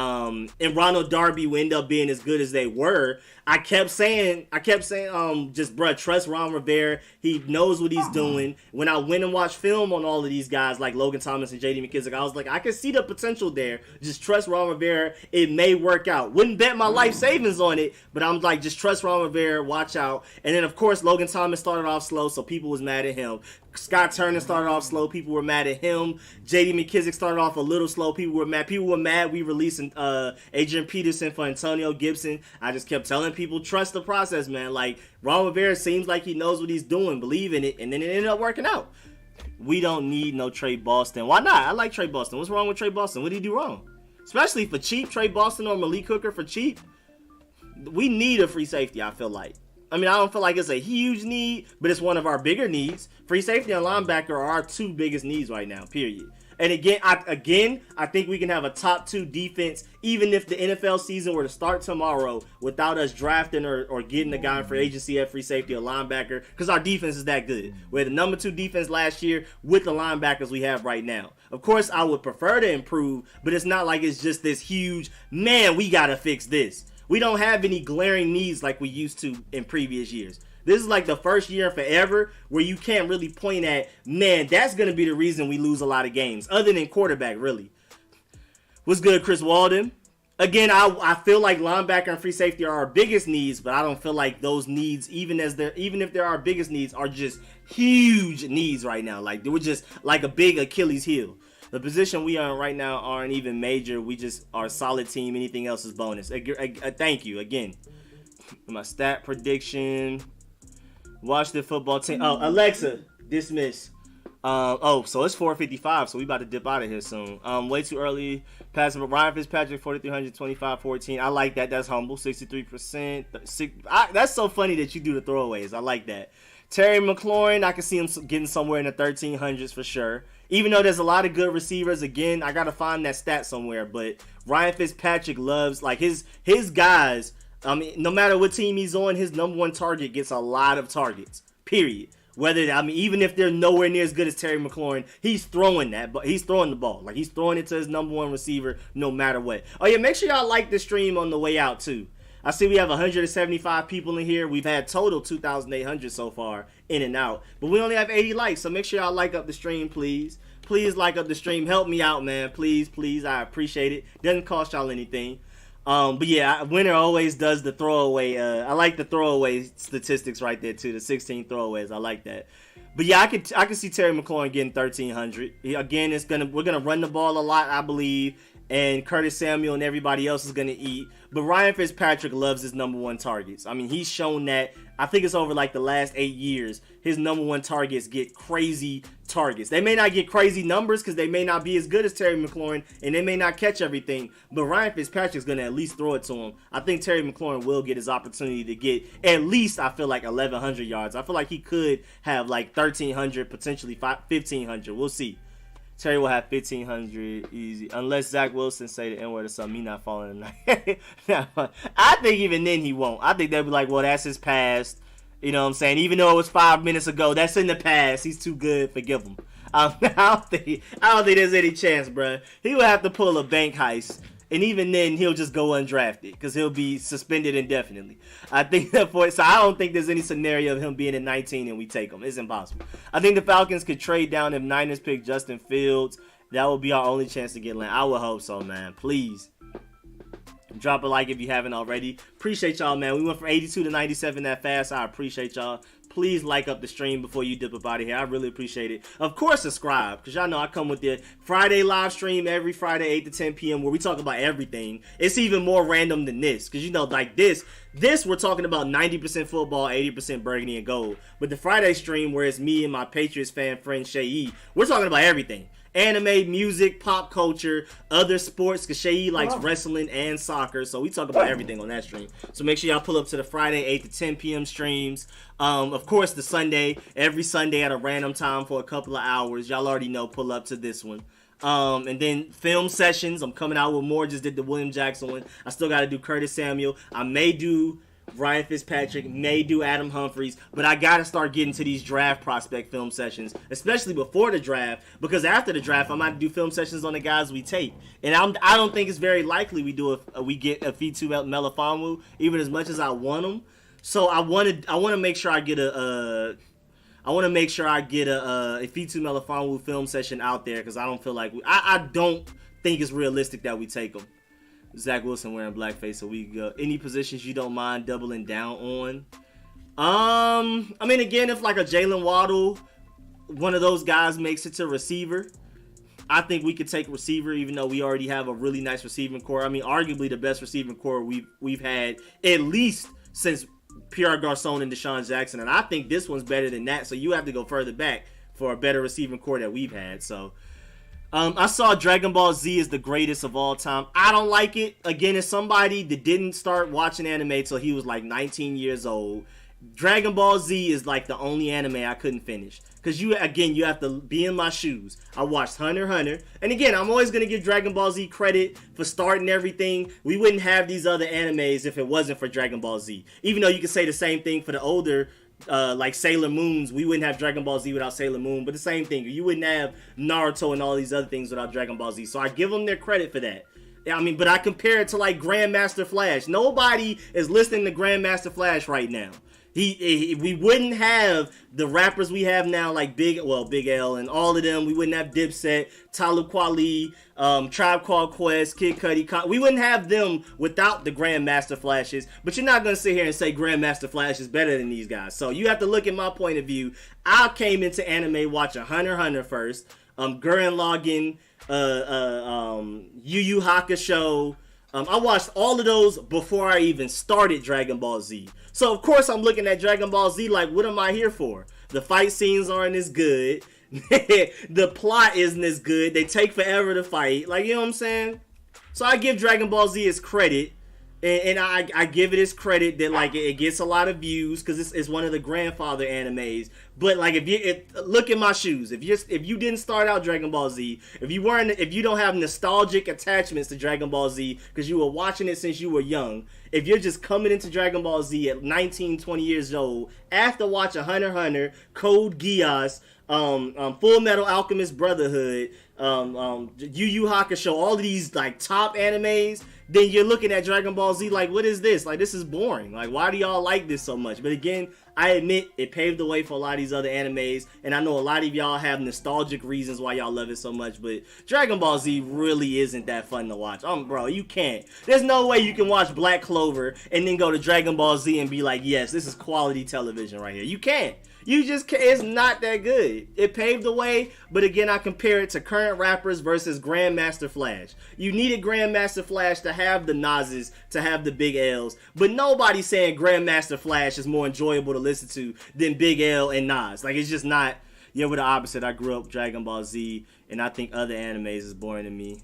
Ronald Darby would end up being as good as they were, I kept saying, just bruh, trust Ron Rivera. He knows what he's doing. When I went and watched film on all of these guys like Logan Thomas and J.D. McKissick, I was like, I can see the potential there. Just trust Ron Rivera. It may work out. Wouldn't bet my life savings on it, but I'm like, just trust Ron Rivera. Watch out. And then of course Logan Thomas started off slow, so people was mad at him. Scott Turner started off slow. People were mad at him. J.D. McKissick started off a little slow. People were mad. We released Adrian Peterson for Antonio Gibson. I just kept telling people, trust the process, man. Like, Ron Rivera seems like he knows what he's doing. Believe in it. And then it ended up working out. We don't need no Trey Boston. Why not? I like Trey Boston. What's wrong with Trey Boston? What did he do wrong? Especially for cheap. Trey Boston or Malik Hooker for cheap. We need a free safety, I feel like. I mean, I don't feel like it's a huge need, but it's one of our bigger needs. Free safety and linebacker are our two biggest needs right now, period. And again, I think we can have a top 2 defense, even if the NFL season were to start tomorrow without us drafting or getting a guy in free agency at free safety or linebacker, because our defense is that good. We had the number 2 defense last year with the linebackers we have right now. Of course, I would prefer to improve, but it's not like it's just this huge, man, we got to fix this. We don't have any glaring needs like we used to in previous years. This is like the first year in forever where you can't really point at, man, that's going to be the reason we lose a lot of games, other than quarterback, really. What's good, Chris Walden? Again, I feel like linebacker and free safety are our biggest needs, but I don't feel like those needs, even if they're our biggest needs, are just huge needs right now. Like they were just like a big Achilles heel. The position we are in right now aren't even major. We just are a solid team. Anything else is bonus. Thank you again. My stat prediction. Watch the football team. Oh, Alexa, dismiss. So it's 4:55, so we about to dip out of here soon. Way too early. Passing Ryan Fitzpatrick, 4,300, 25-14. I like that. That's humble. 63%. That's so funny that you do the throwaways. I like that. Terry McLaurin, I can see him getting somewhere in the 1,300s for sure. Even though there's a lot of good receivers, again, I gotta find that stat somewhere. But Ryan Fitzpatrick loves like his guys. I mean, no matter what team he's on, his number one target gets a lot of targets. Period. Even if they're nowhere near as good as Terry McLaurin, he's throwing the ball. Like he's throwing it to his number one receiver no matter what. Oh yeah, make sure y'all like the stream on the way out too. I see we have 175 people in here. We've had total 2,800 so far in and out. But we only have 80 likes, so make sure y'all like up the stream, please. Please like up the stream. Help me out, man. Please, please. I appreciate it. Doesn't cost y'all anything. But yeah, winner always does the throwaway. I like the throwaway statistics right there too. The 16 throwaways. I like that. But yeah, I can see Terry McLaurin getting 1,300. Again, we're gonna run the ball a lot, I believe, and Curtis Samuel and everybody else is gonna eat. But Ryan Fitzpatrick loves his number one targets. I mean, he's shown that. I think it's over like the last 8 years. His number one targets get crazy targets. They may not get crazy numbers because they may not be as good as Terry McLaurin and they may not catch everything. But Ryan Fitzpatrick's going to at least throw it to him. I think Terry McLaurin will get his opportunity to get at least, I feel like, 1,100 yards. I feel like he could have like 1,300, potentially 1,500. We'll see. Terry will have 1,500 easy. Unless Zach Wilson say the N-word or something, he not falling tonight. I think even then he won't. I think they'll be like, well, that's his past. You know what I'm saying? Even though it was 5 minutes ago, that's in the past. He's too good. Forgive him. I don't think there's any chance, bro. He will have to pull a bank heist. And even then, he'll just go undrafted because he'll be suspended indefinitely. I think so I don't think there's any scenario of him being at 19 and we take him. It's impossible. I think the Falcons could trade down if Niners pick Justin Fields. That would be our only chance to get Landon. I would hope so, man. Please. Drop a like if you haven't already. Appreciate y'all, man. We went from 82 to 97 that fast. I appreciate y'all. Please like up the stream before you dip up out of here. I really appreciate it. Of course, subscribe, because y'all know I come with the Friday live stream every Friday, 8 to 10 p.m., where we talk about everything. It's even more random than this, because, you know, like this we're talking about 90% football, 80% burgundy and gold. But the Friday stream, where it's me and my Patriots fan friend, Shay, we're talking about everything. Anime, music, pop culture, other sports, because Shay likes wrestling and soccer, so we talk about everything on that stream. So make sure y'all pull up to the Friday 8 to 10 p.m. streams. Of course, the Sunday, every Sunday at a random time for a couple of hours. Y'all already know, pull up to this one. And then film sessions. I'm coming out with more. Just did the William Jackson one. I still got to do Curtis Samuel. I may do Ryan Fitzpatrick, may do Adam Humphreys, but I gotta start getting to these draft prospect film sessions, especially before the draft, because after the draft I might do film sessions on the guys we take, and I don't think it's very likely we get a Fitu Melifonwu, even as much as I want him. So I want to make sure I get a Fitu Melifonwu film session out there, because I don't feel like I don't think it's realistic that we take him. Zach Wilson wearing blackface a week ago. Any positions you don't mind doubling down on? I mean, again, if like a Jalen Waddle, one of those guys makes it to receiver, I think we could take receiver, even though we already have a really nice receiving core. I mean, arguably the best receiving core we've had at least since Pierre Garçon and Deshaun Jackson, and I think this one's better than that. So you have to go further back for a better receiving core that we've had. So. I saw Dragon Ball Z is the greatest of all time. I don't like it. Again, as somebody that didn't start watching anime till he was like 19 years old, Dragon Ball Z is like the only anime I couldn't finish. Because you have to be in my shoes. I watched Hunter x Hunter. And again, I'm always going to give Dragon Ball Z credit for starting everything. We wouldn't have these other animes if it wasn't for Dragon Ball Z. Even though you could say the same thing for the older like Sailor Moons. We wouldn't have Dragon Ball Z without Sailor Moon, but the same thing. You wouldn't have Naruto and all these other things without Dragon Ball Z. So I give them their credit for that. I mean, but I compare it to like Grandmaster Flash. Nobody is listening to Grandmaster Flash right now. We wouldn't have the rappers we have now, like Big L and all of them. We wouldn't have Dipset, Talib Kweli, Tribe Called Quest, Kid Cudi. We wouldn't have them without the Grandmaster Flashes. But you're not gonna sit here and say Grandmaster Flash is better than these guys. So you have to look at my point of view. I came into anime watching Hunter x Hunter first, Gurren Lagann, Yu Yu Hakusho. I watched all of those before I even started Dragon Ball Z. So, of course, I'm looking at Dragon Ball Z like, what am I here for? The fight scenes aren't as good. The plot isn't as good. They take forever to fight. Like, you know what I'm saying? So, I give Dragon Ball Z its credit. And I give it its credit that, like, it gets a lot of views because it's one of the grandfather animes. But, like, look at my shoes. If you didn't start out Dragon Ball Z, if you don't have nostalgic attachments to Dragon Ball Z because you were watching it since you were young, if you're just coming into Dragon Ball Z at 19, 20 years old, after watching Hunter x Hunter, Code Geass, Full Metal Alchemist Brotherhood, Yu Yu Hakusho, all of these like top animes, then you're looking at Dragon Ball Z like, what is this? Like, this is boring. Like, why do y'all like this so much? But again, I admit it paved the way for a lot of these other animes, and I know a lot of y'all have nostalgic reasons why y'all love it so much, but Dragon Ball Z really isn't that fun to watch. Bro, you can't. There's no way you can watch Black Clover and then go to Dragon Ball Z and be like, yes, this is quality television right here. You can't. You just can't. It's not that good. It paved the way, but again, I compare it to current rappers versus Grandmaster Flash. You needed Grandmaster Flash to have the Nazes, to have the Big L's, but nobody's saying Grandmaster Flash is more enjoyable to listen to than Big L and Nas. Like, it's just not. Yeah, we're the opposite. I grew up Dragon Ball Z, and I think other animes is boring to me.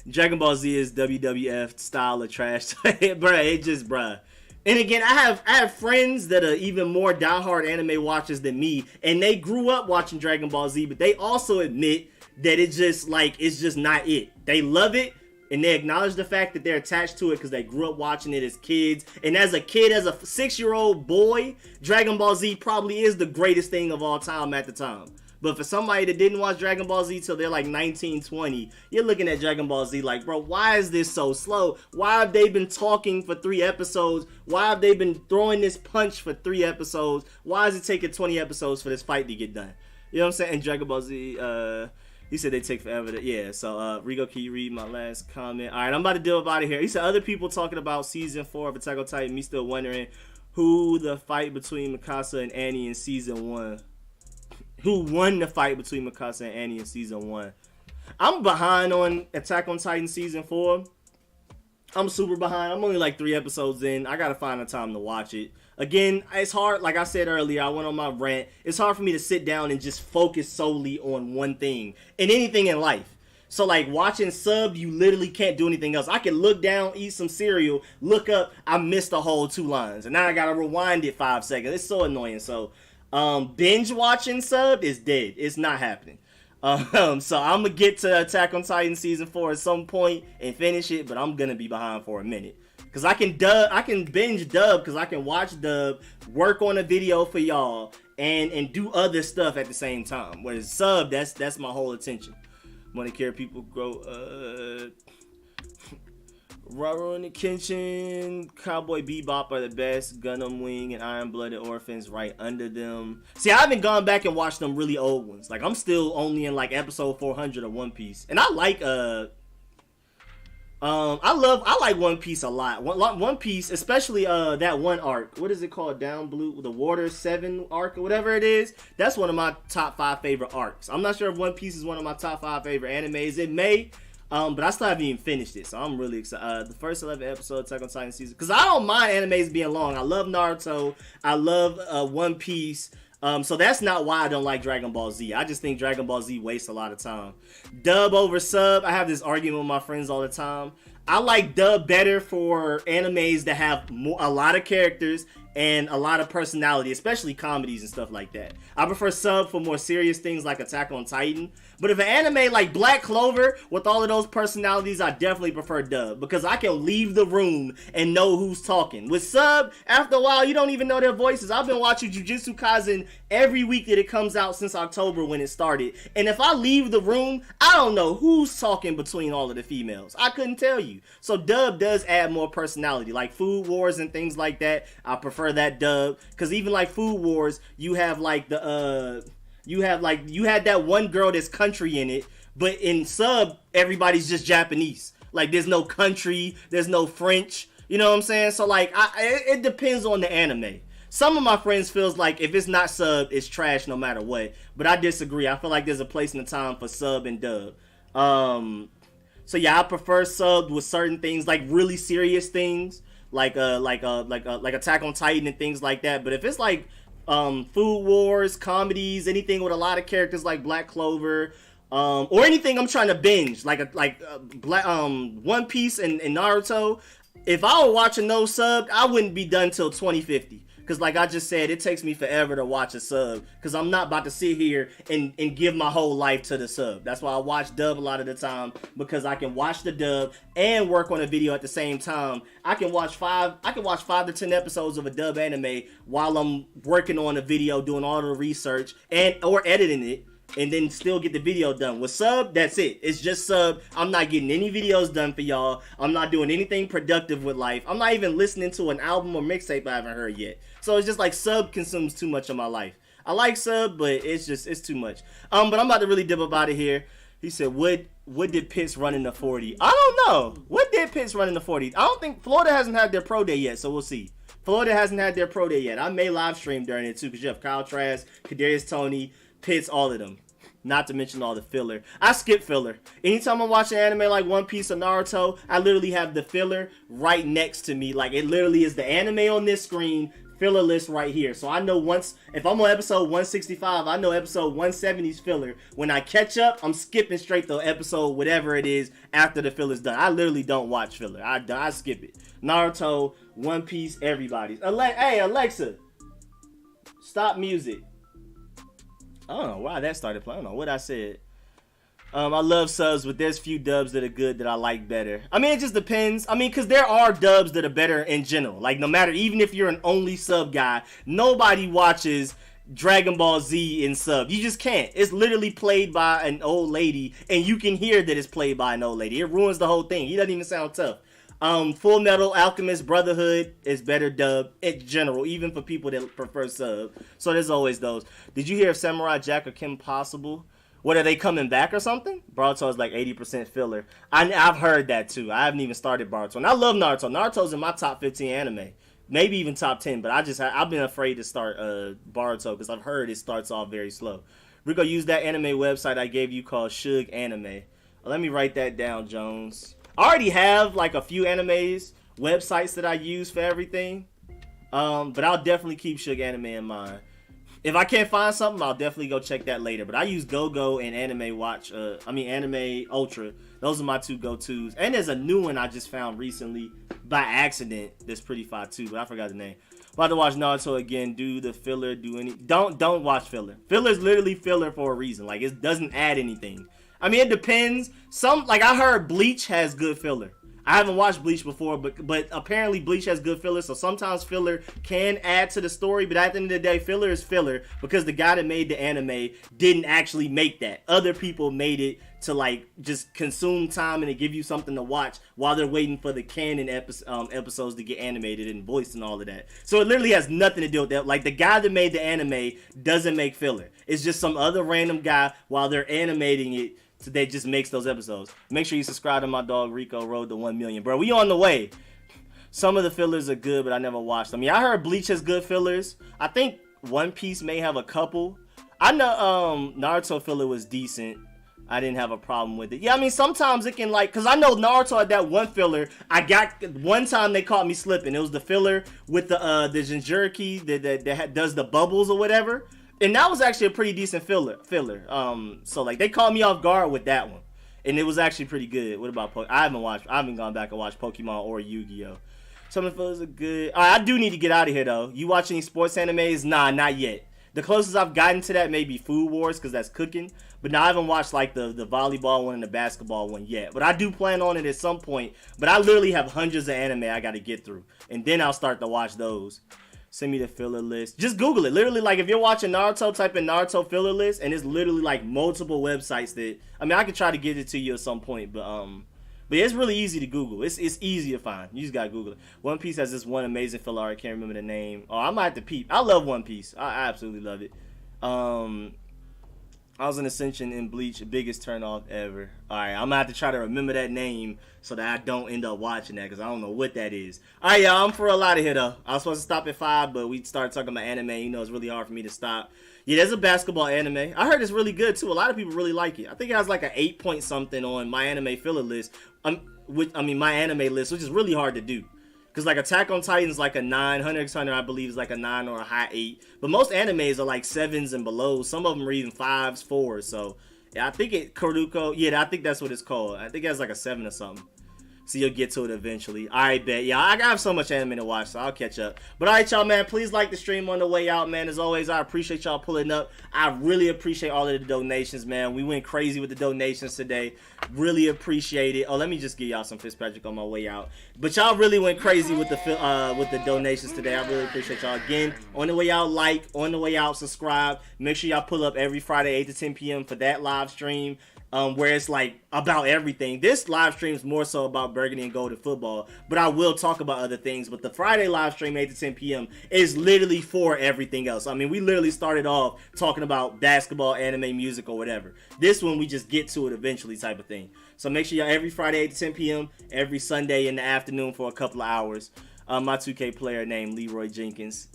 Dragon Ball Z is WWF style of trash. Bruh. And again, I have friends that are even more diehard anime watchers than me, and they grew up watching Dragon Ball Z, but they also admit that it's just not it. They love it, and they acknowledge the fact that they're attached to it because they grew up watching it as kids. And as a kid, as a 6-year-old boy, Dragon Ball Z probably is the greatest thing of all time at the time. But for somebody that didn't watch Dragon Ball Z till they're like 19, 20, you're looking at Dragon Ball Z like, bro, why is this so slow? Why have they been talking for 3 episodes? Why have they been throwing this punch for 3 episodes? Why is it taking 20 episodes for this fight to get done? You know what I'm saying? And Dragon Ball Z, he said they take forever to, yeah. So, Rico, can you read my last comment? All right, I'm about to deal out of here. He said other people talking about season 4 of Attack on Titan, me still wondering who the fight between Mikasa and Annie in season 1. Who won the fight between Mikasa and Annie in season 1? I'm behind on Attack on Titan season 4. I'm super behind. I'm only like 3 episodes in. I gotta find the time to watch it. Again, it's hard. Like I said earlier, I went on my rant. It's hard for me to sit down and just focus solely on one thing in anything in life. So like watching sub, you literally can't do anything else. I can look down, eat some cereal, look up, I missed the whole 2 lines, and now I gotta rewind it 5 seconds. It's so annoying. So binge watching sub is dead. It's not happening. So I'm gonna get to Attack on Titan season 4 at some point and finish it, but I'm gonna be behind for a minute. Cause I can binge dub, cause I can watch dub, work on a video for y'all, and do other stuff at the same time. Whereas sub, that's my whole attention. Wanna care people grow Raro and the Kenshin, Cowboy Bebop are the best. Gundam Wing and Iron Blooded Orphans right under them. See, I haven't gone back and watched them really old ones. Like, I'm still only in like episode 400 of One Piece, and I like I like One Piece a lot. One Piece, especially that one arc. What is it called? Down Blue, the Water 7 arc or whatever it is. That's one of my top 5 favorite arcs. I'm not sure if One Piece is one of my top 5 favorite animes. It may. But I still haven't even finished it, so I'm really excited. The first 11 episodes, Attack on Titan season, because I don't mind animes being long. I love Naruto. I love One Piece. So that's not why I don't like Dragon Ball Z. I just think Dragon Ball Z wastes a lot of time. Dub over sub. I have this argument with my friends all the time. I like dub better for animes that have a lot of characters and a lot of personality, especially comedies and stuff like that. I prefer sub for more serious things like Attack on Titan. But if an anime like Black Clover with all of those personalities, I definitely prefer dub because I can leave the room and know who's talking. With sub, after a while, you don't even know their voices. I've been watching Jujutsu Kaisen every week that it comes out since October when it started. And if I leave the room, I don't know who's talking between all of the females. I couldn't tell you. So dub does add more personality, like Food Wars and things like that. I prefer that dub, because even like Food Wars, you have like you had that one girl that's country in it, but in sub everybody's just Japanese. Like there's no country, there's no French. You know what I'm saying? So like it depends on the anime. Some of my friends feels like if it's not sub, it's trash no matter what. But I disagree. I feel like there's a place and a time for sub and dub. So yeah, I prefer sub with certain things, like really serious things, like Attack on Titan and things like that. But if it's like Food Wars, comedies, anything with a lot of characters like Black Clover, or anything I'm trying to binge, like One Piece and Naruto, if I were watching those subbed, I wouldn't be done till 2050. Because like I just said, it takes me forever to watch a sub. Because I'm not about to sit here and give my whole life to the sub. That's why I watch dub a lot of the time. Because I can watch the dub and work on a video at the same time. I can watch 5 to 10 episodes of a dub anime while I'm working on a video, doing all the research or editing it. And then still get the video done. With sub, that's it. It's just sub. I'm not getting any videos done for y'all. I'm not doing anything productive with life. I'm not even listening to an album or mixtape I haven't heard yet. So it's just like sub consumes too much of my life. I like sub, but it's too much. But I'm about to really dip up out of here. He said, what did Pitts run in the 40? I don't know. What did Pitts run in the 40? I don't think Florida hasn't had their pro day yet, so we'll see. Florida hasn't had their pro day yet. I may live stream during it too, because you have Kyle Trask, Kadarius Toney, Pitts, all of them. Not to mention all the filler. I skip filler. Anytime I'm watching anime like One Piece or Naruto, I literally have the filler right next to me. Like, it literally is the anime on this screen, filler list right here. So I know if I'm on episode 165, I know episode 170's filler. When I catch up, I'm skipping straight to episode whatever it is after the filler's done. I literally don't watch filler. I skip it. Naruto, One Piece, everybody's. Hey, Alexa, stop music. I don't know why that started playing. I don't know what I said. I love subs, but there's few dubs that are good that I like better. I mean, it just depends. I mean, because there are dubs that are better in general. Like, no matter, even if you're an only sub guy, nobody watches Dragon Ball Z in sub. You just can't. It's literally played by an old lady, and you can hear that it's played by an old lady. It ruins the whole thing. He doesn't even sound tough. Full Metal Alchemist Brotherhood is better dub in general, even for people that prefer sub. So there's always those. Did you hear of Samurai Jack or Kim Possible? What, are they coming back or something? Boruto is like 80% filler. I've heard that too. I haven't even started Boruto. And I love Naruto. Naruto's in my top 15 anime. Maybe even top 10. But I've been afraid to start Boruto because I've heard it starts off very slow. Rico, use that anime website I gave you called Shug Anime. Let me write that down, Jones. I already have like a few animes, websites that I use for everything. But I'll definitely keep Shug Anime in mind. If I can't find something, I'll definitely go check that later. But I use GoGo and Anime Ultra. Those are my two go-tos. And there's a new one I just found recently by accident that's pretty fire too, but I forgot the name. About to watch Naruto again. Do the filler, don't watch filler. Filler is literally filler for a reason. Like, it doesn't add anything. I mean, it depends. I heard Bleach has good filler. I haven't watched Bleach before, but apparently Bleach has good filler, so sometimes filler can add to the story, but at the end of the day, filler is filler because the guy that made the anime didn't actually make that. Other people made it to, like, just consume time and to give you something to watch while they're waiting for the canon episodes to get animated and voiced and all of that. So it literally has nothing to do with that. Like, the guy that made the anime doesn't make filler. It's just some other random guy while they're animating it. So that just makes those episodes. Make sure you subscribe to my dog Rico, road to 1 million. Bro, we on the way. Some of the fillers are good, but I never watched them. I heard Bleach has good fillers. I think One Piece may have a couple. I know Naruto filler was decent. I didn't have a problem with it. Yeah, I mean, sometimes it can, like, because I know Naruto had that one filler. One time they caught me slipping. It was the filler with the Jinchuriki that does the bubbles or whatever. And that was actually a pretty decent filler. So like they caught me off guard with that one, and it was actually pretty good. What about I haven't gone back and watched Pokemon or Yu-Gi-Oh. Some of the fillers are good. I do need to get out of here though. You watch any sports animes? Nah, not yet. The closest I've gotten to that may be Food Wars because that's cooking. But now I haven't watched like the volleyball one and the basketball one yet. But I do plan on it at some point. But I literally have hundreds of anime I got to get through, and then I'll start to watch those. Send me the filler list. Just Google it. Literally, like if you're watching Naruto, type in Naruto filler list, and it's literally like multiple websites that I could try to get it to you at some point, but yeah, it's really easy to Google. It's easy to find. You just gotta Google it. One Piece has this one amazing filler art. I can't remember the name. Oh, I might have to peep. I love One Piece. I absolutely love it. I was in Ascension in Bleach, biggest turn off ever. Alright, I'm gonna have to try to remember that name so that I don't end up watching that because I don't know what that is. Alright, y'all, I'm for a lot of here though. I was supposed to stop at 5, but we started talking about anime. You know, it's really hard for me to stop. Yeah, there's a basketball anime. I heard it's really good too. A lot of people really like it. I think it has like an 8 point something on my anime filler list. My anime list, which is really hard to do. Because like Attack on Titan is like a 9, Hunter x Hunter I believe is like a 9 or a high 8. But most animes are like 7s and below. Some of them are even 5s, 4s. So yeah, I think Kuruko, yeah, I think that's what it's called. I think it has like a 7 or something. So you'll get to it eventually. Alright, bet. Yeah, I have so much anime to watch, so I'll catch up. But alright, y'all, man. Please like the stream on the way out, man. As always, I appreciate y'all pulling up. I really appreciate all of the donations, man. We went crazy with the donations today. Really appreciate it. Oh, let me just give y'all some Fitzpatrick on my way out. But y'all really went crazy with the donations today. I really appreciate y'all. Again, on the way out, like. On the way out, subscribe. Make sure y'all pull up every Friday, 8 to 10 p.m. for that live stream. Where it's like about everything. This live stream is more so about burgundy and gold and football, but I will talk about other things. But the Friday live stream 8 to 10 p.m. is literally for everything else. I mean, we literally started off talking about basketball, anime, music, or whatever. This one we just get to it eventually type of thing. So make sure y'all every Friday 8 to 10 p.m. every Sunday in the afternoon for a couple of hours. My 2K player named Leroy Jenkins.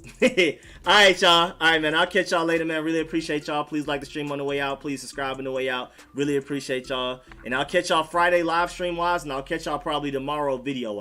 Alright, y'all. Alright, man. I'll catch y'all later, man. Really appreciate y'all. Please like the stream on the way out. Please subscribe on the way out. Really appreciate y'all. And I'll catch y'all Friday live stream wise, and I'll catch y'all probably tomorrow video wise.